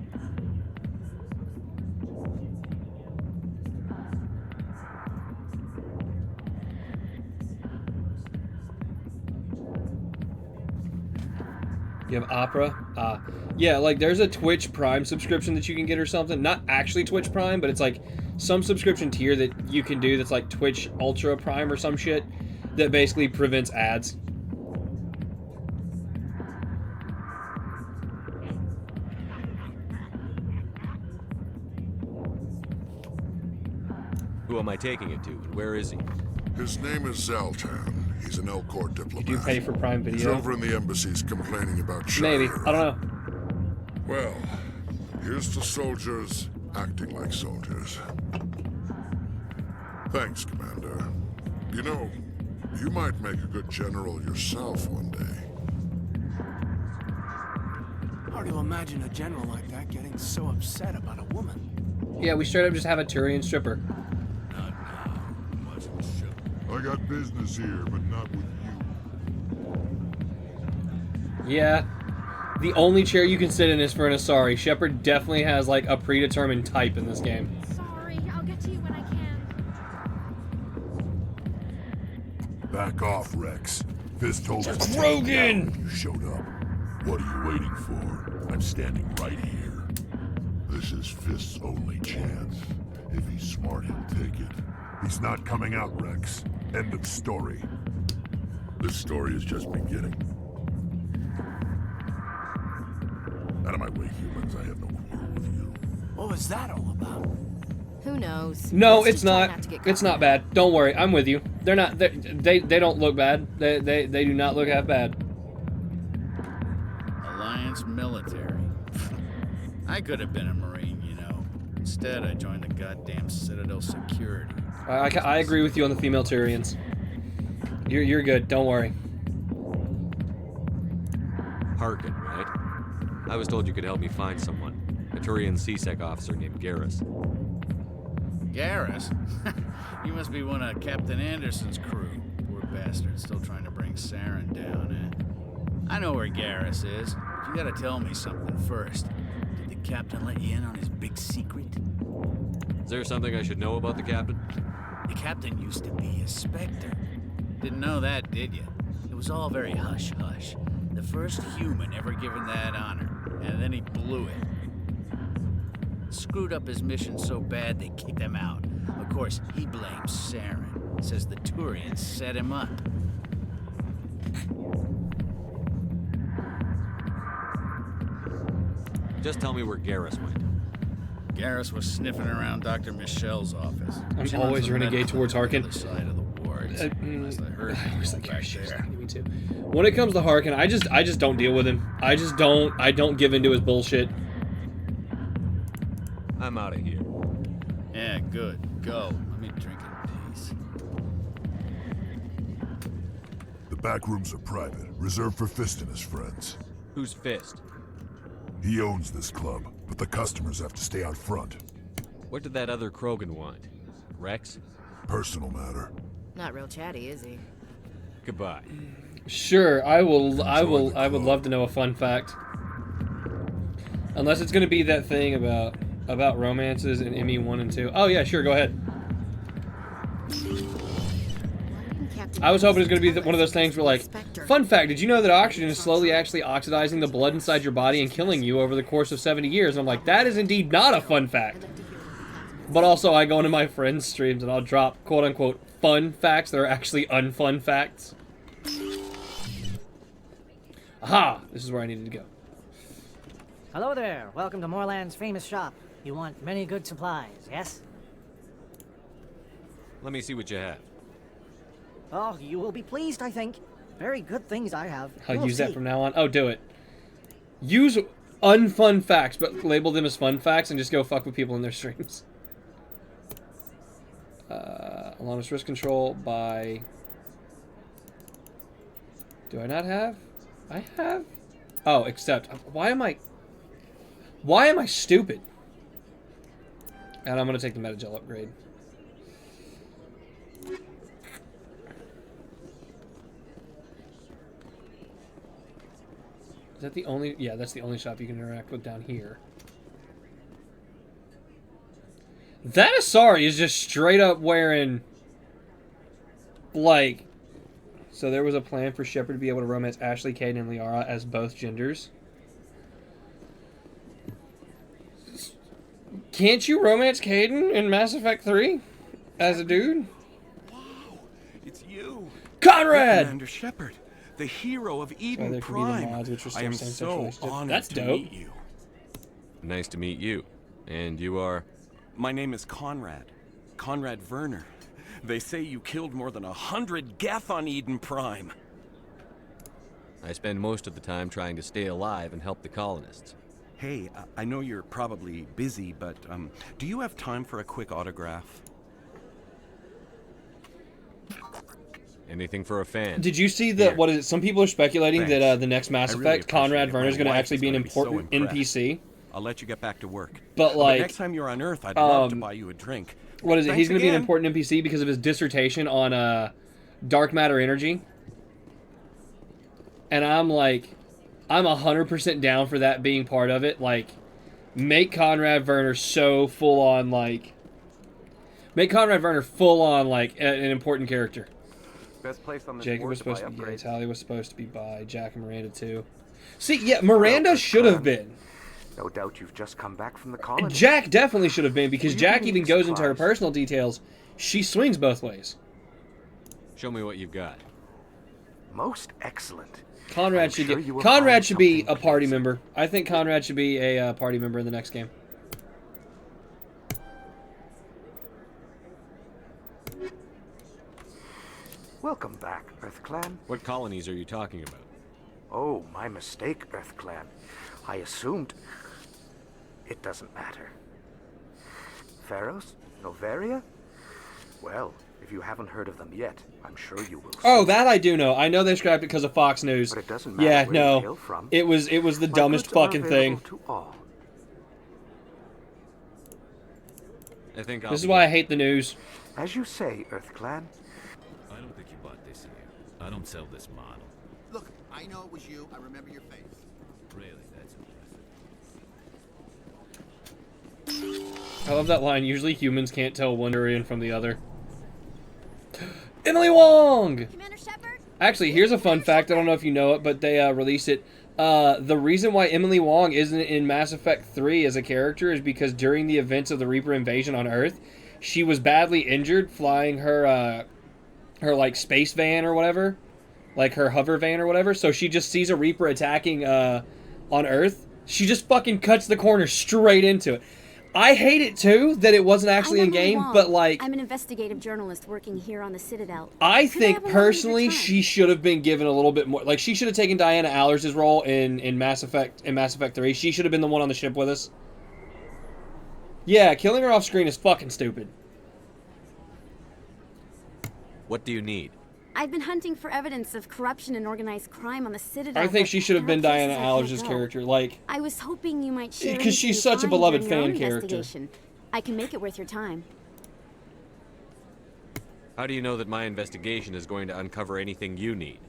You have Opera? Yeah, like there's a Twitch Prime subscription that you can get or something. Not actually Twitch Prime, but it's like some subscription tier that you can do that's like Twitch Ultra Prime or some shit that basically prevents ads. Who am I taking it to, and where is he? His name is Zaltan. He's an Elcor diplomat. Did you pay for Prime Video? He's over in the embassies complaining about Shire. Maybe. I don't know. Well, here's to soldiers acting like soldiers. Thanks, Commander. You know, you might make a good general yourself one day. Hard to imagine a general like that getting so upset about a woman. Yeah, we straight up just have a Turian stripper. I got business here, but not with you. Yeah. The only chair you can sit in is for an Asari. Shepard definitely has like a predetermined type in this game. Sorry, I'll get to you when I can. Back off, Rex. Fist told us to Rogan! You showed up. What are you waiting for? I'm standing right here. This is Fist's only chance. If he's smart, he'll take it. He's not coming out, Rex. End of story. This story is just beginning. Out of my way, humans. I have no quarrel with you. What was that all about? Who knows? No, Let's it's just try not. to get It's caught. not bad. Don't worry. I'm with you. They're not. They don't look bad. They do not look half bad. Alliance military. I could have been a Marine, you know. Instead, I joined the goddamn Citadel security. I agree with you on the female Turians. You're good. Don't worry. Harkin, right? I was told you could help me find someone. A Turian CSEC officer named Garrus. Garrus? You must be one of Captain Anderson's crew. Poor bastard, still trying to bring Saren down, eh? I know where Garrus is, but you gotta tell me something first. Did the captain let you in on his big secret? Is there something I should know about the captain? The captain used to be a Spectre. Didn't know that, did you? It was all very hush-hush. The first human ever given that honor, and then he blew it. Screwed up his mission so bad they kicked him out. Of course, he blames Saren. Says the Turians set him up. Just tell me where Garrus went. Garrus was sniffing around Dr. Michelle's office. I'm She always runs the renegade medical towards on the Harkin. other side of the wards. Last I heard, he was back there. Me too. When it comes to Harkin, I just don't deal with him. I don't give into his bullshit. I'm out of here. Yeah, good. Go. Let me drink in peace. The back rooms are private, reserved for Fist and his friends. Who's Fist? He owns this club, but the customers have to stay out front. What did that other Krogan want? Rex? Personal matter. Not real chatty, is he? Goodbye. Sure, I would love to know a fun fact. Unless it's gonna be that thing about romances in ME 1 and 2. Oh yeah, sure, go ahead. I was hoping it was going to be one of those things where, like, fun fact, did you know that oxygen is slowly actually oxidizing the blood inside your body and killing you over the course of 70 years? And I'm like, that is indeed not a fun fact. But also, I go into my friends' streams and I'll drop quote-unquote fun facts that are actually unfun facts. Aha! This is where I needed to go. Hello there. Welcome to Moorland's famous shop. You want many good supplies, yes? Let me see what you have. Oh, you will be pleased, I think. Very good things I have. I'll You'll use that see. from now on. Oh, do it. Use unfun facts, but label them as fun facts and just go fuck with people in their streams. Alarmist risk control by... Do I not have? I have? Oh, except... Why am I stupid? And I'm going to take the Metagel upgrade. that the only... Yeah, that's the only shop you can interact with down here. That Asari is just straight up wearing... Like... So there was a plan for Shepard to be able to romance Ashley, Caden, and Liara as both genders. Can't you romance Caden in Mass Effect 3? As a dude? It's you! Conrad! Commander Shepard, the hero of Well, Eden there could be the Prime. mods, which are still I am same-sex so relationship. honored That's to dope. meet you. Nice to meet you. And you are? My name is Conrad. Conrad Werner. They say you killed more than 100 Geth on Eden Prime. I spend most of the time trying to stay alive and help the colonists. Hey, I know you're probably busy, but do you have time for a quick autograph? Anything for a fan. Did you see that? What is it? Some people are speculating Thanks. that the next Mass I really Effect, Conrad appreciate it. Werner is My going to wife actually is be an gonna be so important impressed. NPC. I'll let you get back to work. But like, next time you're on Earth, I'd love to buy you a drink. What is it? Thanks He's going to be an again. important NPC because of his dissertation on dark matter energy. And I'm like, I'm 100% down for that being part of it. Like, make Conrad Werner so full on, like, make Conrad Werner full on, like, an important character. Best place on this Jacob board was to buy supposed to be gay. upgrades. Tali was supposed to be bi. Jack and Miranda too. See, yeah, Miranda should have been. No doubt you've just come back from the colony. Jack definitely should have been because You Jack can even be goes into her surprised. personal details. She swings both ways. Show me what you've got. Most excellent. Conrad I'm should sure get. you will Conrad find should be something a party member. I think Conrad should be a party member in the next game. Welcome back, EarthClan. What colonies are you talking about? Oh, my mistake, EarthClan. I assumed... It doesn't matter. Pharos? Noveria? Well, if you haven't heard of them yet, I'm sure you will. Oh, that I do know. I know they scrapped it because of Fox News. But it doesn't matter Yeah, where you no. hail from. It was the My dumbest goods are fucking available thing. to all. I think This is why I hate the news. As you say, EarthClan. I don't think you bought this here. I don't sell this model. Look, I know it was you. I remember your face. Really, that's I love that line. Usually humans can't tell one Turian from the other. Emily Wong! Actually, here's a fun fact. I don't know if you know it, but they released it. The reason why Emily Wong isn't in Mass Effect 3 as a character is because during the events of the Reaper invasion on Earth, she was badly injured flying her like space van or whatever, like her hover van or whatever. So she just sees a Reaper attacking on Earth. She just fucking cuts the corner straight into it. I hate it too that it wasn't actually in game, but like I'm an investigative journalist working here on the Citadel. I Could think have a moment of your personally time? she should have been given a little bit more. Like she should have taken Diana Allers' role in Mass Effect 3. She should have been the one on the ship with us. Yeah, killing her off screen is fucking stupid. What do you need? I've been hunting for evidence of corruption and organized crime on the Citadel. I think but she should have there are been Diana places I can't Allers' go. character. Like, I was hoping you might share. 'Cause she's anything you such a find beloved during your own fan character. investigation. I can make it worth your time. How do you know that my investigation is going to uncover anything you need?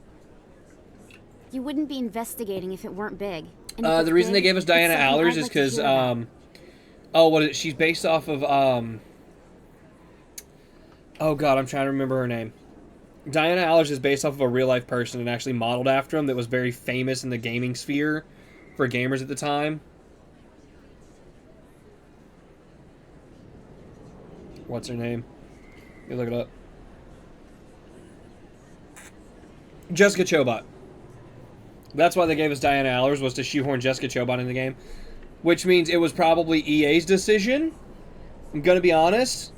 You wouldn't be investigating if it weren't big. And if it's the reason they big, gave us it's Diana something Allers I'd is like to because, hear about. oh, what is it? She's based off of, oh god, I'm trying to remember her name. Diana Allers is based off of a real-life person and actually modeled after him that was very famous in the gaming sphere for gamers at the time. What's her name? You look it up. Jessica Chobot. That's why they gave us Diana Allers, was to shoehorn Jessica Chobot in the game. Which means it was probably EA's decision. I'm gonna be honest.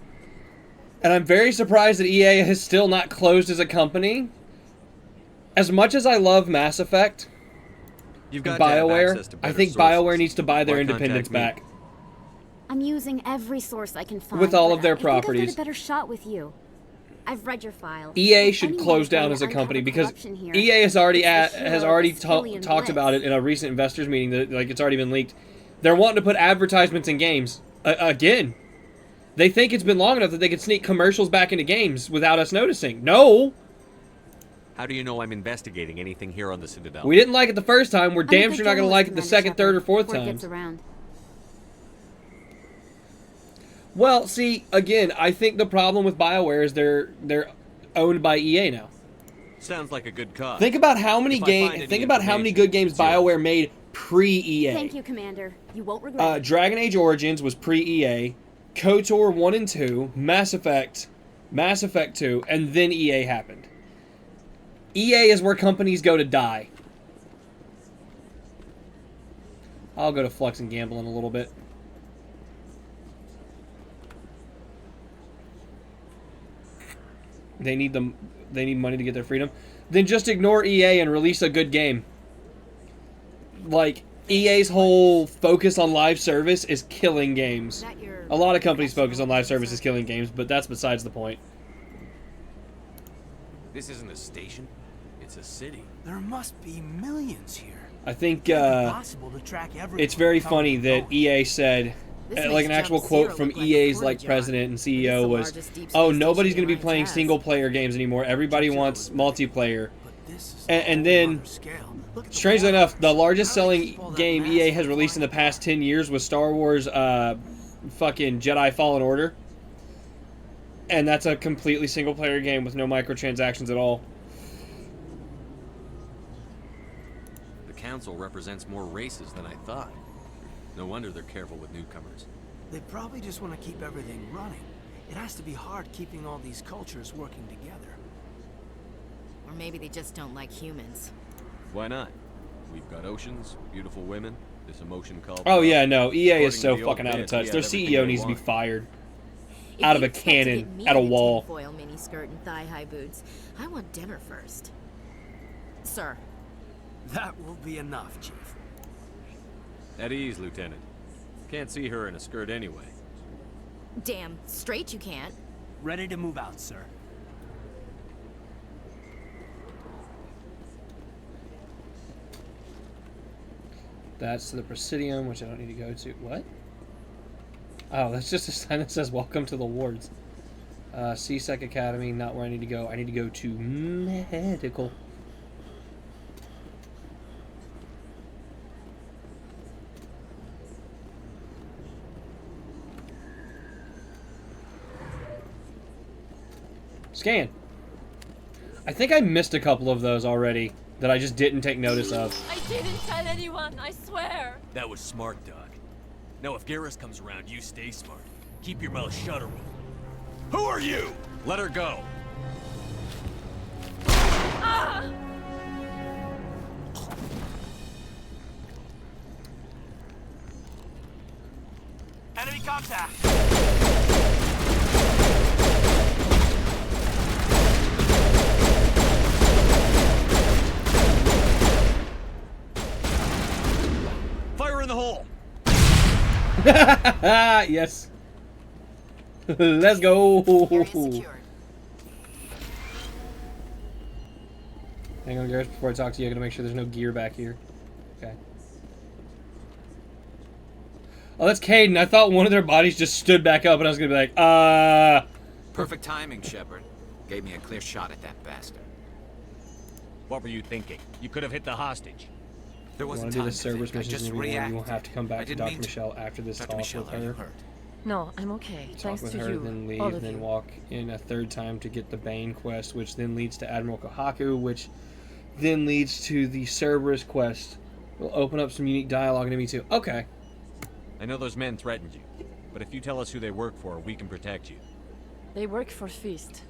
And I'm very surprised that EA has still not closed as a company. As much as I love Mass Effect, You've got to have BioWare, access to I better think sources. BioWare needs to buy their Why independence contact me? back. I'm using every source I can find. With all but of their I think I've properties. got a better shot with you. I've read your file. EA If should anyone close is going down to as a uncover company because corruption here, EA has already it's the hero Civilian talked Blitz. about it in a recent investors meeting that like it's already been leaked. They're wanting to put advertisements in games again. They think it's been long enough that they could sneak commercials back into games without us noticing. No. How do you know I'm investigating anything here on the Citadel? We didn't like it the first time. We're I'm a damn good sure not going to journalist, like it the Commander second, third, or Shepard. fourth Word time. gets around. Well, see, again, I think the problem with BioWare is they're owned by EA now. Sounds like a good cause. Think about how many If I find any Think about how many information, good games it's yours. BioWare made pre-EA. Thank you, Commander. You won't regret it. Dragon Age Origins was pre-EA, KOTOR 1 and 2, Mass Effect 2, and then EA happened. EA is where companies go to die. I'll go to Flux and Gamble in a little bit. They need money to get their freedom. Then just ignore EA and release a good game. Like, EA's whole focus on live service is killing games. A lot of companies focus on live service is killing games, but that's besides the point. This isn't a station. It's a city. There must be millions here. I think Impossible to track everyone. it's very funny that EA said, like an actual quote from EA's like president and CEO was, "Oh, nobody's going to be playing single player games anymore. Everybody wants multiplayer." And then, strangely enough, the largest selling game EA has released in the past 10 years was Star Wars fucking Jedi Fallen Order. And that's a completely single player game with no microtransactions at all. The Council represents more races than I thought. No wonder they're careful with newcomers. They probably just want to keep everything running. It has to be hard keeping all these cultures working together. Or maybe they just don't like humans. Why not? We've got oceans, beautiful women, this emotion called... Oh yeah, no, EA is so According to the fucking old out of bits, touch. we Their have everything CEO they needs to be want. fired. If Out of you a expect to cannon, get me at a in wall. tinfoil miniskirt and thigh-high boots, I want dinner first. Sir. That will be enough, Chief. At ease, Lieutenant. Can't see her in a skirt anyway. Damn straight you can't. Ready to move out, sir. That's the Presidium, which I don't need to go to. What? Oh, that's just a sign that says "Welcome to the wards." CSEC Academy, not where I need to go. I need to go to medical. Scan. I think I missed a couple of those already that I just didn't take notice of. I didn't tell anyone, I swear. That was smart, Doug. Now, if Garrus comes around, you stay smart. Keep your mouth shut, or Who are you? Let her go. Ah! Enemy contact! Fire in the hole. Yes. Let's go. Hang on, Garrus, before I talk to you, I gotta make sure there's no gear back here. Okay. Oh, that's Caden. I thought one of their bodies just stood back up, and I was gonna be like, Perfect timing, Shepard. Gave me a clear shot at that bastard. What were you thinking? You could have hit the hostage. There You want wasn't to do time the to Cerberus think. I mission just review, and you reacted. won't have to come I back to didn't Dr. mean to. Michelle after this Dr. talk Michelle, with are you her. hurt? No, I'm okay. Talk Thanks with to her, you, then leave, all of then you. walk in a third time to get the Bane quest, which then leads to Admiral Kohaku, which then leads to the Cerberus quest. We'll open up some unique dialogue into me too. Okay. I know those men threatened you, but if you tell us who they work for, we can protect you. They work for Feast.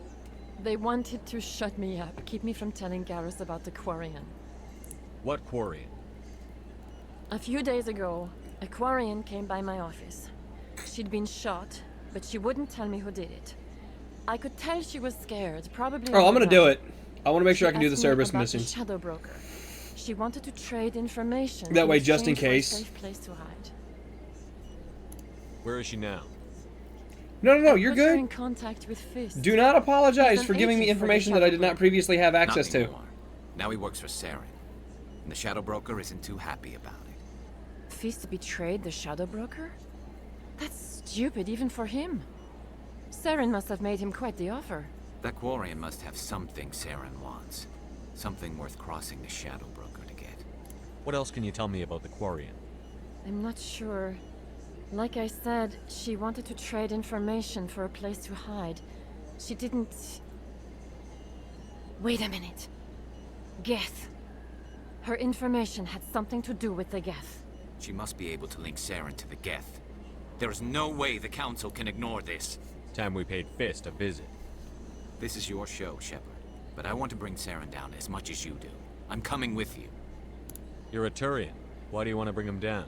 They wanted to shut me up, keep me from telling Garrus about the Quarian. What Quarian? A few days ago, a Quarian came by my office. She'd been shot, but she wouldn't tell me who did it. I could tell she was scared, probably. Oh, I'm gonna do it. I want to make She sure I can do the asked me Cerberus about mission. The Shadow Broker. She wanted to trade information. That way, just in exchange for a case. safe place to hide. Where is she now? No, no, no, I you're put her good. in contact with Fist. Do not apologize He's an for giving me agent for the information that I did not previously have access Not to. anymore. Now he works for Saren. And the Shadow Broker isn't too happy about it. Fist betrayed the Shadow Broker? That's stupid even for him. Saren must have made him quite the offer. That Quarian must have something Saren wants. Something worth crossing the Shadow Broker to get. What else can you tell me about the Quarian? I'm not sure. Like I said, she wanted to trade information for a place to hide. She didn't... Wait a minute. Geth. Her information had something to do with the Geth. She must be able to link Saren to the Geth. There is no way the Council can ignore this. Time we paid Fist a visit. This is your show, Shepard. But I want to bring Saren down as much as you do. I'm coming with you. You're a Turian. Why do you want to bring him down?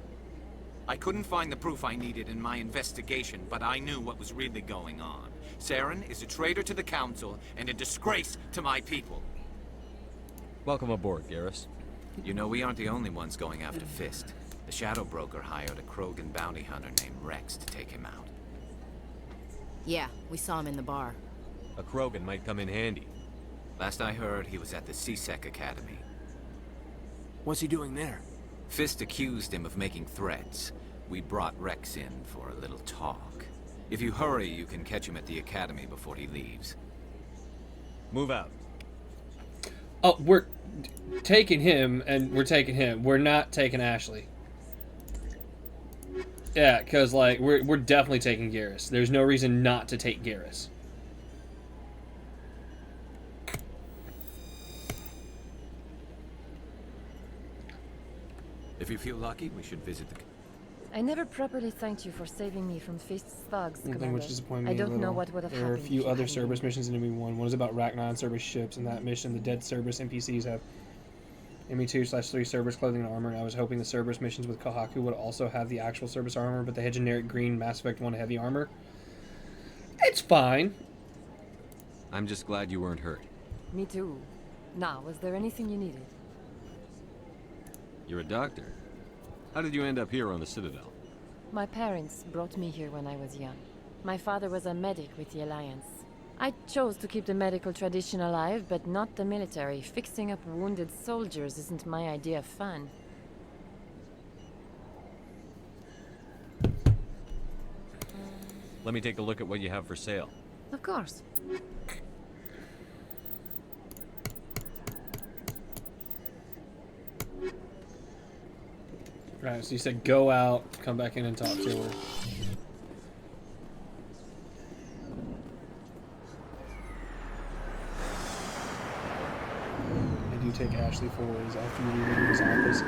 I couldn't find the proof I needed in my investigation, but I knew what was really going on. Saren is a traitor to the Council and a disgrace to my people. Welcome aboard, Garrus. You know, we aren't the only ones going after Fist. The Shadow Broker hired a Krogan bounty hunter named Rex to take him out. Yeah, we saw him in the bar. A Krogan might come in handy. Last I heard, he was at the C-Sec Academy. What's he doing there? Fist accused him of making threats. We brought Rex in for a little talk. If you hurry, you can catch him at the Academy before he leaves. Move out. Oh, we're taking him, and we're taking him. We're not taking Ashley. Yeah, because, like, we're definitely taking Garrus. There's no reason not to take Garrus. If you feel lucky, we should visit the... I never properly thanked you for saving me from Fist's thugs, One thing Commander. which disappointed me I a don't know little. what would have There are a happened. few if you other hadn't Cerberus been. missions in ME1. One is about Rachnon Cerberus ships. In that mission, the dead Cerberus NPCs have ME2/3 Cerberus clothing and armor, and I was hoping the Cerberus missions with Kohaku would also have the actual Cerberus armor, but they had generic green Mass Effect 1 heavy armor. It's fine. I'm just glad you weren't hurt. Me too. Now, was there anything you needed? You're a doctor. How did you end up here on the Citadel? My parents brought me here when I was young. My father was a medic with the Alliance. I chose to keep the medical tradition alive, but not the military. Fixing up wounded soldiers isn't my idea of fun. Let me take a look at what you have for sale. Of course. Right, so you said go out, come back in and talk to her. And you take Ashley forwards after you leave his office.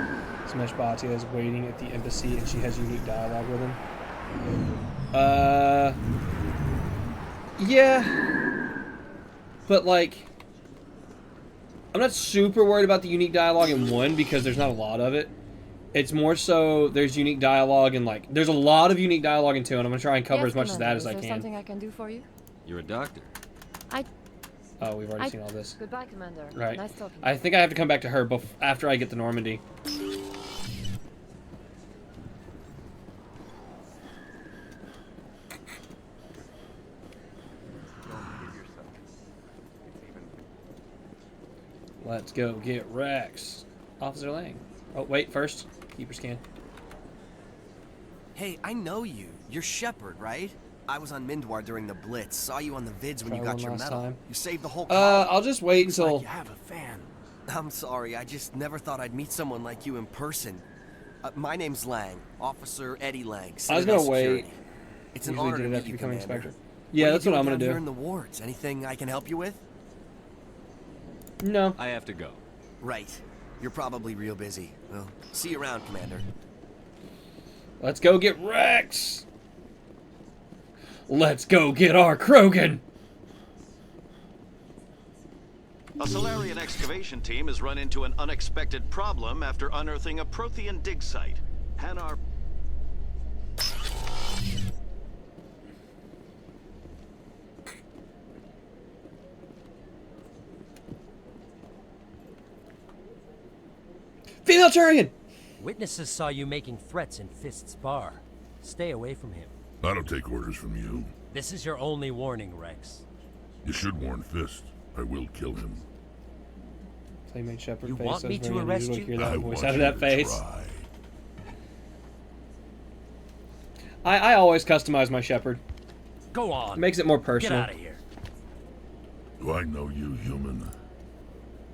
Smesh Bhatia is waiting at the embassy and she has unique dialogue with him. Yeah. But like, I'm not super worried about the unique dialogue in 1 because there's not a lot of it. It's more so there's unique dialogue and like there's a lot of unique dialogue in 2, and I'm gonna try and cover Yes, as much of Commander, that as I Is there can. something I can do for you? You're a doctor. Oh, we've already seen all this. Goodbye, Commander. Right. Nice talking. I think I have to come back to her after I get to Normandy. Let's go get Rex. Officer Lang. Oh, wait, first, keeper scan. Hey, I know you. You're Shepard, right? I was on Mindwar during the Blitz. Saw you on the vids when Try you got one your last medal. time. You saved the whole colony. I'll just wait Looks until... like you have a fan. I'm sorry, I just never thought I'd meet someone like you in person. My name's Lang, Officer Eddie Lang. I was gonna Citadel wait. Security. It's an Usually honor did to it meet after you, becoming Commander. Inspector. Yeah, that's what I'm gonna down here do. in the wards? Anything I can help you with? No. I have to go. Right. You're probably real busy. Well, see you around, Commander. Let's go get Rex! Let's go get our Krogan! A Solarian excavation team has run into an unexpected problem after unearthing a Prothean dig site. Hanar... Female Turian! Witnesses saw you making threats in Fist's bar. Stay away from him. I don't take orders from you. This is your only warning, Rex. You should warn Fist. I will kill him. Playmate Shepard You face. want That me was to very arrest unusual to you? hear that I voice want out of you that to face. try. I always customize my Shepard. Go on. Makes it more personal. Get out of here. Do I know you, human?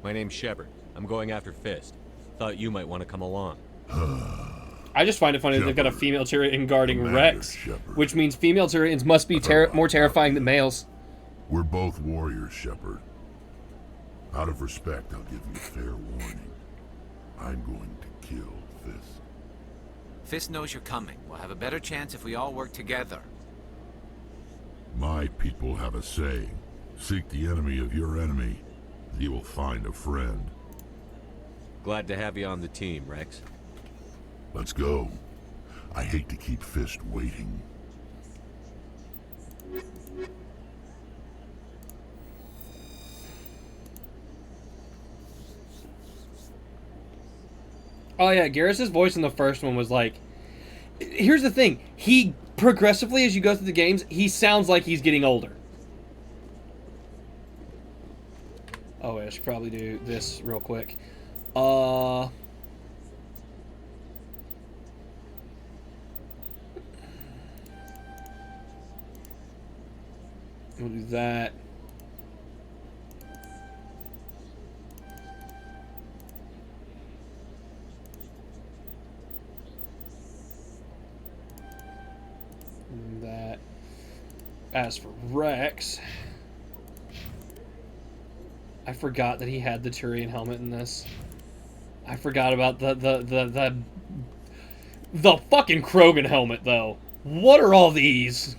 My name's Shepard. I'm going after Fist. Thought you might want to come along. I just find it funny that they've got a female Turian guarding Commander Rex, Shepard. which means female Turians must be more terrifying than males. We're both warriors, Shepard. Out of respect, I'll give you fair warning. I'm going to kill Fist. Fist knows you're coming. We'll have a better chance if we all work together. My people have a saying. Seek the enemy of your enemy, and you will find a friend. Glad to have you on the team, Rex. Let's go. I hate to keep Fist waiting. Oh yeah, Garrus's voice in the first one was like... Here's the thing. He, progressively as you go through the games, he sounds like he's getting older. Oh wait, I should probably do this real quick. We'll do that. And that. As for Rex, I forgot that he had the Turian helmet in this. I forgot about the fucking Krogan helmet though. What are all these?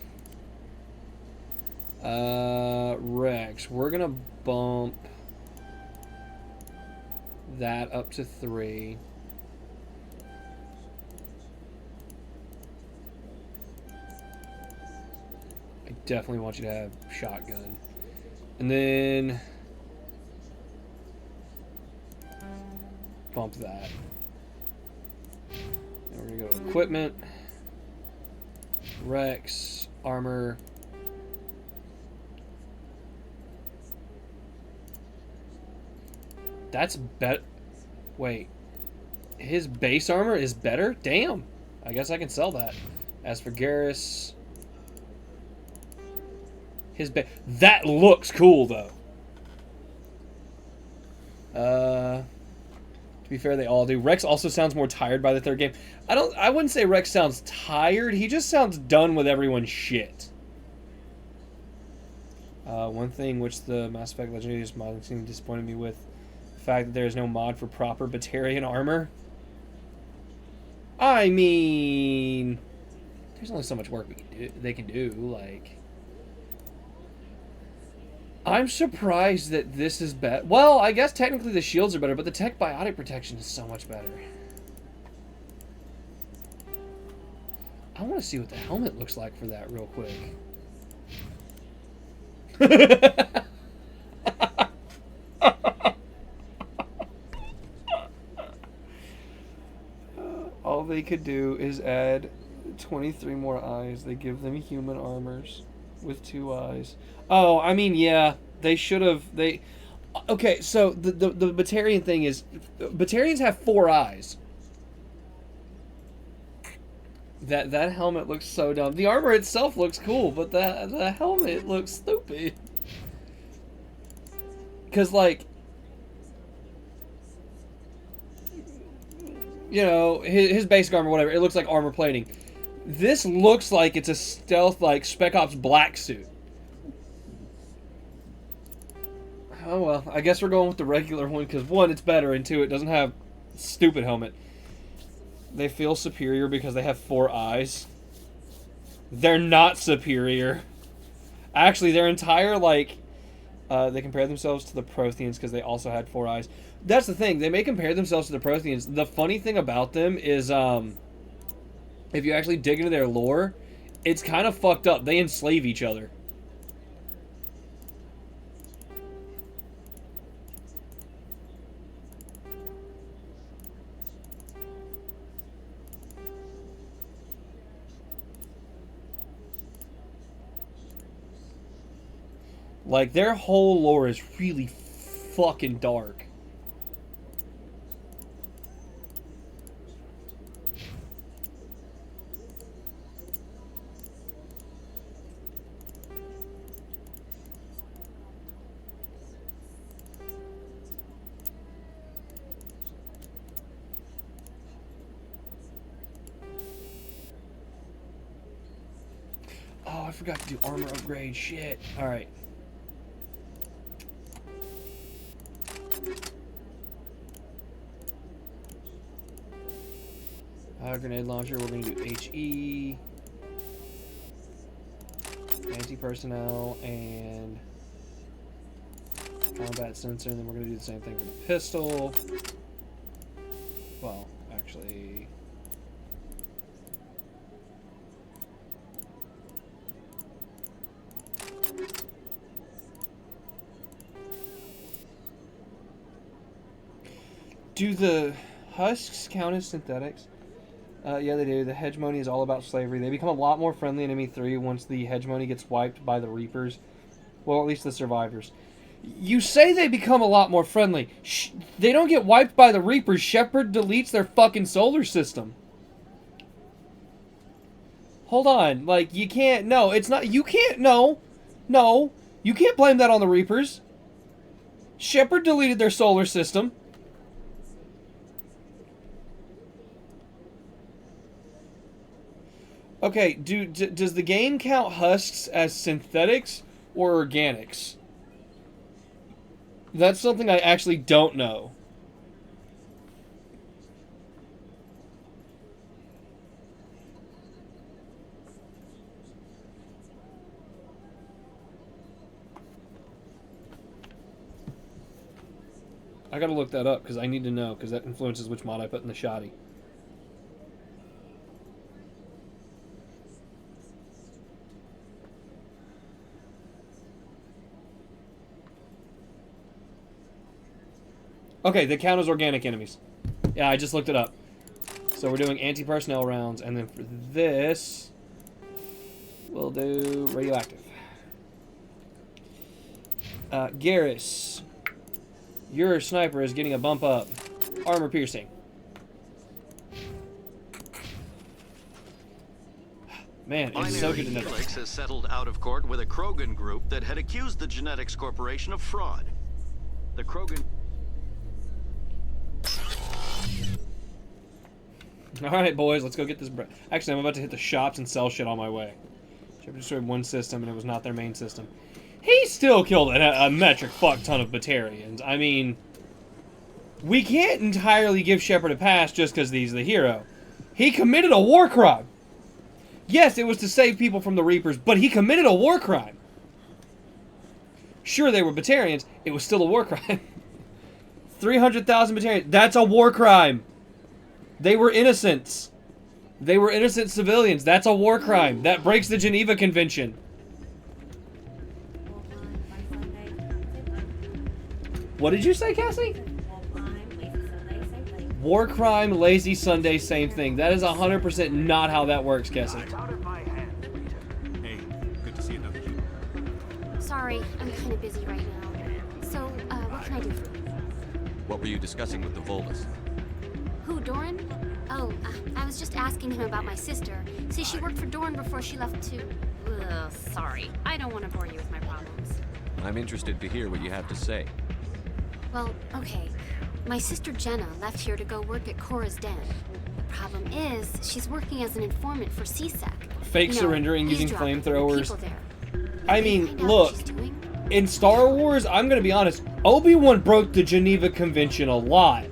Rex, we're gonna bump that up to 3. I definitely want you to have shotgun. And then bump that. And we're gonna go to equipment. Rex, armor. That's bet. Wait. His base armor is better? Damn. I guess I can sell that. As for Garrus, his that looks cool though. To be fair, they all do. Rex also sounds more tired by the third game. I wouldn't say Rex sounds tired. He just sounds done with everyone's shit. One thing which the Mass Effect Legendary mod team disappointed me with, the fact that there is no mod for proper Batarian armor. I mean, there's only so much work they can do. Like, I'm surprised that this is better. Well, I guess technically the shields are better, but the tech biotic protection is so much better. I want to see what the helmet looks like for that real quick. All they could do is add 23 more eyes. They give them human armors with 2 eyes. Oh, I mean, yeah, they should have. Okay, so the Batarian thing is, Batarians have 4 eyes. That helmet looks so dumb. The armor itself looks cool, but the helmet looks stupid. Because, like, you know, his basic armor, whatever, it looks like armor plating. This looks like it's a stealth, like, Spec Ops black suit. Oh, well, I guess we're going with the regular one, because 1, it's better, and 2, it doesn't have stupid helmet. They feel superior because they have 4 eyes. They're not superior. Actually, their entire, like, they compare themselves to the Protheans because they also had 4 eyes. That's the thing. They may compare themselves to the Protheans. The funny thing about them is, if you actually dig into their lore, it's kind of fucked up. They enslave each other. Like, their whole lore is really fucking dark. I forgot to do armor upgrade. Shit. Alright. Grenade launcher, we're going to do HE. Anti-personnel and combat sensor, and then we're going to do the same thing for the pistol. Well, actually... Do the husks count as synthetics? Yeah, they do. The hegemony is all about slavery. They become a lot more friendly in ME3 once the hegemony gets wiped by the Reapers. Well, at least the survivors. You say they become a lot more friendly. They don't get wiped by the Reapers. Shepard deletes their fucking solar system. Hold on. Like, you can't... No, it's not... You can't... No. No. You can't blame that on the Reapers. Shepard deleted their solar system. Okay, does the game count husks as synthetics or organics? That's something I actually don't know. I gotta look that up because I need to know, because that influences which mod I put in the shoddy. Okay, they count as organic enemies. Yeah, I just looked it up. So we're doing anti-personnel rounds, and then for this, we'll do radioactive. Garrus, your sniper is getting a bump up. Armor piercing. Man, it's so good to know. Helix has settled out of court with a Krogan group that had accused the Genetics Corporation of fraud. The Krogan... Alright, boys, let's go get this. Actually, I'm about to hit the shops and sell shit on my way. Shepard destroyed one system, and it was not their main system. He still killed a metric fuck ton of Batarians. I mean, we can't entirely give Shepard a pass just because he's the hero. He committed a war crime. Yes, it was to save people from the Reapers, but he committed a war crime. Sure, they were Batarians. It was still a war crime. 300,000 Batarians. That's a war crime. They were innocents. They were innocent civilians. That's a war crime. That breaks the Geneva Convention. What did you say, Cassie? War crime, lazy Sunday, same thing. That is 100% not how that works, Cassie. Hey, good to see another you. Sorry, I'm kind of busy right now. So, what can I do for you? What were you discussing with the Volus? Who, Doran? Oh, I was just asking him about my sister. See, she worked for Doran before she left to... Ugh, sorry. I don't want to bore you with my problems. I'm interested to hear what you have to say. Well, okay. My sister Jenna left here to go work at Cora's Den. The problem is, she's working as an informant for CSEC. Fake surrendering using flamethrowers. I mean, Find out what look, she's doing. in Star Wars, I'm going to be honest, Obi-Wan broke the Geneva Convention a lot.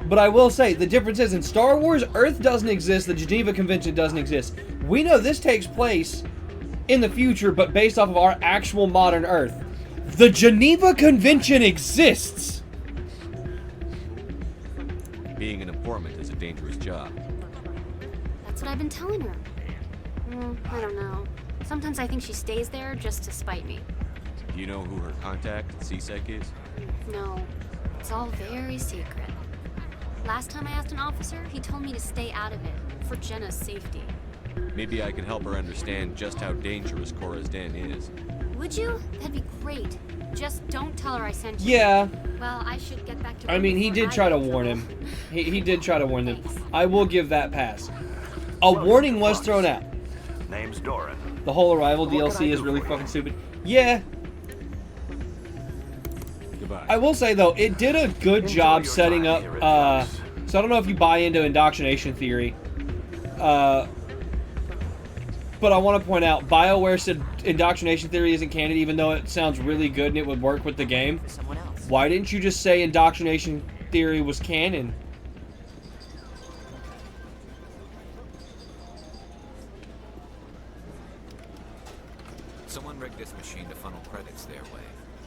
But I will say, the difference is, in Star Wars, Earth doesn't exist, the Geneva Convention doesn't exist. We know this takes place in the future, but based off of our actual modern Earth. The Geneva Convention exists! Being an informant is a dangerous job. That's what I've been telling her. I don't know. Sometimes I think she stays there just to spite me. Do you know who her contact at CSEC is? No, it's all very secret. Last time I asked an officer, he told me to stay out of it, for Jenna's safety. Maybe I can help her understand just how dangerous Cora's Den is. Would you? That'd be great. Just don't tell her I sent you. Yeah. Well, I should get back to I mean, he did try to warn him. He did try to warn them. I will give that pass. A warning was thrown out. Name's Doran. The whole Arrival DLC is really fucking stupid. Yeah. Goodbye. I will say, though, it did a good job setting up, so I don't know if you buy into indoctrination theory, But I want to point out, BioWare said indoctrination theory isn't canon, even though it sounds really good and it would work with the game. Someone else. Why didn't you just say indoctrination theory was canon? Someone rigged this machine to funnel credits their way.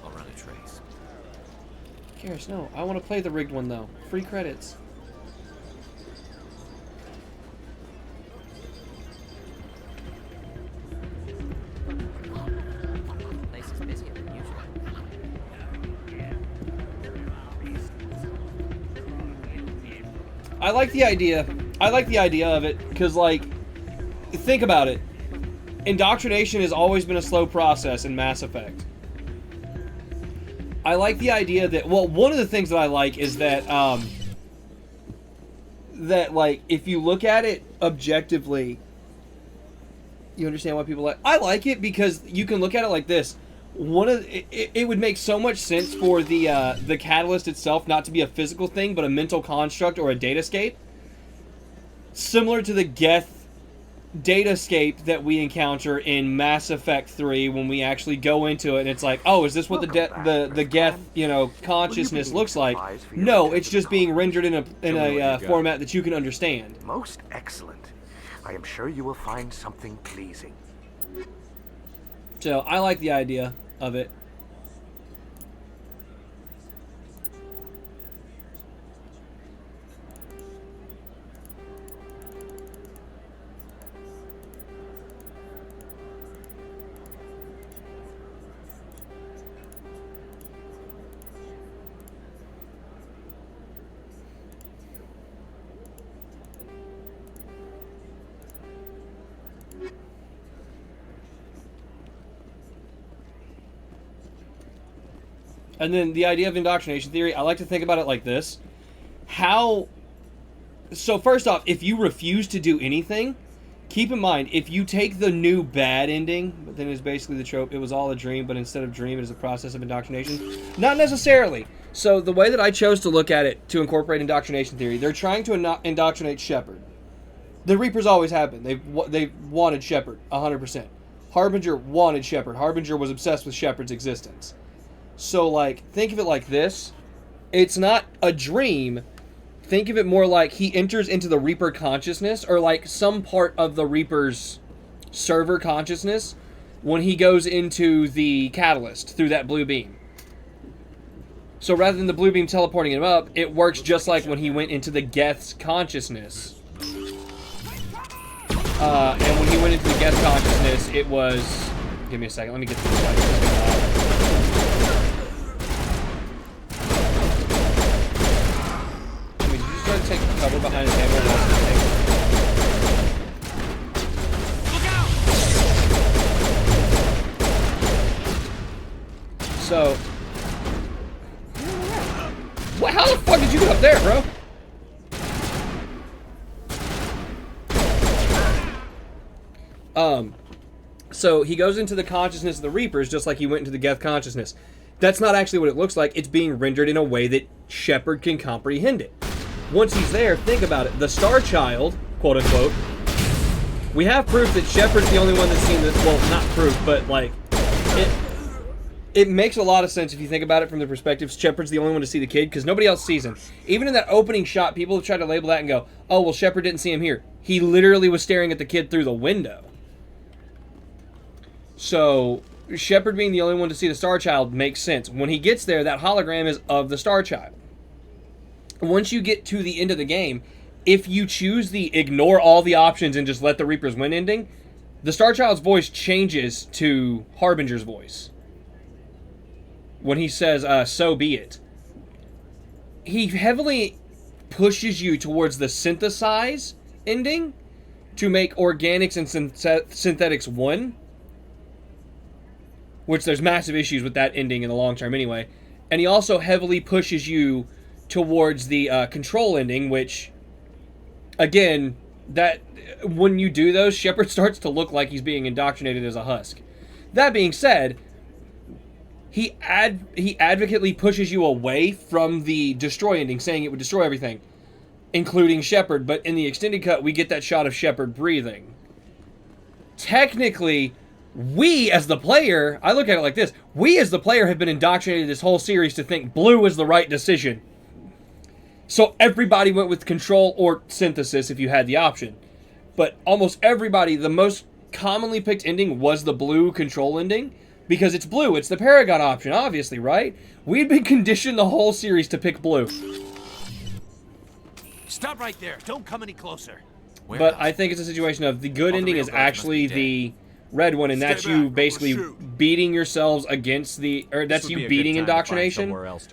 I'll run a trace. Garrus, no. I want to play the rigged one, though. Free credits. Place is busier than usual. I like the idea. I like the idea of it, because, like, think about it. Indoctrination has always been a slow process in Mass Effect. I like the idea that, well, one of the things that I like is that, like, if you look at it objectively, you understand why people like. I like it because you can look at it like this. It would make so much sense for the catalyst itself not to be a physical thing, but a mental construct or a datascape, similar to the Geth datascape that we encounter in Mass Effect 3 when we actually go into it and it's like, oh, is this what the Geth, you know, consciousness looks like? No, it's just being rendered in a format that you can understand. Most excellent. I am sure you will find something pleasing. So I like the idea of it. And then the idea of indoctrination theory, I like to think about it like this. So first off, if you refuse to do anything, keep in mind, if you take the new bad ending, but then it's basically the trope, it was all a dream, but instead of dream, it is a process of indoctrination. Not necessarily. So the way that I chose to look at it to incorporate indoctrination theory, they're trying to indoctrinate Shepard. The Reapers always have been. They've wanted Shepard, 100%. Harbinger wanted Shepard. Harbinger was obsessed with Shepard's existence. So, like, think of it like this. It's not a dream. Think of it more like he enters into the Reaper consciousness, or like some part of the Reaper's server consciousness when he goes into the catalyst through that blue beam. So rather than the blue beam teleporting him up, it works just like when he went into the Geth's consciousness. And when he went into the Geth consciousness, it was... Give me a second, let me get this right. Try to take cover behind the table. Look out! So, what? How the fuck did you get up there, bro? So he goes into the consciousness of the Reapers just like he went into the Geth consciousness. That's not actually what it looks like. It's being rendered in a way that Shepard can comprehend it. Once he's there, think about it. The Star Child, quote-unquote, we have proof that Shepard's the only one that's seen this. Well, not proof, but, like, it makes a lot of sense if you think about it from the perspective Shepard's the only one to see the kid, because nobody else sees him. Even in that opening shot, people have tried to label that and go, oh, well, Shepard didn't see him here. He literally was staring at the kid through the window. So, Shepard being the only one to see the Star Child makes sense. When he gets there, that hologram is of the Star Child. Once you get to the end of the game, if you choose the ignore all the options and just let the Reapers win ending, the Star Child's voice changes to Harbinger's voice. When he says, so be it. He heavily pushes you towards the synthesize ending to make organics and synthetics one. Which there's massive issues with that ending in the long term anyway. And he also heavily pushes you towards the control ending, which, again, that when you do those, Shepard starts to look like he's being indoctrinated as a husk. That being said, he advocately pushes you away from the destroy ending, saying it would destroy everything. including Shepard. But in the extended cut, we get that shot of Shepard breathing. Technically, we as the player, I look at it like this, we as the player have been indoctrinated this whole series to think blue is the right decision. So everybody went with control or synthesis if you had the option. But almost everybody, the most commonly picked ending was the blue control ending. Because it's blue, it's the Paragon option, obviously, right? We'd been conditioned the whole series to pick blue. Stop right there. Don't come any closer. But I think it's a situation of the good ending is actually the red one, and that's you basically beating yourselves against the, or that's you beating indoctrination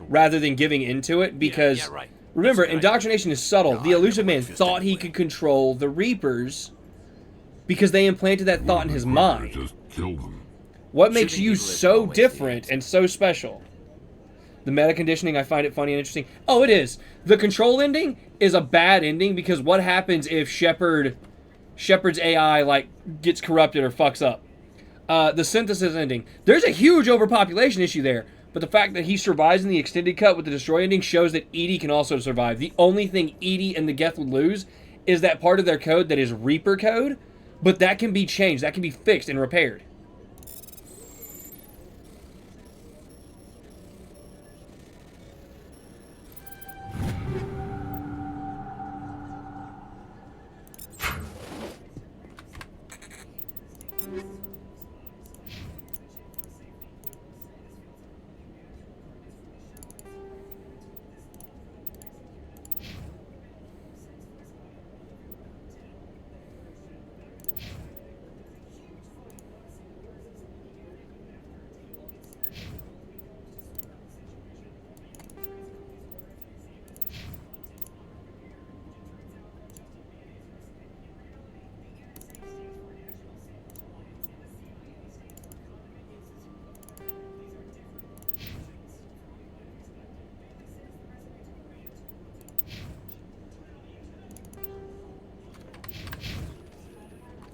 rather than giving into it. Because remember, indoctrination is subtle. The Elusive Man thought he could control the Reapers because they implanted that thought in his mind. Just kill them. What makes you so different and so special? The meta conditioning, I find it funny and interesting. Oh, it is. The control ending is a bad ending because what happens if Shepard's AI like gets corrupted or fucks up? The synthesis ending. There's a huge overpopulation issue there, but the fact that he survives in the extended cut with the destroy ending shows that EDI can also survive. The only thing EDI and the Geth would lose is that part of their code that is Reaper code, but that can be changed. That can be fixed and repaired.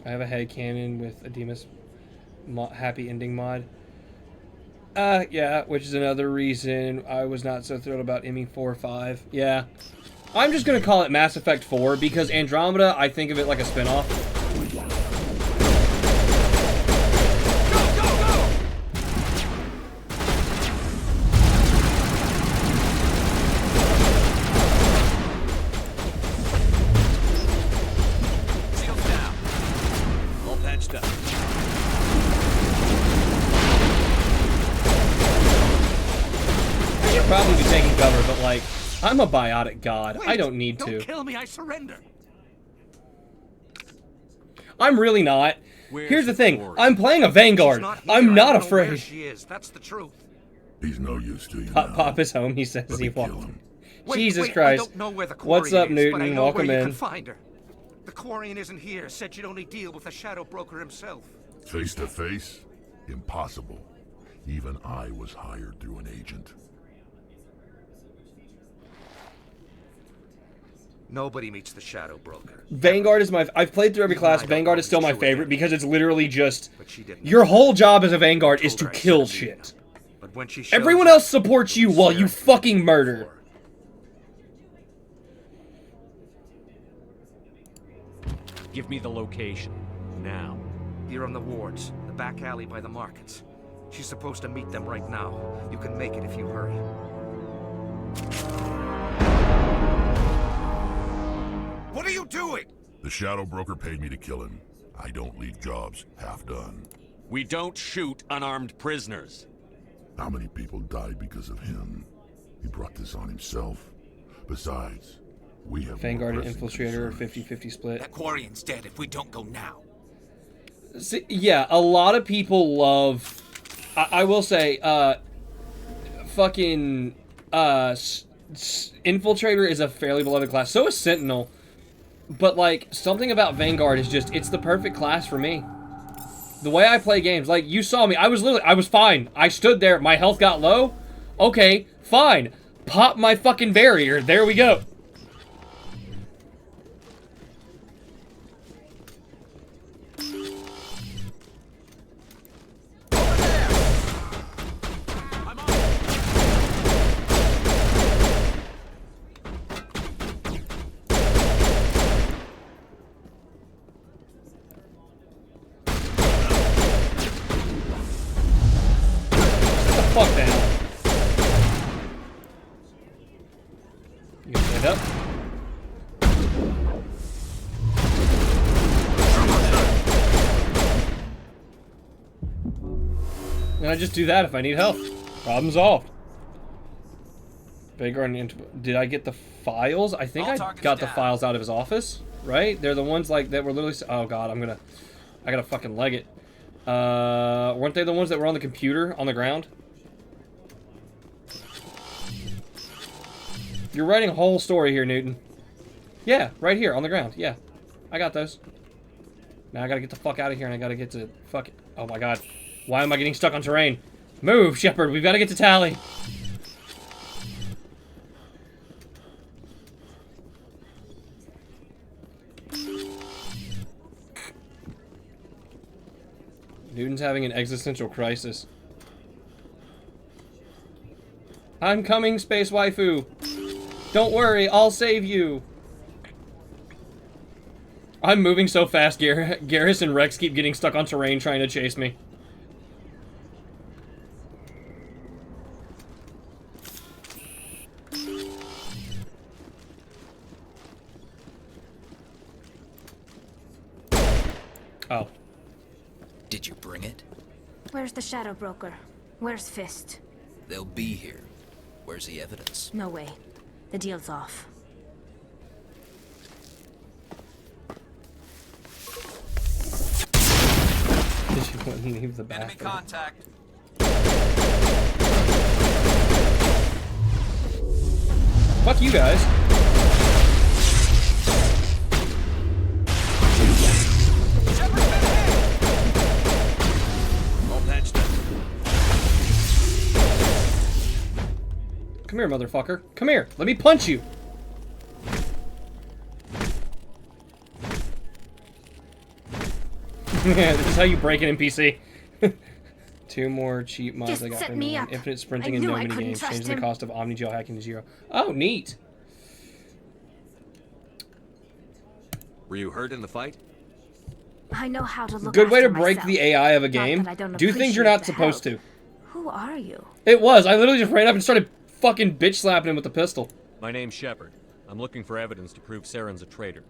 I have a headcanon with a Demas happy ending mod. Yeah, which is another reason I was not so thrilled about ME4-5. Yeah. I'm just gonna call it Mass Effect 4 because Andromeda, I think of it like a spinoff. Probably be taking cover, but like, I'm a biotic god. I don't need to. Don't kill me, I surrender. I'm really not. Here's the thing. I'm playing a Vanguard. I'm not afraid. She is. That's the truth. He's no use to you. Pop is home, he says he walked. Jesus wait, Christ. I don't know where the What's up, Quarian is, Newton? but I know Welcome where you in. can find her. The Quarian isn't here. Said you'd only deal with the Shadow Broker himself. Face to face? Impossible. Even I was hired through an agent. Nobody meets the Shadow Broker. Vanguard is my... I've played through every class. Vanguard is still my favorite because it's literally just... Your whole job as a Vanguard is to kill shit. But when she Everyone else supports you while you fucking murder. Give me the location. Now. Here on the wards. The back alley by the markets. She's supposed to meet them right now. You can make it if you hurry. What are you doing? The Shadow Broker paid me to kill him. I don't leave jobs half done. We don't shoot unarmed prisoners. How many people died because of him? He brought this on himself. Besides, we have Vanguard and Infiltrator, 50-50 split. That Quarian's dead if we don't go now. See, yeah, a lot of people love... I will say, fucking... Infiltrator is a fairly beloved class. So is Sentinel. But, like, something about Vanguard is just... It's the perfect class for me. The way I play games, like, you saw me. I was fine. I stood there. My health got low. Okay, fine. Pop my fucking barrier. There we go. Stand up. And I just do that if I need help. Problem solved. Did I get the files? I think I got the files out of his office, right? They're the ones like that were literally. Oh god, I gotta fucking leg it. Weren't they the ones that were on the computer on the ground? You're writing a whole story here, Newton. Yeah, right here on the ground. Yeah, I got those. Now I gotta get the fuck out of here, and I gotta get to fuck it. Oh my god, why am I getting stuck on terrain? Move, Shepard. We've got to get to Tally. Newton's having an existential crisis. I'm coming, space waifu. Don't worry, I'll save you. I'm moving so fast, Garrus and Rex keep getting stuck on terrain trying to chase me. Oh. Did you bring it? Where's the Shadow Broker? Where's Fist? They'll be here. Where's the evidence? No way. The deal's off. She wouldn't leave the bathroom. Enemy contact. Fuck you guys. Come here, motherfucker. Come here. Let me punch you. This is how you break an NPC. 2 more cheap mods Just I got set from me him. up. Infinite sprinting I and knew no I mini couldn't games. trust Changing the him. cost of Omni-Gel hacking to 0. Oh, neat. Were you hurt in the fight? I know how to look Good way to after break myself. the AI of a Not game. that I don't Do things you're not appreciate the supposed help. to. Who are you? It was. I literally just ran up and started fucking bitch slapping him with the pistol. My name's Shepard. I'm looking for evidence to prove Saren's a traitor.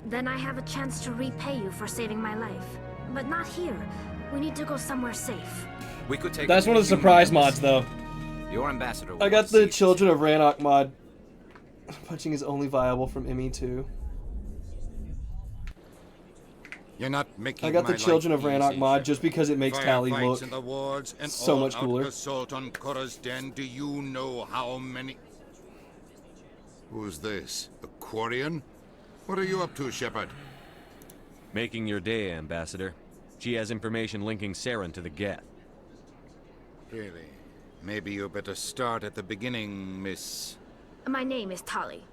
Then I have a chance to repay you for saving my life. But not here. We need to go somewhere safe. We could take. That's one of the surprise mods, though. Your ambassador. I got the Children of Rannoch mod. Punching is only viable from ME2. You're not making I got my the Children life of Rannoch easy, mod Shepard. just because it makes Tally Firefights look in the wards and so much all-out cooler. assault on Korra's Den. Do you know how many? Who's this? A Quarian? What are you up to, Shepard? Making your day, Ambassador. She has information linking Saren to the Geth. Really? Maybe you better start at the beginning, Miss. My name is Tali.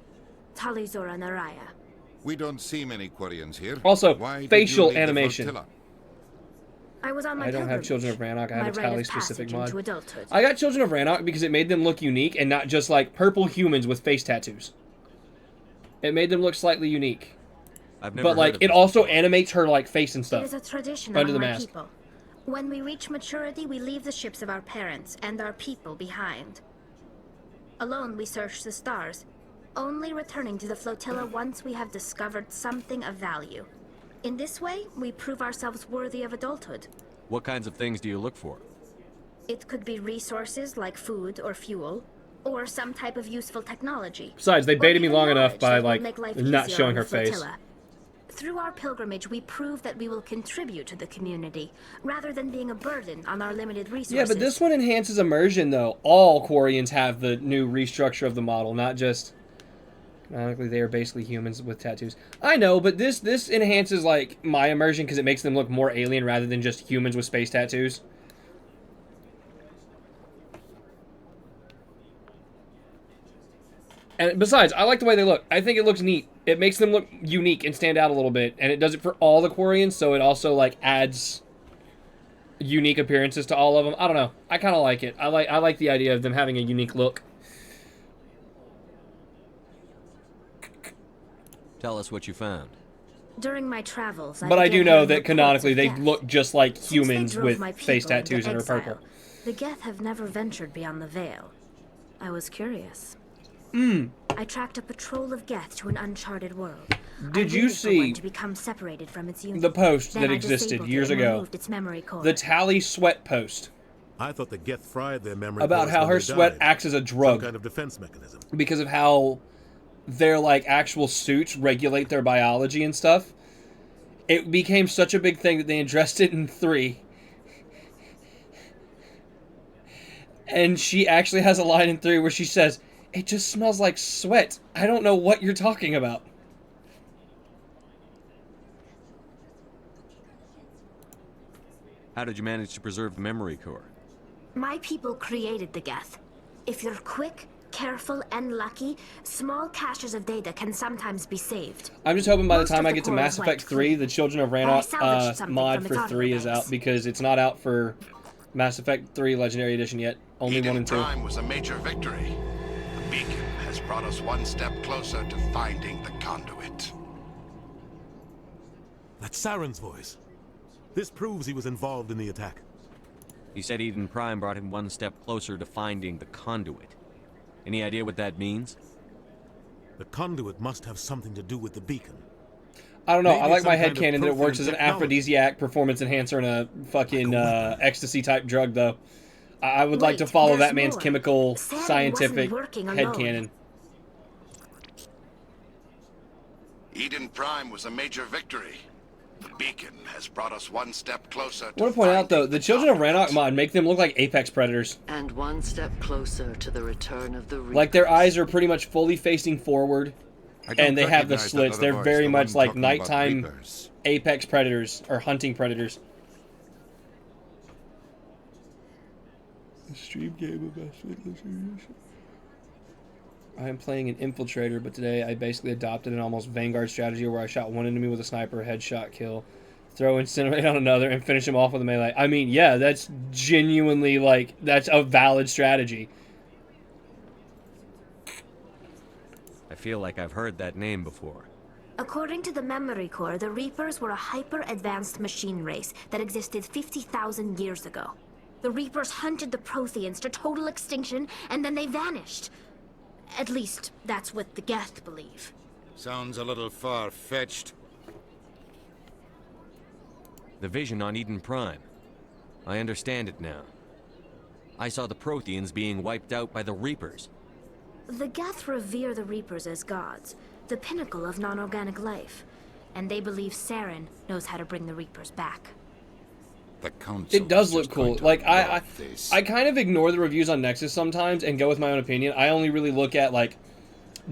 Tali Zora Naraya. We don't see many Quarians here. Also, Why did you facial leave the animation. flotilla? I was on my I don't have pilgrimage, Children of Rannoch. I have my a rite of Tally specific passage mod. into adulthood. I got Children of Rannoch because it made them look unique and not just like purple humans with face tattoos. It made them look slightly unique. I've never But like heard of it this also animates her like face and It stuff is a tradition under among the my mask. people. When we reach maturity, we leave the ships of our parents and our people behind. Alone, we search the stars, only returning to the flotilla once we have discovered something of value. In this way, we prove ourselves worthy of adulthood. What kinds of things do you look for? It could be resources like food or fuel, or some type of useful technology. Besides, they Or baited me even long enough knowledge by that will like make life not easier showing on her the face. flotilla. Through our pilgrimage, we prove that we will contribute to the community, rather than being a burden on our limited resources. Yeah, but this one enhances immersion though. All Quarians have the new restructure of the model, not just canonically they are basically humans with tattoos. I know, but this enhances like my immersion because it makes them look more alien rather than just humans with space tattoos. And besides, I like the way they look. I think it looks neat. It makes them look unique and stand out a little bit, and it does it for all the Quarians, so it also like adds unique appearances to all of them. I don't know. I kind of like it. I like the idea of them having a unique look. Tell us what you found. During my travels, But I do began know hearing that reports canonically of they Geth. look just like Since they humans drove with my face people into tattoos and are exile, purple. The Geth have never ventured beyond the Veil. I was curious. I tracked a patrol of Geth to an uncharted world. Did I you waited for one see to become separated from its unit. the post Then that I existed disabled it years and ago? removed its memory core. The Tally sweat post. I thought the Geth fried their memory About cores how when her they sweat died. acts as a drug. Some kind of defense mechanism. Because of how their like actual suits regulate their biology and stuff. It became such a big thing that they addressed it in 3. And she actually has a line in 3 where she says, "It just smells like sweat. I don't know what you're talking about." How did you manage to preserve the memory core? My people created the Geth. If you're quick, careful, and lucky, small caches of data can sometimes be saved. I'm just hoping by the Most time of I the get to core Mass is Effect wiped 3, the Children of I Rannoch salvaged something mod from for its 3 audio is out banks. because it's not out for Mass Effect 3 Legendary Edition yet. Only 1 and 2. Prime was a major victory. The beacon has brought us one step closer to finding the conduit. That's Saren's voice. This proves he was involved in the attack. He said Eden Prime brought him one step closer to finding the conduit. Any idea what that means? The conduit must have something to do with the beacon. I don't know. I Maybe like my some kind of headcanon that it works Prothean as an technology. aphrodisiac, performance enhancer, and a fucking ecstasy type drug, though. I would like to follow that man's more. chemical, Saren scientific wasn't working alone. headcanon. Eden Prime was a major victory. The beacon has brought us one step closer I to want to point out, though, the Children of Rannoch mod make them look like apex predators. And one step closer to the return of the Reapers. Like, their eyes are pretty much fully facing forward, I don't and they have the recognize that slits. other They're voice, very the much one like talking about nighttime Reapers. apex predators, or hunting predators. Stream game of I am playing an infiltrator, but today I basically adopted an almost Vanguard strategy where I shot one enemy with a sniper, headshot kill, throw incinerate on another, and finish him off with a melee. I mean, yeah, that's genuinely, like, that's a valid strategy. I feel like I've heard that name before. According to the memory core, the Reapers were a hyper-advanced machine race that existed 50,000 years ago. The Reapers hunted the Protheans to total extinction, and then they vanished. At least, that's what the Geth believe. Sounds a little far-fetched. The vision on Eden Prime. I understand it now. I saw the Protheans being wiped out by the Reapers. The Geth revere the Reapers as gods, the pinnacle of non-organic life. And they believe Saren knows how to bring the Reapers back. The council It does is look just going cool. to Like, I love this. kind of ignore the reviews on Nexus sometimes and go with my own opinion. I only really look at, like,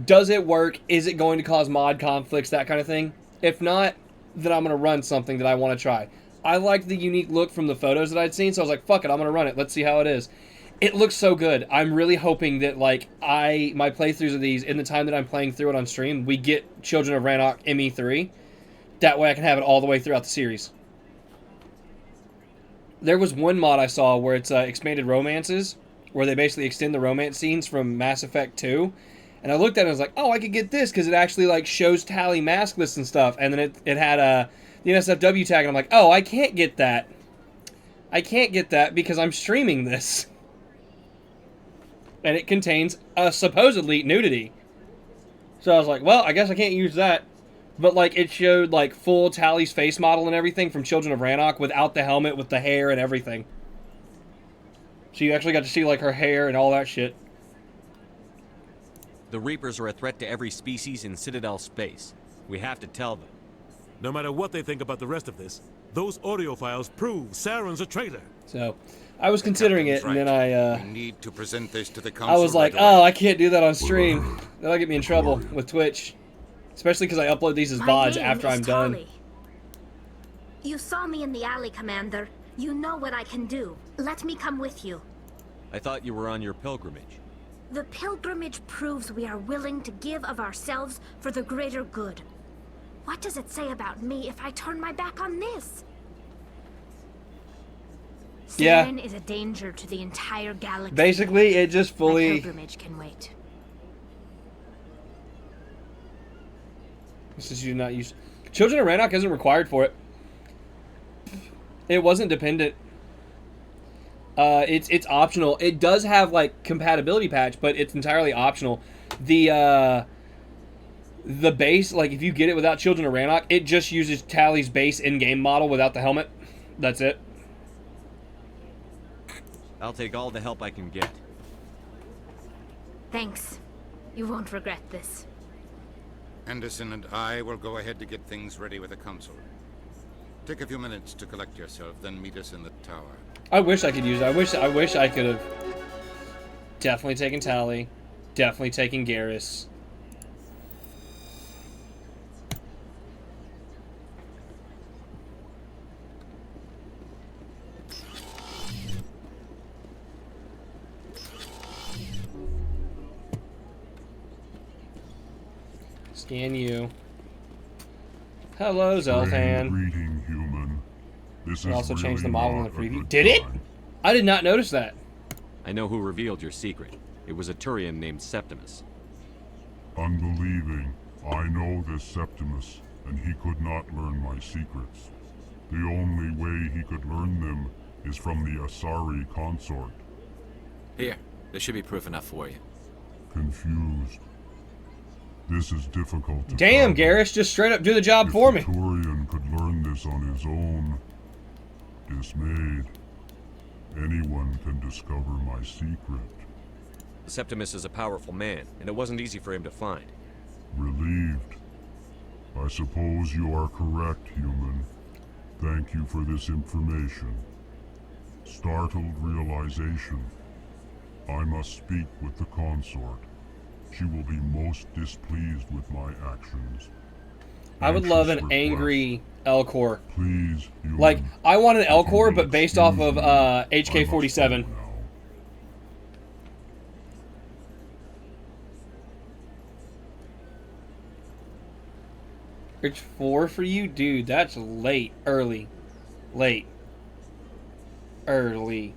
does it work? Is it going to cause mod conflicts? That kind of thing. If not, then I'm going to run something that I want to try. I liked the unique look from the photos that I'd seen, so I was like, fuck it, I'm going to run it. Let's see how it is. It looks so good. I'm really hoping that, like, my playthroughs of these, in the time that I'm playing through it on stream, we get Children of Rannoch ME3. That way I can have it all the way throughout the series. There was one mod I saw where it's expanded romances, where they basically extend the romance scenes from Mass Effect 2. And I looked at it and I was like, oh, I could get this because it actually, like, shows Tally maskless and stuff. And then it had the NSFW tag, and I'm like, oh, I can't get that. I can't get that because I'm streaming this. And it contains supposedly nudity. So I was like, well, I guess I can't use that. But, like, it showed, like, full Tally's face model and everything from Children of Rannoch without the helmet, with the hair and everything. So you actually got to see, like, her hair and all that shit. The Reapers are a threat to every species in Citadel space. We have to tell them. No matter what they think about the rest of this, those audio files prove Saren's a traitor. So, I was considering it, and then We need to present this to the council. I was like, right away. oh, I can't do that on stream. That'll get me in trouble with Twitch. Especially because I upload these as My VODs name after is I'm done. Tali. You saw me in the alley, Commander. You know what I can do. Let me come with you. I thought you were on your pilgrimage. The pilgrimage proves we are willing to give of ourselves for the greater good. What does it say about me if I turn my back on this? Yeah. Saren is a danger to the entire galaxy. Basically, it just My fully... pilgrimage can wait. This is you not use. Children of Rannoch isn't required for it. It wasn't dependent. It's optional. It does have like compatibility patch, but it's entirely optional. The base, like if you get it without Children of Rannoch, it just uses Tally's base in-game model without the helmet. That's it. I'll take all the help I can get. Thanks. You won't regret this. Anderson and I will go ahead to get things ready with the council. Take a few minutes to collect yourself, then meet us in the tower. I wish I could use it. I wish I could have definitely taken Tally, definitely taken Garrus. Scan you. Hello, Zoltan. Greeting, human. This It is also changed the really model in not the a preview. good Did it? time. I did not notice that. I know who revealed your secret. It was a Turian named Septimus. Unbelieving, I know this Septimus, and he could not learn my secrets. The only way he could learn them is from the Asari consort. Here, there should be proof enough for you. Confused. This is difficult to Damn, fathom. Garrus, just straight up do the job for me. If the Turian could learn this on his own, dismayed, anyone can discover my secret. Septimus is a powerful man, and it wasn't easy for him to find. Relieved. I suppose you are correct, human. Thank you for this information. Startled realization. I must speak with the consort. She will be most displeased with my actions. I would love Anxious an request. angry Elcor. Please, human. Like, I want an If you Elcor, will but based off excuse of me, I must HK-47. go now. It's 4 for you? Dude, that's late. Early. Late. Early.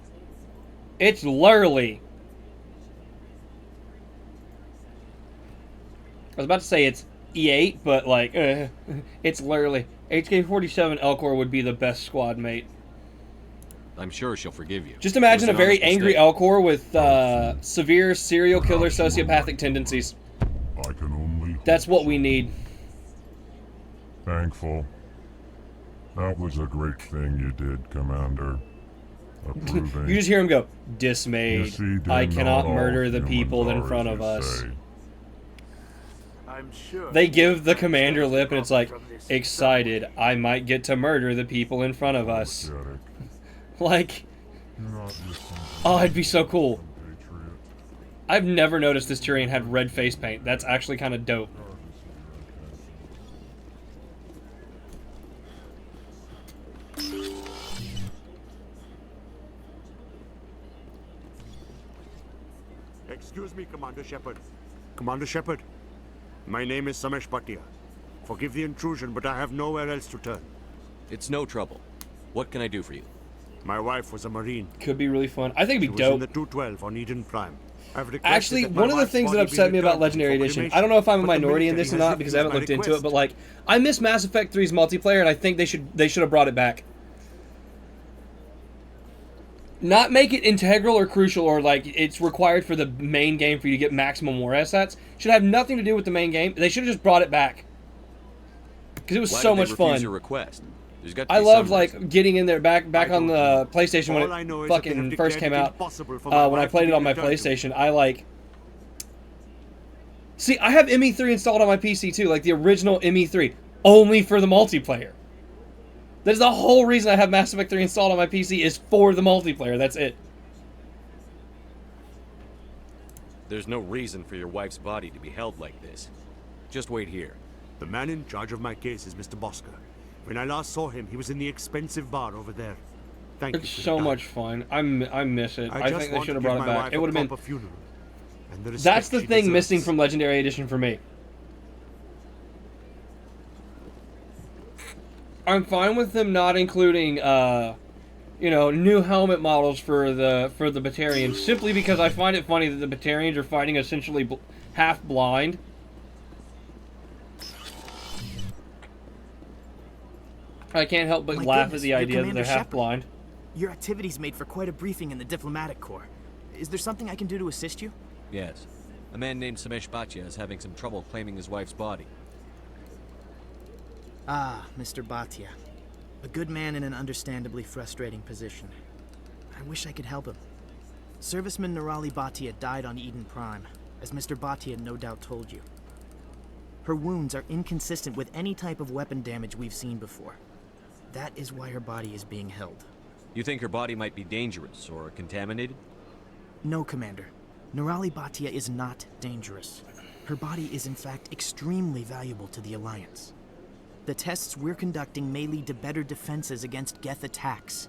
It's lurly. I was about to say it's E8, but like, it's lurly. HK-47 Elcor would be the best squad mate. I'm sure she'll forgive you. Just imagine It a was an very honest angry mistake. Elcor with severe serial killer sociopathic tendencies. I can only That's what we need. Thankful. That was a great thing you did, Commander. Approving. You just hear him go, You dismayed. see, I then cannot not all murder the humans people in are front as of you us. say. I'm sure They give the commander lip and it's like, excited, I might get to murder the people in front of us. Like, oh, it'd be so cool. I've never noticed this Turian had red face paint. That's actually kind of dope. Excuse me, Commander Shepard. Commander Shepard, my name is Samesh Bhatia. Forgive the intrusion, but I have nowhere else to turn. It's no trouble. What can I do for you? My wife was a Marine. Could be really fun. I think it'd be She was in dope. the 212 on Eden Prime. I've requested Actually, that my one of the wife's things that body be upset me about returned Legendary for Edition, cremation, I don't know if I'm a but the minority in military this or has not because I haven't refused looked my into it, but request. like, I miss Mass Effect 3's multiplayer and I think they should have brought it back. Not make it integral or crucial or like it's required for the main game for you to get maximum war assets. Should have nothing to do with the main game. They should have just brought it back. Because it was Why so did they much refuse fun. your request? There's got to I be loved some like reason. getting in there back on the PlayStation when All I know it is that they fucking have first declared came it out. impossible for my When I wife played to it be on my returned to. PlayStation, I like. See, I have ME3 installed on my PC too, like the original ME3, only for the multiplayer. That's the whole reason I have Mass Effect 3 installed on my PC is for the multiplayer. That's it. There's no reason for your wife's body to be held like this. Just wait here. The man in charge of my case is Mr. Bosker. When I last saw him, he was in the expensive bar over there. Thank It's you. so much fun. I miss it. I just think they want should to have give brought it my back. wife It a would have been. proper funeral, and the That's respect the she thing deserves. missing from Legendary Edition for me. I'm fine with them not including, new helmet models for the Batarians, simply because I find it funny that the Batarians are fighting essentially half blind. I can't help but My laugh goodness, at the you're idea that Commander they're half Shepard. blind. Your activities made for quite a briefing in the diplomatic corps. Is there something I can do to assist you? Yes. A man named Samesh Bhatia is having some trouble claiming his wife's body. Ah, Mr. Bhatia. A good man in an understandably frustrating position. I wish I could help him. Serviceman Nirali Bhatia died on Eden Prime, as Mr. Bhatia no doubt told you. Her wounds are inconsistent with any type of weapon damage we've seen before. That is why her body is being held. You think her body might be dangerous or contaminated? No, Commander. Nirali Bhatia is not dangerous. Her body is in fact extremely valuable to the Alliance. The tests we're conducting may lead to better defenses against Geth attacks.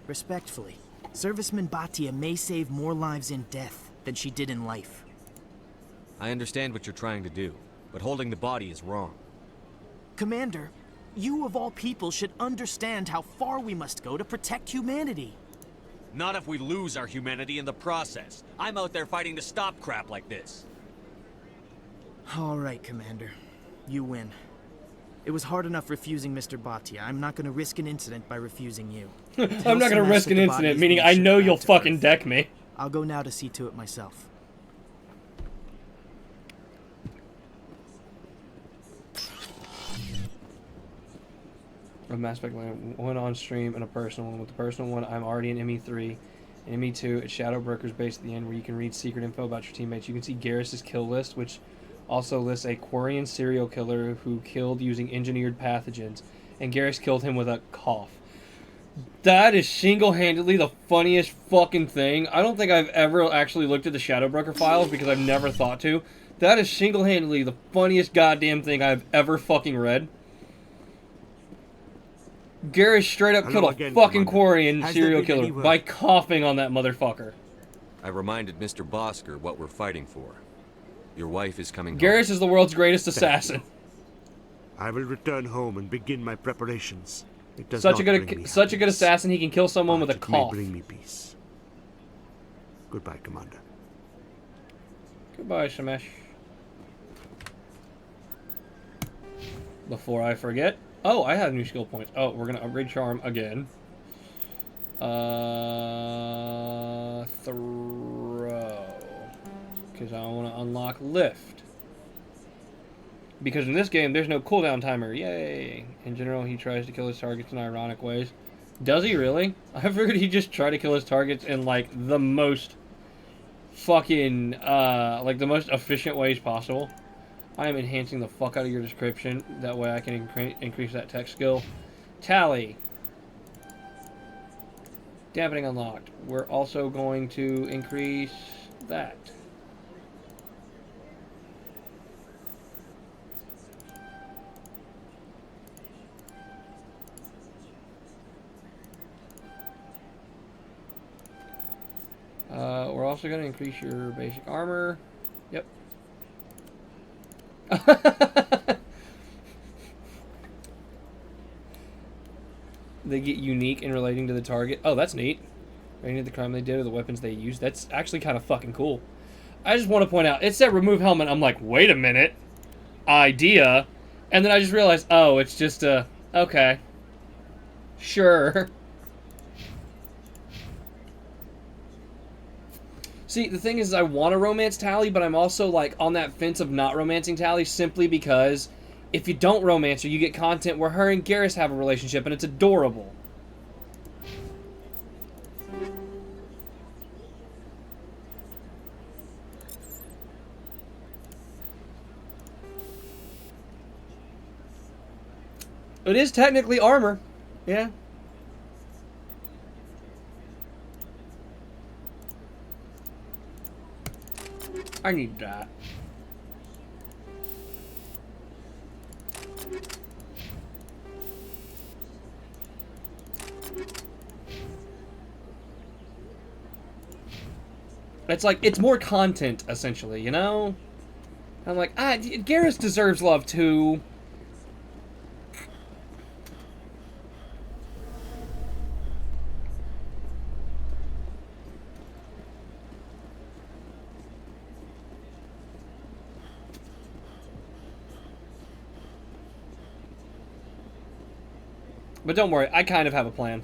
Respectfully, Serviceman Bhatia may save more lives in death than she did in life. I understand what you're trying to do, but holding the body is wrong. Commander, you of all people should understand how far we must go to protect humanity. Not if we lose our humanity in the process. I'm out there fighting to stop crap like this. All right, Commander. You win. It was hard enough refusing Mr. Bhatia. I'm not going to risk an incident by refusing you. I'm not going to risk an incident, meaning I know you'll fucking deck me. I'll go now to see to it myself. A Mass Effect one on stream and a personal one. With the personal one, I'm already in ME3. In ME2, it's Shadowbroker's base at the end where you can read secret info about your teammates. You can see Garrus' kill list, which also lists a Quarian serial killer who killed using engineered pathogens. And Garrus killed him with a cough. That is single-handedly the funniest fucking thing. I don't think I've ever actually looked at the Shadowbroker files because I've never thought to. That is single-handedly the funniest goddamn thing I've ever fucking read. Garrus straight up killed a fucking Quarian serial killer by coughing on that motherfucker. I reminded Mr. Bosker what we're fighting for. Your wife is coming home. Garrus is the world's greatest assassin. I will return home and begin my preparations. It does such not a bring me good assassin, he can kill someone with a cough. It may bring me peace. Goodbye, Commander. Goodbye, Samesh. Before I forget. Oh, I have new skill points. Oh, we're gonna upgrade Charm again. Throw. Because I want to unlock Lift. Because in this game, there's no cooldown timer. Yay! In general, he tries to kill his targets in ironic ways. Does he really? I figured he just tried to kill his targets in, like, the most fucking, like, the most efficient ways possible. I am enhancing the fuck out of your description. That way I can increase that text skill. Tally. Dampening unlocked. We're also going to increase that. We're also going to increase your basic armor. Yep. They get unique in relating to the target. Oh, that's neat. Relating to the crime they did or the weapons they used. That's actually kind of fucking cool. I just want to point out, it said remove helmet. I'm like, wait a minute. Idea. And then I just realized, oh, it's just a... Okay. Sure. See, the thing is, I want to romance Tally, but I'm also, like, on that fence of not romancing Tally simply because if you don't romance her, you get content where her and Garrus have a relationship, and it's adorable. It is technically armor. Yeah. I need that. It's like, it's more content, essentially, you know? I'm like, Garrus deserves love, too. But don't worry, I kind of have a plan.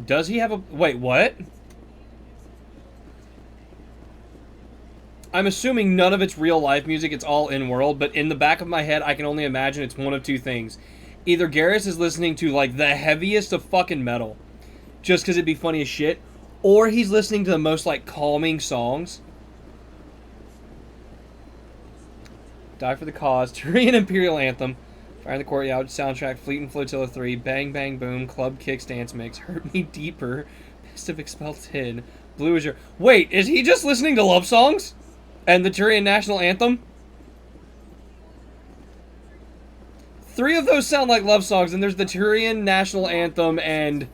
Does he have a... Wait, what? I'm assuming none of it's real-life music, it's all in-world, but in the back of my head, I can only imagine it's one of two things. Either Garrus is listening to, like, the heaviest of fucking metal, just because it'd be funny as shit, or he's listening to the most, like, calming songs. Die for the Cause, Tyrian Imperial Anthem, Fire in the Courtyard, soundtrack, Fleet and Flotilla 3, Bang Bang Boom, Club Kicks Dance Mix, Hurt Me Deeper, Best of Expel 10, Blue is Your... Wait, is he just listening to love songs? And the Tyrian National Anthem? 3 of those sound like love songs, and there's the Tyrian National Anthem and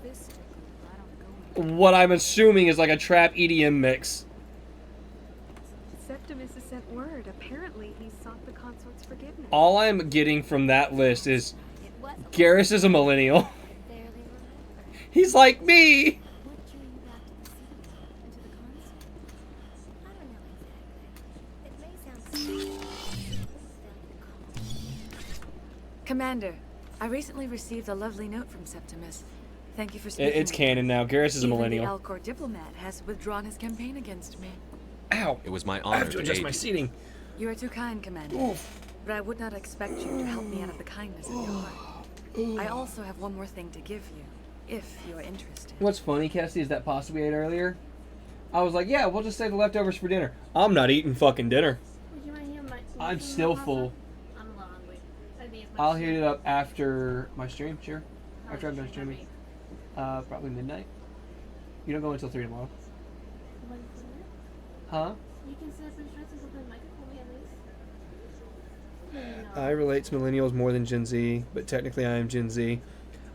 what I'm assuming is like a trap EDM mix. Septimus has sent word. Apparently, he sought the consort's forgiveness. All I'm getting from that list is Garrus is a millennial. He's like me! Commander, I recently received a lovely note from Septimus. Thank you for speaking. It's canon now. Garrus is a millennial. Even the Alcor diplomat has withdrawn his campaign against me. Ow! It was my I honor have to adjust aid my you. seating. You are too kind, Commander. Oof. But I would not expect you to help me out of the kindness of your heart. I also have one more thing to give you, if you are interested. What's funny, Cassie, is that pasta we ate earlier. I was like, yeah, we'll just save the leftovers for dinner. I'm not eating fucking dinner. I'm still full. I'll heat it up after my stream, sure. After I'm done streaming. Probably midnight. You don't go until 3 tomorrow. Huh? You can set up instructions with the microphone at least. I relate to millennials more than Gen Z, but technically I am Gen Z.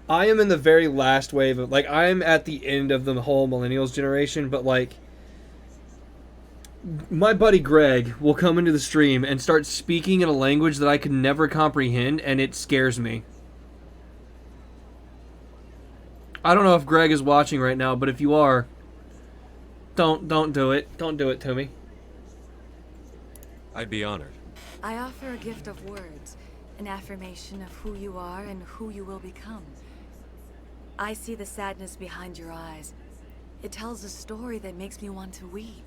I am in the very last wave of, like, I am at the end of the whole millennials generation, but, like, my buddy Greg will come into the stream and start speaking in a language that I could never comprehend, and it scares me. I don't know if Greg is watching right now, but if you are, don't do it. Don't do it to me. I'd be honored. I offer a gift of words, an affirmation of who you are and who you will become. I see the sadness behind your eyes. It tells a story that makes me want to weep.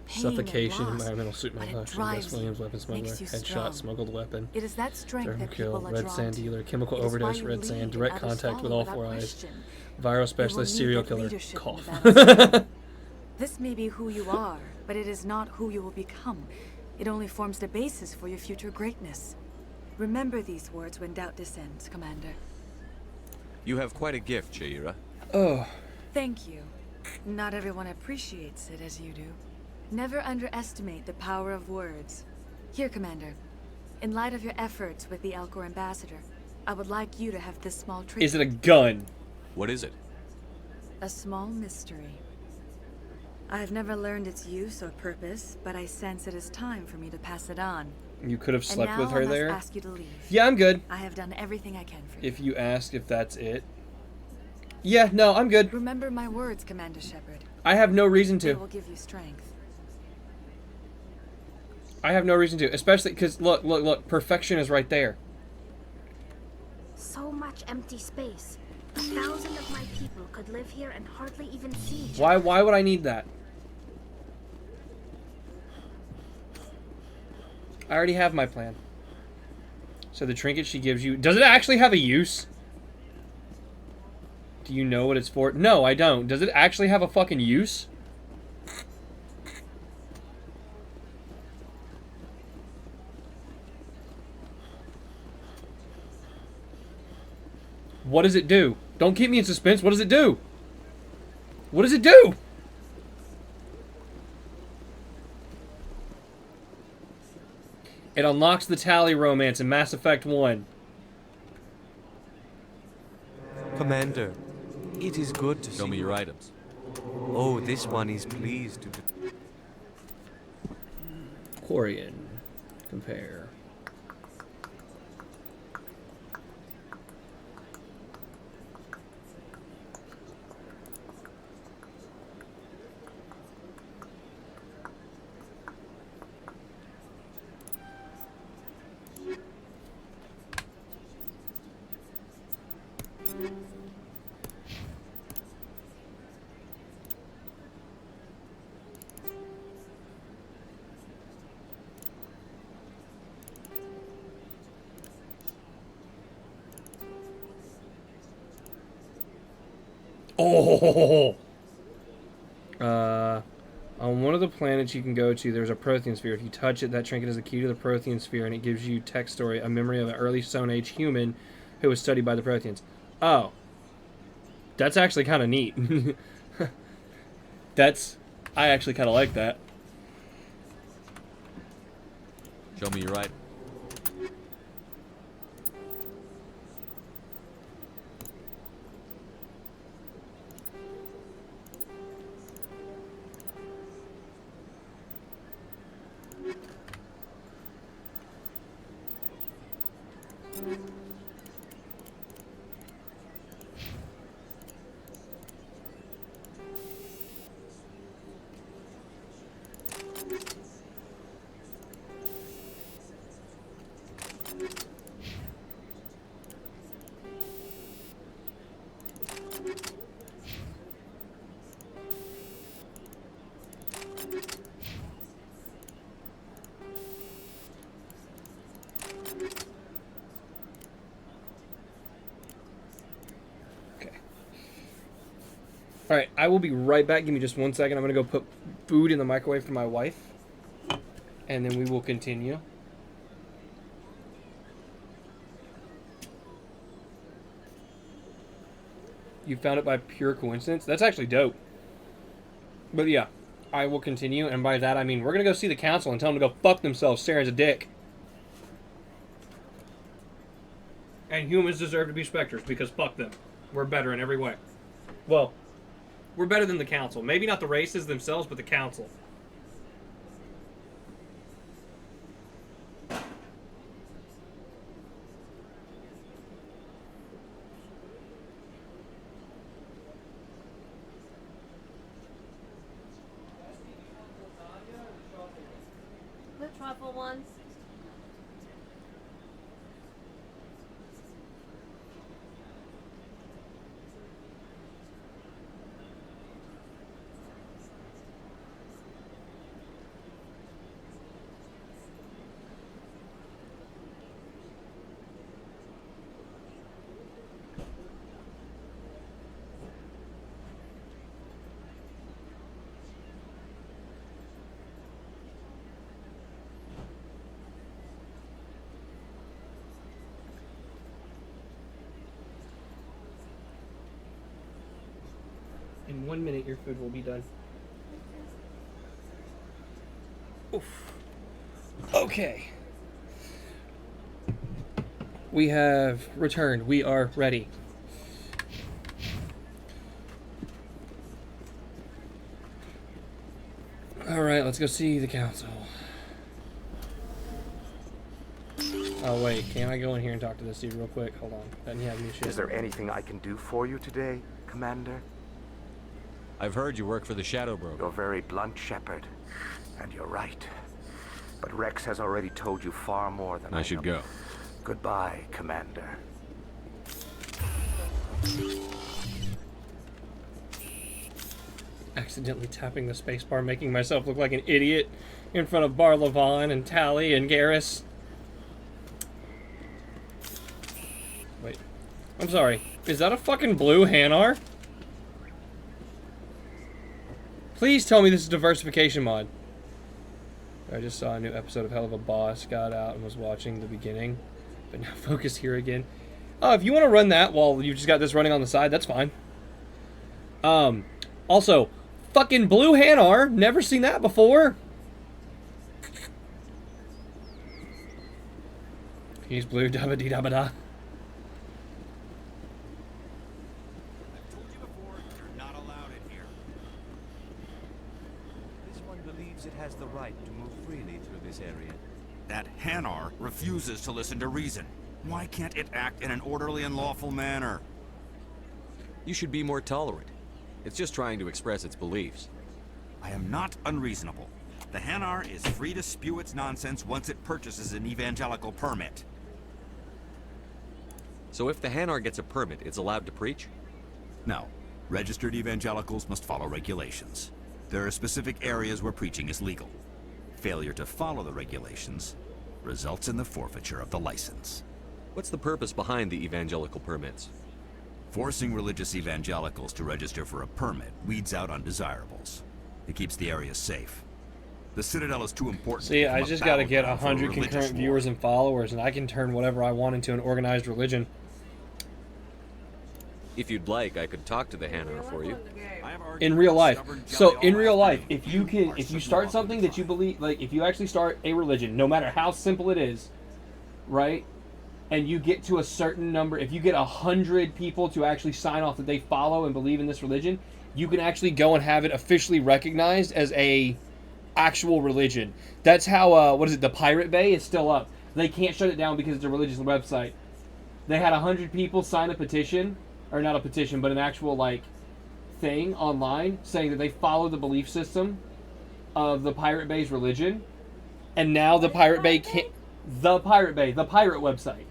Pain and Suffocation, loss, environmental suit but it malfunction, drives West Williams, weapon smuggler, makes you headshot, strong. smuggled weapon, It is that strength thermal that kill, people are red drawn sand to. dealer, chemical It is why overdose, you red lead sand, and direct others contact with follow all without 4 eyes, question. viral You will specialist, need serial that killer, leadership in cough. the battlefield. This may be who you are, but it is not who you will become. It only forms the basis for your future greatness. Remember these words when doubt descends, Commander. You have quite a gift, Jaira. Oh. Thank you. Not everyone appreciates it as you do. Never underestimate the power of words. Here, Commander. In light of your efforts with the Alcor ambassador, I would like you to have this small treat. Is it a gun? What is it? A small mystery. I have never learned its use or purpose, but I sense it is time for me to pass it on. You could have slept and with now her I must there? ask you to leave. Yeah, I'm good. I have done everything I can for you. If you ask if that's it. Yeah, no, I'm good. Remember my words, Commander Shepard. I have no reason They to. will give you strength. I have no reason to, especially because look, perfection is right there. So much empty space. 1,000 of my people could live here and hardly even see each Why would I need that? I already have my plan. So the trinket she gives you, does it actually have a use? Do you know what it's for? No, I don't. Does it actually have a fucking use? What does it do? Don't keep me in suspense. What does it do? What does it do? It unlocks the Tally romance in Mass Effect 1. Commander, it is good to Show me your items. Oh, this one is pleased to... Quarian. Compare. Oh! On one of the planets you can go to, there's a Prothean sphere. If you touch it, that trinket is the key to the Prothean sphere, and it gives you text story, a memory of an early Stone Age human who was studied by the Protheans. Oh. That's actually kind of neat. I actually kind of like that. Show me your right. Alright, I will be right back. Give me just 1 second. I'm going to go put food in the microwave for my wife. And then we will continue. You found it by pure coincidence? That's actually dope. But yeah, I will continue. And by that, I mean we're going to go see the council and tell them to go fuck themselves. Saren's a dick. And humans deserve to be specters because fuck them. We're better in every way. Well, we're better than the council. Maybe not the races themselves, but the council. The truffle ones. In 1 minute, your food will be done. Oof. Okay. We have returned. We are ready. Alright, let's go see the council. Oh wait, can I go in here and talk to this dude real quick? Hold on. Doesn't he have new shit? Is there anything I can do for you today, Commander? I've heard you work for the Shadow Broker. You're very blunt, Shepard. And you're right. But Rex has already told you far more than I should know. go. Goodbye, Commander. Accidentally tapping the spacebar, making myself look like an idiot in front of Bar Levon and Tally and Garrus. Wait. I'm sorry. Is that a fucking blue Hanar? Please tell me this is diversification mod. I just saw a new episode of Hell of a Boss, got out and was watching the beginning, but now focused here again. Oh, if you want to run that while you just got this running on the side, that's fine. Also, fucking blue Hanar, never seen that before. He's blue, dabba dee dabba da. It has the right to move freely through this area. That Hanar refuses to listen to reason. Why can't it act in an orderly and lawful manner? You should be more tolerant. It's just trying to express its beliefs. I am not unreasonable. The Hanar is free to spew its nonsense once it purchases an evangelical permit. So if the Hanar gets a permit, it's allowed to preach? No. Registered evangelicals must follow regulations. There are specific areas where preaching is legal. Failure to follow the regulations results in the forfeiture of the license. What's the purpose behind the evangelical permits? Forcing religious evangelicals to register for a permit weeds out undesirables. It keeps the area safe. The Citadel is too important. See, to become I a just got to get battleground for a 100 religious concurrent war. viewers and followers, and I can turn whatever I want into an organized religion. If you'd like, I could talk to the Hanar for you. In real life. So in real life, if you start something that you believe, like if you actually start a religion, no matter how simple it is, right? And you get to a certain number, if you get 100 people to actually sign off that they follow and believe in this religion, you can actually go and have it officially recognized as a actual religion. That's how the Pirate Bay is still up. They can't shut it down because it's a religious website. They had 100 people sign a petition, or not a petition, but an actual like thing online saying that they follow the belief system of the Pirate Bay's religion, and now the Pirate Bay can't. The Pirate Bay, the pirate website.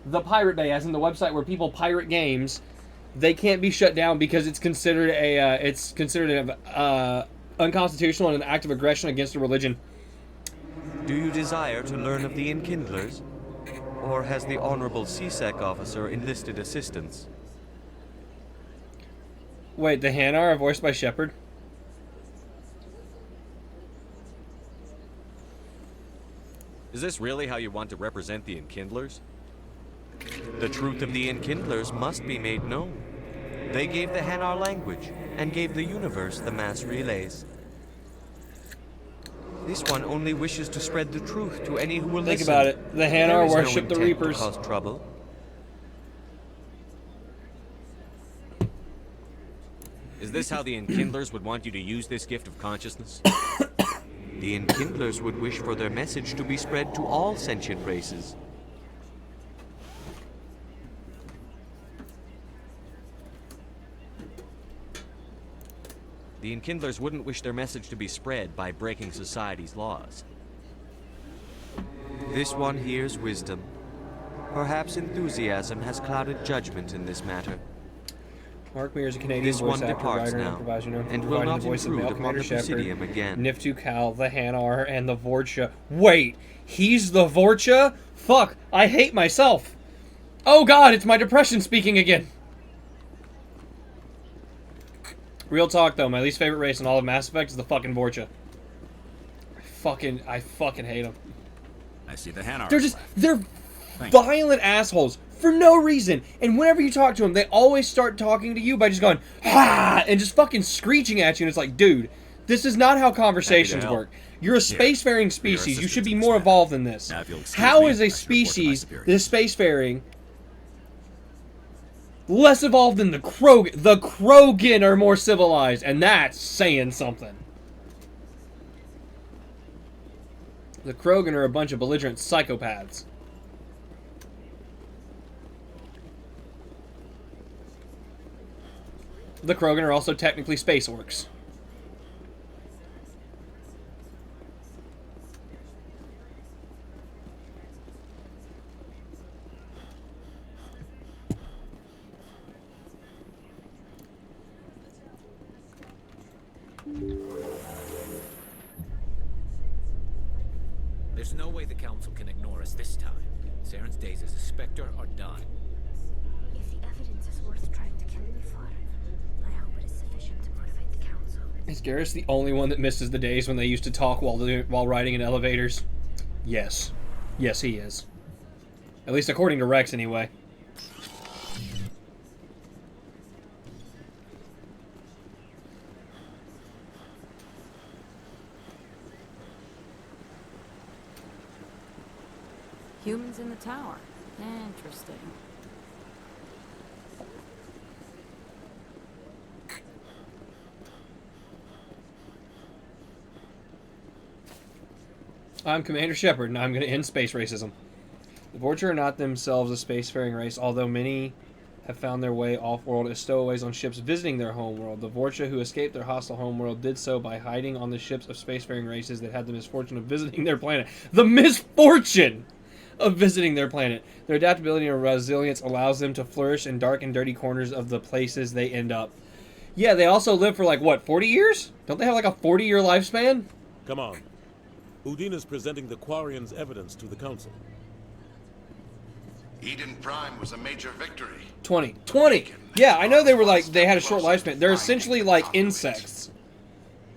The Pirate Bay, as in the website where people pirate games, they can't be shut down because it's considered unconstitutional and an act of aggression against a religion. Do you desire to learn of the Enkindlers? Or has the Honorable CSEC officer enlisted assistance? Wait, the Hanar are voiced by Shepard? Is this really how you want to represent the Enkindlers? The truth of the Enkindlers must be made known. They gave the Hanar language, and gave the universe the mass relays. This one only wishes to spread the truth to any who will Think listen. about it. The There Hanar is no worship the intent to Reapers. cause trouble. Is this how the Enkindlers would want you to use this gift of consciousness? The Enkindlers would wish for their message to be spread to all sentient races. The Enkindlers wouldn't wish their message to be spread by breaking society's laws. This one hears wisdom. Perhaps enthusiasm has clouded judgment in this matter. Mark Meir is a Canadian This voice one actor, departs writer, now, and improviser known for and will providing not the voice of intrude Male upon Commander the Shepard, Presidium again. Niftu Cal, the Hanar, and the Vorcha. Wait, he's the Vorcha? Fuck, I hate myself. Oh god, it's my depression speaking again. Real talk though, my least favorite race in all of Mass Effect is the fucking Vorcha. I fucking hate them. I see the Hanar. They're violent assholes for no reason. And whenever you talk to them, they always start talking to you by just going, ha, and just fucking screeching at you. And it's like, dude, this is not how conversations help. work. You're a spacefaring species. You should be more evolved than this. Now, if you'll excuse How me, is I a should report to my species superiors. that is spacefaring less evolved than the Krogan? The Krogan are more civilized, and that's saying something. The Krogan are a bunch of belligerent psychopaths. The Krogan are also technically space orcs. There's no way the Council can ignore us this time. Saren's days as a Spectre are done. If the evidence is worth trying to kill me for, I hope it is sufficient to motivate the Council. Is Garrus the only one that misses the days when they used to talk while riding in elevators? Yes. Yes, he is. At least according to Rex, anyway. Humans in the tower. Interesting. I'm Commander Shepard, and I'm going to end space racism. The Vorcha are not themselves a spacefaring race, although many have found their way off-world as stowaways on ships visiting their homeworld. The Vorcha who escaped their hostile homeworld did so by hiding on the ships of spacefaring races that had the misfortune of visiting their planet. The misfortune of visiting their planet. Their adaptability and resilience allows them to flourish in dark and dirty corners of the places they end up. Yeah, they also live for like, what, 40 years? Don't they have like a 40-year lifespan? Come on. Udine is presenting the Quarians' evidence to the Council. Eden Prime was a major victory. 20. 20! Yeah, I know they were like, they had a short lifespan. They're essentially like insects.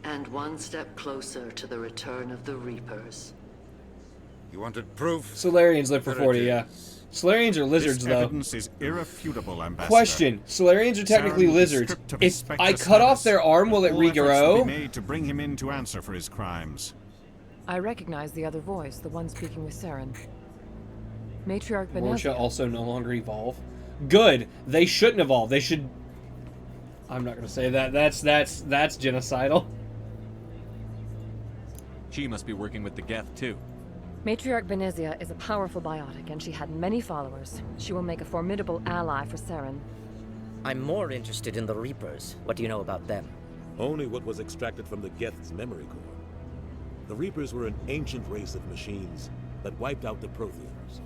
And one step closer to the return of the Reapers. You wanted proof? Solarians live for 40, yeah. Solarians are lizards, This though. evidence is irrefutable, Ambassador. Question. Solarians are technically Saren will be lizards. stripped of his If Spectre I cut off status. their arm, will it All efforts will regrow? be made to bring him in to answer for his crimes. I recognize the other voice, the one speaking with Saren. Matriarch Vorcha Benezia. also no longer evolve. Good. They shouldn't evolve. They should... I'm not going to say that. That's genocidal. She must be working with the Geth, too. Matriarch Benezia is a powerful biotic, and she had many followers. She will make a formidable ally for Saren. I'm more interested in the Reapers. What do you know about them? Only what was extracted from the Geth's memory core. The Reapers were an ancient race of machines that wiped out the Protheans.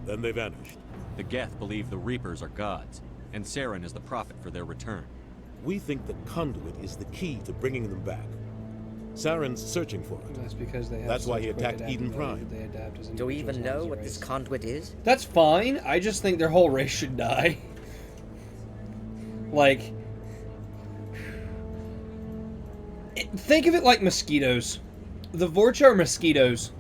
Then they vanished. The Geth believe the Reapers are gods, and Saren is the prophet for their return. We think the Conduit is the key to bringing them back. Saren's searching for it. That's because they have That's why such he quick attacked Eden adaptability Prime. that they adapt as Do we even individuals, know not what as a this race. conduit is? That's fine. I just think their whole race should die. Like... Think of it like mosquitoes. The Vorcha are mosquitoes.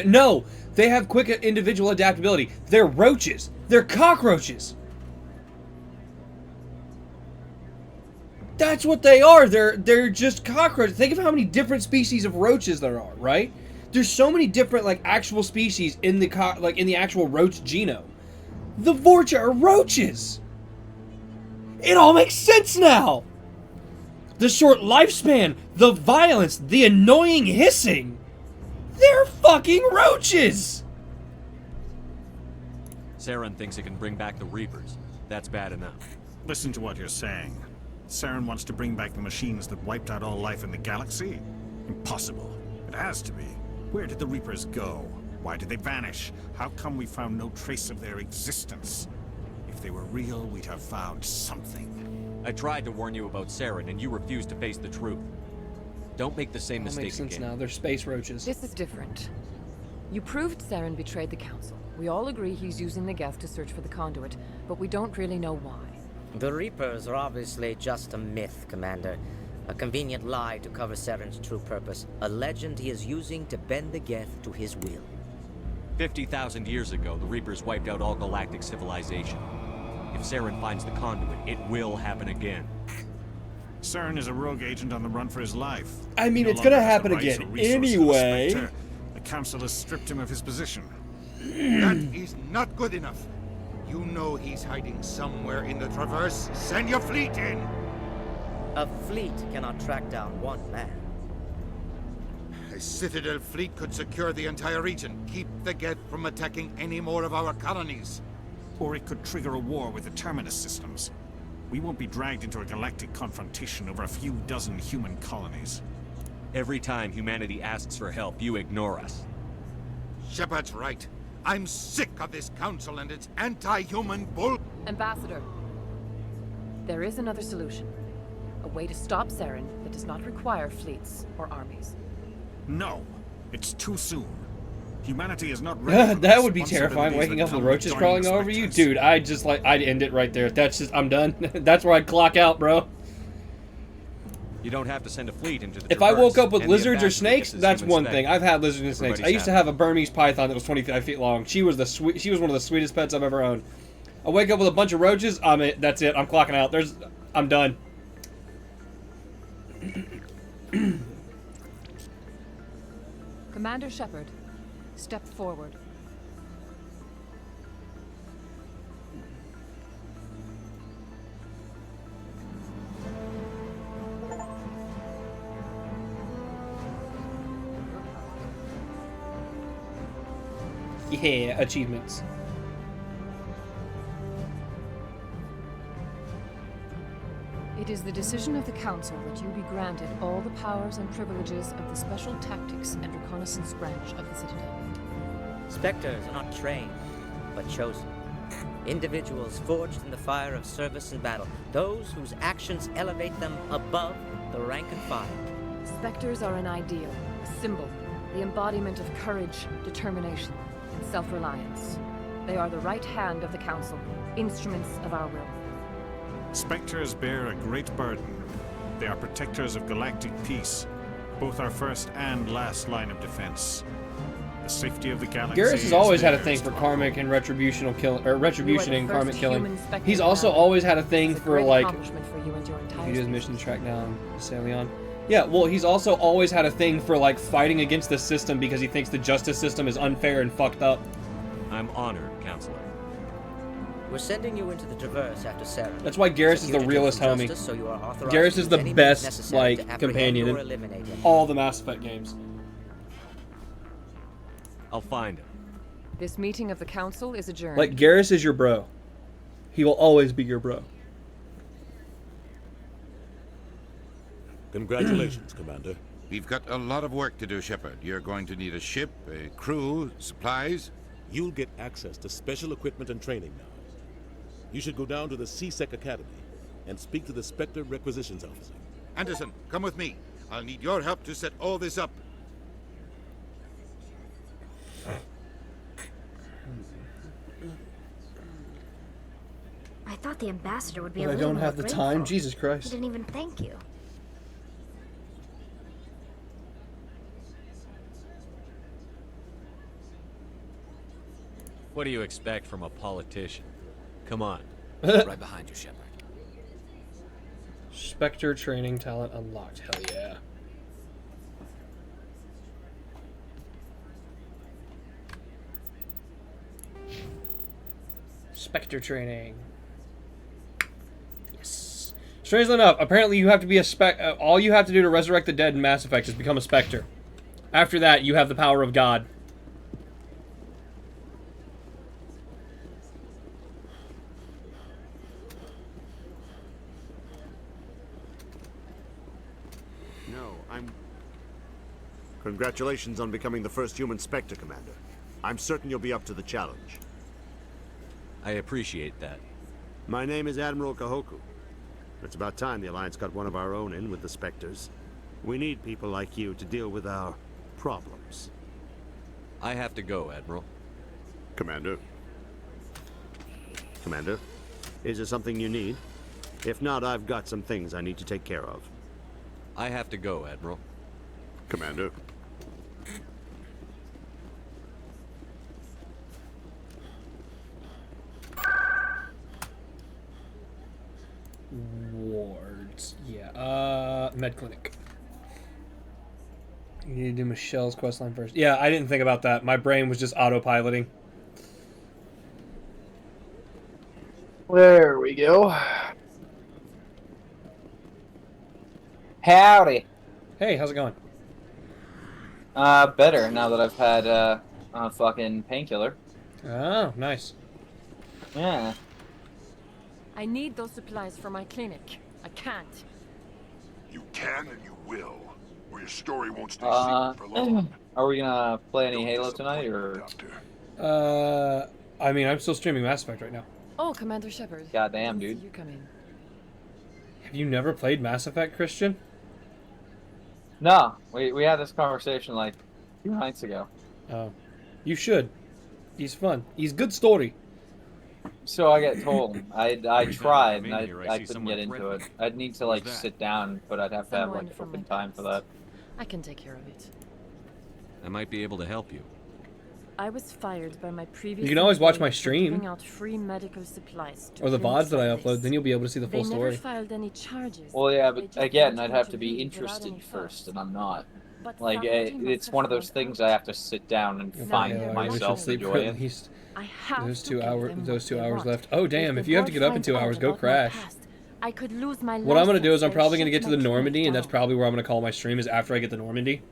No! They have quick individual adaptability. They're roaches. They're cockroaches. That's what they are. They're just cockroaches. Think of how many different species of roaches there are, right? There's so many different like actual species in the in the actual roach genome. The Vorcha are roaches. It all makes sense now. The short lifespan, the violence, the annoying hissing. They're fucking roaches. Saren thinks it can bring back the Reapers. That's bad enough. Listen to what you're saying. Saren wants to bring back the machines that wiped out all life in the galaxy? Impossible. It has to be. Where did the Reapers go? Why did they vanish? How come we found no trace of their existence? If they were real, we'd have found something. I tried to warn you about Saren, and you refused to face the truth. Don't make the same That mistake makes sense again. now. They're space roaches. This is different. You proved Saren betrayed the Council. We all agree he's using the Geth to search for the conduit, but we don't really know why. The Reapers are obviously just a myth, Commander. A convenient lie to cover Saren's true purpose. A legend he is using to bend the Geth to his will. 50,000 years ago, the Reapers wiped out all galactic civilization. If Saren finds the conduit, it will happen again. Saren is a rogue agent on the run for his life. I mean, He no it's gonna longer has happen the rights again or resources of the anyway. Spectre. The Council has stripped him of his position. That is not good enough. You know he's hiding somewhere in the Traverse. Send your fleet in! A fleet cannot track down one man. A Citadel fleet could secure the entire region. Keep the Geth from attacking any more of our colonies. Or it could trigger a war with the Terminus systems. We won't be dragged into a galactic confrontation over a few dozen human colonies. Every time humanity asks for help, you ignore us. Shepard's right. I'm sick of this council and its anti-human bull. Ambassador, there is another solution. A way to stop Saren that does not require fleets or armies. No, it's too soon. Humanity is not ready. That would be terrifying, waking up with roaches crawling all over you. Dude, I'd end it right there. That's just, I'm done. That's where I'd clock out, bro. You don't have to send a fleet into the If I woke up with and the lizards or ambassador snakes, gets his that's human one spec. thing. I've had lizards and snakes. I Everybody's used to happy. have a Burmese python that was 25 feet long. She was one of the sweetest pets I've ever owned. I wake up with a bunch of roaches. That's it. I'm clocking out. I'm done. Commander Shepard, step forward. Yeah, achievements. It is the decision of the Council that you be granted all the powers and privileges of the Special Tactics and Reconnaissance branch of the Citadel. Spectres are not trained, but chosen. Individuals forged in the fire of service and battle. Those whose actions elevate them above the rank and file. Spectres are an ideal, a symbol, the embodiment of courage, determination, and self-reliance. They are the right hand of the Council, instruments of our will. Spectres bear a great burden. They are protectors of galactic peace, both our first and last line of defense. The safety of the galaxy. Garrus has always had a thing for karmic and retribution and karmic killing. He's also always had a thing for like if he does mission to track down Salion. Yeah, well, he's also always had a thing for like fighting against the system because he thinks the justice system is unfair and fucked up. I'm honored, Counselor. We're sending you into the Traverse after Saren. That's why Garrus is the realest homie. So Garrus is the best like companion in all the Mass Effect games. I'll find him. This meeting of the Council is adjourned. Like, Garrus is your bro. He will always be your bro. Congratulations, Commander. We've got a lot of work to do, Shepard. You're going to need a ship, a crew, supplies. You'll get access to special equipment and training now. You should go down to the C-Sec Academy and speak to the Spectre Requisitions Officer. Anderson, come with me. I'll need your help to set all this up. I thought the ambassador would be But a I little don't more have the grateful. time. Jesus He Christ. didn't even thank you. What do you expect from a politician? Come on. Right behind you, Shepard. Spectre training talent unlocked. Hell yeah. Spectre training. Yes. Strangely enough, apparently you have to be a all you have to do to resurrect the dead in Mass Effect is become a Spectre. After that, you have the power of God. No, Congratulations on becoming the first human Spectre, Commander. I'm certain you'll be up to the challenge. I appreciate that. My name is Admiral Kahoku. It's about time the Alliance got one of our own in with the Spectres. We need people like you to deal with our problems. I have to go, Admiral. Commander? Commander? Is there something you need? If not, I've got some things I need to take care of. I have to go, Admiral. Commander? Wards. Yeah. Med clinic. You need to do Michelle's questline first. Yeah, I didn't think about that. My brain was just autopiloting. There we go. Howdy. Hey, how's it going? Better now that I've had a fucking painkiller. Oh, nice. Yeah. I need those supplies for my clinic. I can't. You can and you will, or your story won't stay secret for long. Are we gonna play any Halo tonight, or? I mean, I'm still streaming Mass Effect right now. Oh, Commander Shepard. Goddamn, dude. You come in. Have you never played Mass Effect, Christian? No, we had this conversation like 2 nights ago. Oh, you should. He's fun. He's good story. So I get told. I tried, and I couldn't get into it. I'd need to like sit down, but I'd have to have like open time for that. I can take care of it. I might be able to help you. I was fired by my previous. You can always watch my employer for stream. giving out free medical supplies to Or the VODs clinics that I like upload. this. Then you'll be able to see the full They story. never filed any charges. Well, yeah, They but just again, wanted I'd have me to be leave without interested any first, fuss. and I'm not. But Like, somebody must it's have one of those heard things I have to sit down and find Yeah, myself we should and sleep enjoy for it. at least I have those to 2 give hours. them Those what 2 they hours want. left. Oh damn! If If the you have to board get up in finds 2 out hours, go about my crash. past, I could lose my What I'm gonna do is I'm license probably and gonna get to shut the my Normandy, clinic and that's down. probably where I'm gonna call my stream is after I get to Normandy,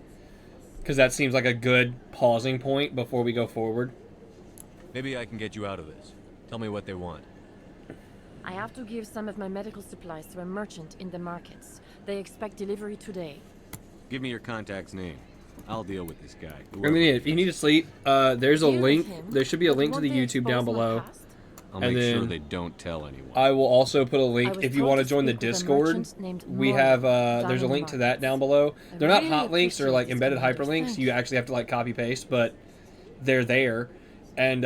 because that seems like a good pausing point before we go forward. Maybe I can get you out of this. Tell me what they want. I have to give some of my medical supplies to a merchant in the markets. They expect delivery today. Give me your contact's name. I'll deal with this guy. I mean, if you need to sleep, there's a Deal with link. him, There should be a but link to won't the they YouTube down expose my below. past? I'll And make sure then they don't tell anyone. I will also put a I link was if you told want to to join the speak with a Discord. merchant named We Morgan have down there's a in the link to that markets. down below. I They're not really hot links or appreciate like this, embedded Commander. hyperlinks. Thank You actually have to like copy paste, but they're there. And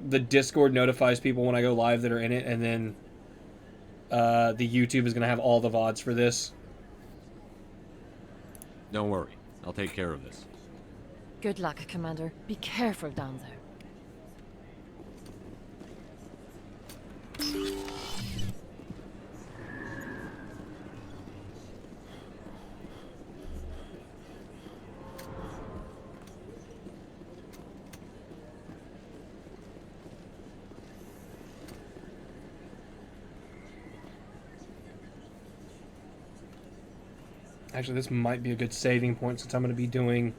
the Discord notifies people when I go live that are in it, and then the YouTube is going to have all the VODs for this. Don't worry. I'll take care of this. Good luck, Commander. Be careful down there. Actually, this might be a good saving point since I'm going to be doing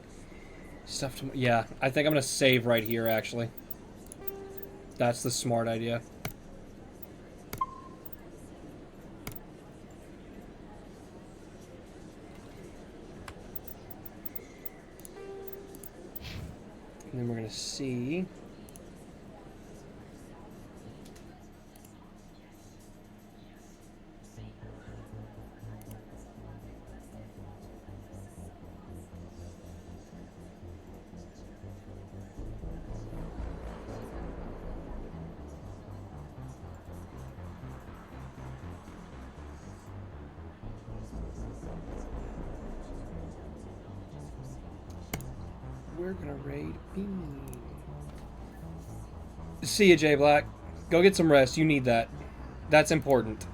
stuff to... Yeah, I think I'm going to save right here, actually. That's the smart idea. And then we're going to see... We're gonna raid Bean. See ya, Jay Black. Go get some rest. You need that. That's important.